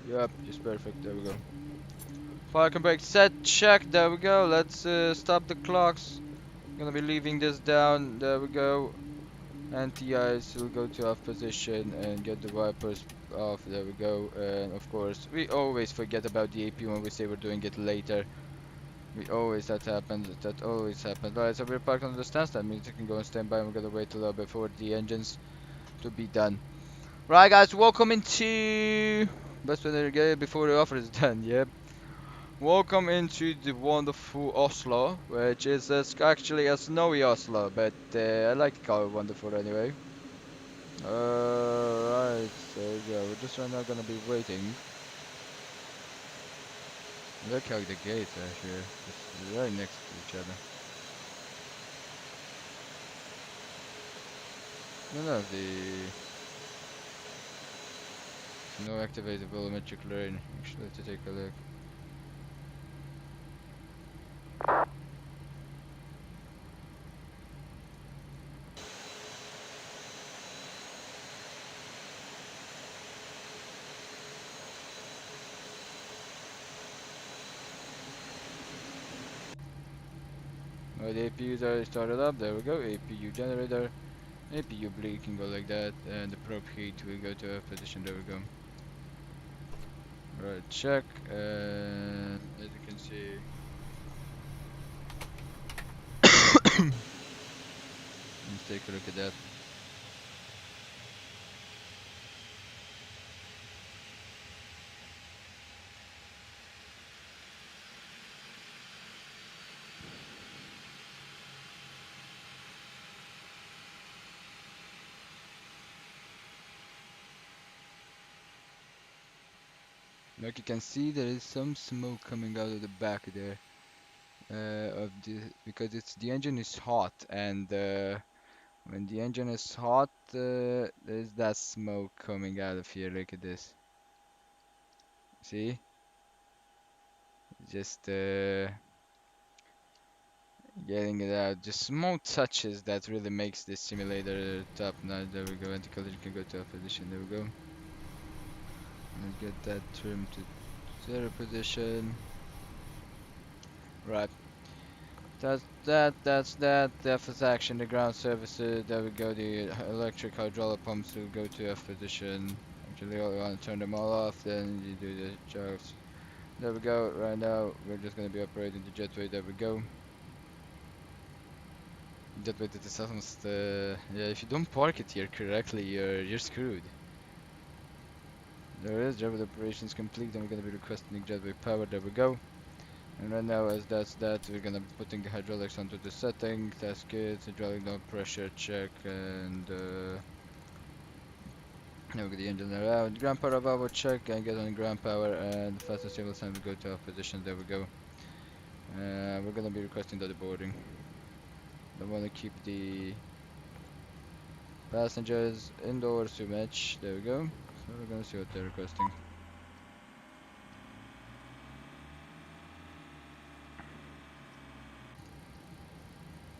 Speaker 2: Yep, just perfect. There we go. Parking brake set, check. There we go. Let's stop the clocks. Gonna be leaving this down. There we go. Anti-ice will go to off position and get the wipers off. There we go. And of course, we always forget about the AP when we say we're doing it later. That happens. That always happens. Alright, so we're parked on the stance. That means we can go and stand by. And we're gonna wait a little bit for the engines to be done. Right, guys, welcome into best way to get it before the offer is done. Yep. Welcome into the wonderful Oslo, which is actually a snowy Oslo, but I like to call it wonderful anyway. Right, so yeah, we're just right now gonna be waiting. Look how the gates are here, just right next to each other. None of the no activated volumetric lane. Actually, let's take a look. Oh, the APUs are started up. There we go. APU generator. APU bleed can go like that, and the probe heat will go to a position. There we go. Right, check, and as you can see, let's take a look at that. Like you can see, there is some smoke coming out of the back there, because the engine is hot, and when the engine is hot, there's that smoke coming out of here. Look at this. See? Just getting it out. Just small touches that really makes this simulator top notch. There we go. Anti-collision can go to off position. There we go. And get that trim to 0 position. Right. That's that. Deficit action. The ground services. There we go. The electric hydraulic pumps will go to F position. Actually, you want to turn them all off. Then you do the jobs. There we go. Right now, we're just gonna be operating the jetway. There we go. Jetway that is almost. Yeah, if you don't park it here correctly, you're screwed. There is jetway operations complete, and we're gonna be requesting jetway power. There we go. And right now, as that's that, we're gonna be putting the hydraulics onto the setting. That's good. Hydraulic no pressure check, and now we get the engine around. Ground power valve check, and get on ground power, and fast and stable time to go to our position. There we go. We're gonna be requesting the boarding. I want to keep the passengers indoors too much. There we go. So we're gonna see what they're requesting.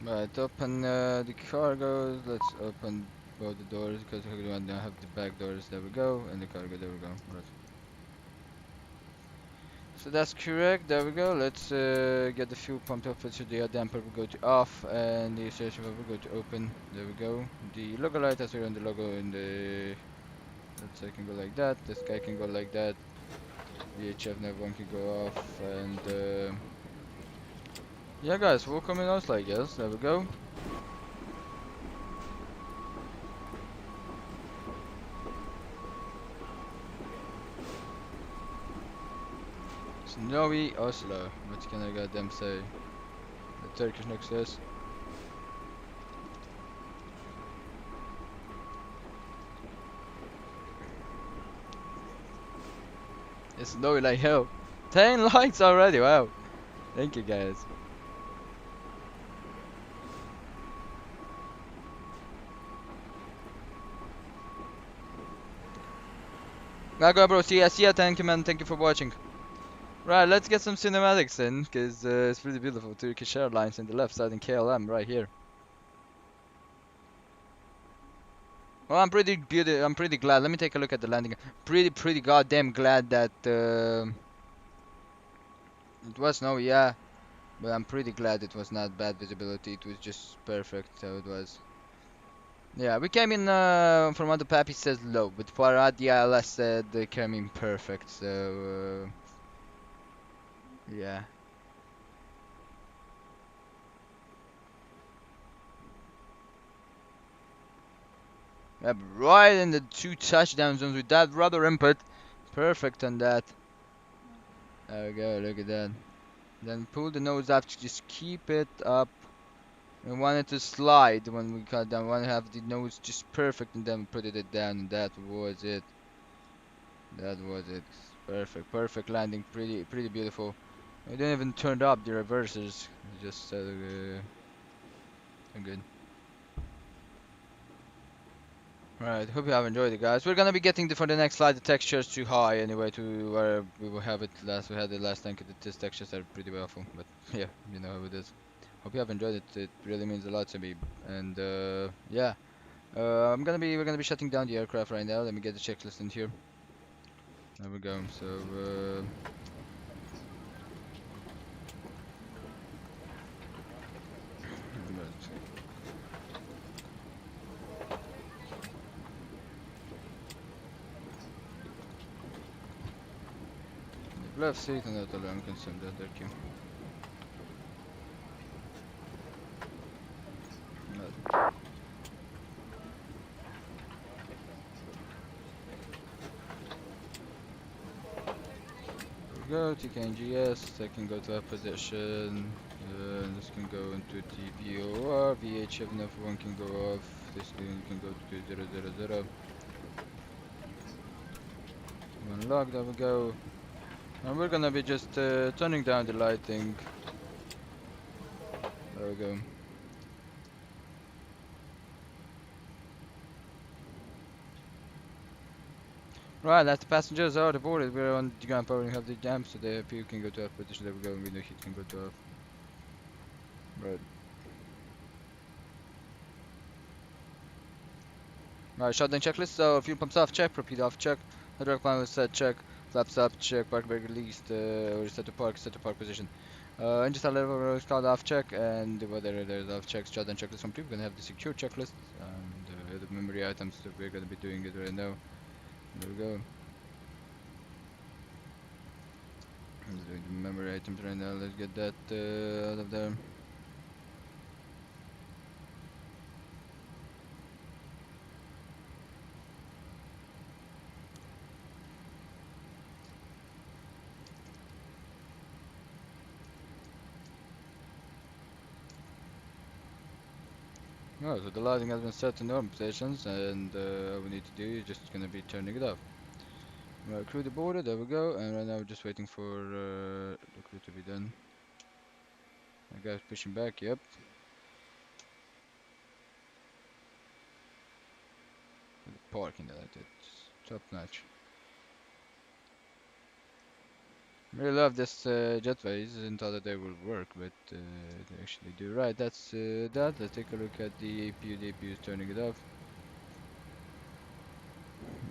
Speaker 2: Right, open the cargo. Let's open both the doors because we want to have the back doors. There we go, and the cargo. There we go. Right. So that's correct. There we go. Let's get the fuel pumped up. So the air damper will go to off, and the station valve will go to open. There we go. The logo light has on the logo in the. Let's say can go like that. This guy can go like that. VHF nav 1 can go off, and yeah, guys, welcome in Oslo, I guess. There we go. Snowy Oslo. What can I goddamn say? The Turkish next to us. It's snowy like hell. 10 likes already, wow. Thank you guys. Nago bro, see ya, thank you man, thank you for watching. Right, let's get some cinematics in, cause it's pretty beautiful. Turkish Airlines in the left side and KLM right here. Well, I'm pretty glad. Let me take a look at the landing. Pretty goddamn glad that it was snowy, yeah. But I'm pretty glad it was not bad visibility. It was just perfect how it was. Yeah, we came in from what the Pappy says low, but Farad the ILS said they came in perfect. So yeah. Yep, right in the 2 touchdown zones with that rudder input. Perfect on that. There we go, look at that. Then pull the nose up, just keep it up. We want it to slide when we cut down. We want to have the nose just perfect and then put it down, and that was it. That was it. Perfect landing. Pretty beautiful. We didn't even turn up the reversers. Just so good. Right, hope you have enjoyed it, guys. We're gonna be getting for the next slide the textures too high anyway to where we will have it last. We had it last time. These textures are pretty awful, but yeah, you know how it is. Hope you have enjoyed it. It really means a lot to me. And yeah, we're gonna be shutting down the aircraft right now. Let me get the checklist in here. There we go. So left seat and that alarm consumed that. Thank you. Go TKNGS, that can go to our position, this can go into TPOR, VH7F1 can go off, this can go to 000. Unlock, there we go. And we're gonna be just turning down the lighting. There we go. Right, as the passengers are boarded, we're on the ground power and have the jam, so the PU can go to off position. There we go, and window heat can go to off. Right. Right, shutdown checklist. So fuel pumps off, check. Repeat off, check. Hydraulic panel is set, check. Flaps up, check. Park brake released, or set to park position. Engine start level is called off, check. And whether there's off checks, shutdown checklist complete. We're gonna have the secure checklist and the memory items that we're gonna be doing it right now. There we go. I'm doing the memory items right now. Let's get that out of there. Oh, so the lighting has been set to normal positions, and all we need to do is just gonna be turning it off. Right, crew deborted, there we go, and right now we're just waiting for the crew to be done. That guy's pushing back, yep. The parking that I did, top notch. Really love this jetways, and thought that they will work, but they actually do. Right, that's that. Let's take a look at the APU. The APU is turning it off.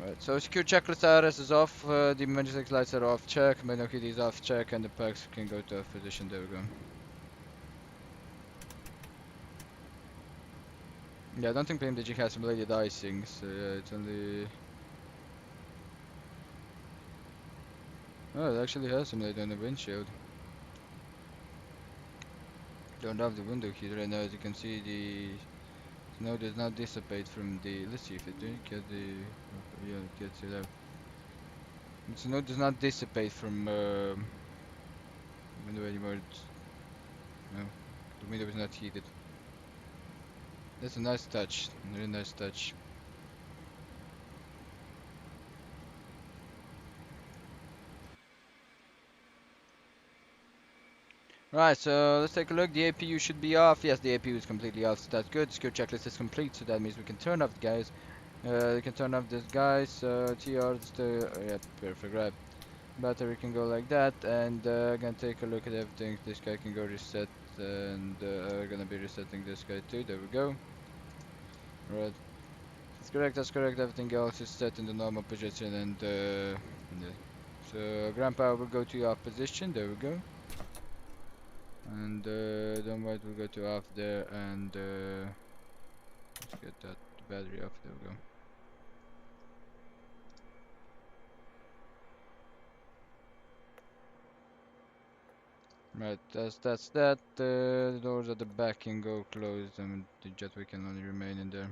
Speaker 2: Right, so secure checklist RS is off, the emergency lights are off, check, manual heat is off, check, and the packs can go to off position. There we go. Yeah, I don't think PMDG has simulated icing, so yeah, it's only... Oh, it actually has simulated on the windshield. Don't have the window heat right now. As you can see, the snow does not dissipate from the... Let's see if it did get the... Yeah, it gets it out. The snow does not dissipate from Window anymore. No, the window is not heated. That's a nice touch. Really nice touch. Right, so let's take a look. The APU should be off. Yes, the APU is completely off, so that's good. Secure checklist is complete, so that means we can turn off the guys. We can turn off this guy, so TR is the... yeah, perfect, right. Battery can go like that, and gonna take a look at everything. This guy can go reset, and we're gonna be resetting this guy too. There we go. Right. That's correct. Everything else is set in the normal position, and yeah. So ground power will go to off position. There we go. And then white will go to off there, and let's get that battery off. There we go. Right, that's that. The doors at the back can go closed, and the jetway can only remain in there.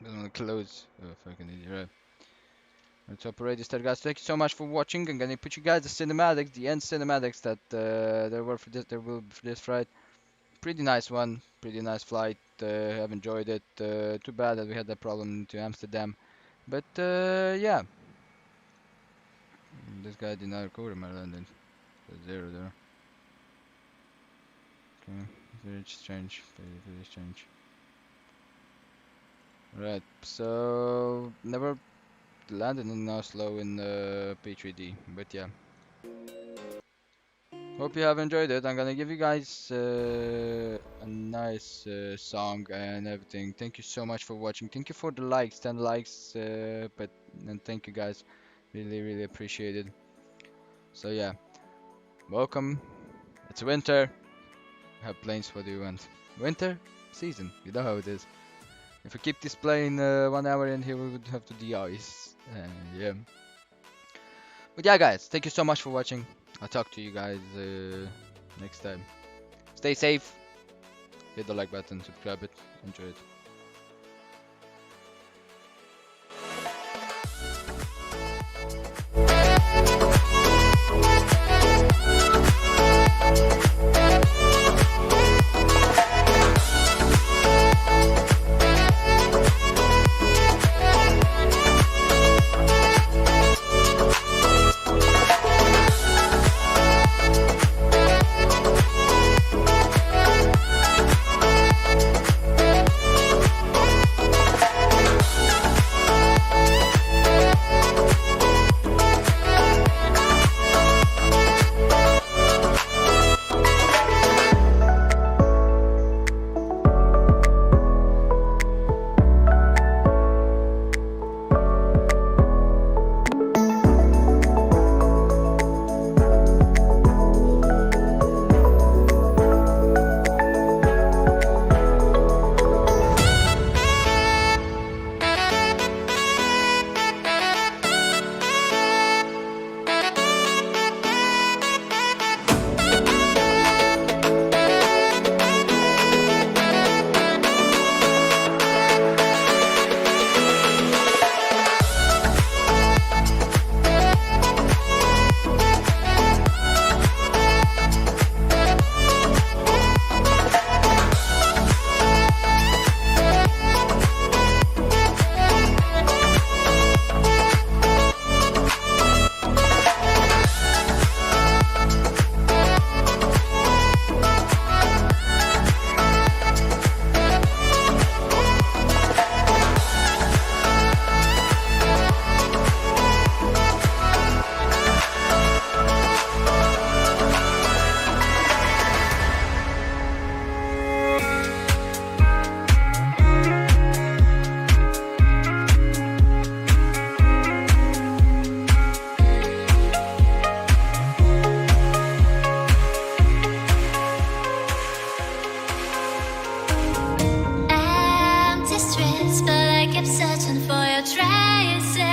Speaker 2: Don't want to close. Oh, fucking idiot, right. Let's operate this guys. Thank you so much for watching. I'm gonna put you guys the cinematics, the end cinematics that there were for this. There will be for this flight. Pretty nice one. Pretty nice flight. I've enjoyed it. Too bad that we had that problem to Amsterdam, but yeah. This guy did not record my landing. Zero there. Okay, very strange. Very strange. Right, so never landed in Oslo in P3D, but yeah. Hope you have enjoyed it. I'm gonna give you guys a nice song and everything. Thank you so much for watching. Thank you for the likes, 10 likes, and thank you guys. Really appreciate it. So yeah, welcome. It's winter. I have planes. What do you want? Winter season. You know how it is. If we keep this plane 1 hour in here, we would have to de-ice. Yeah. But yeah, guys, thank you so much for watching. I'll talk to you guys next time. Stay safe. Hit the like button, subscribe it, enjoy it.
Speaker 12: Empty streets, but I kept searching for your traces.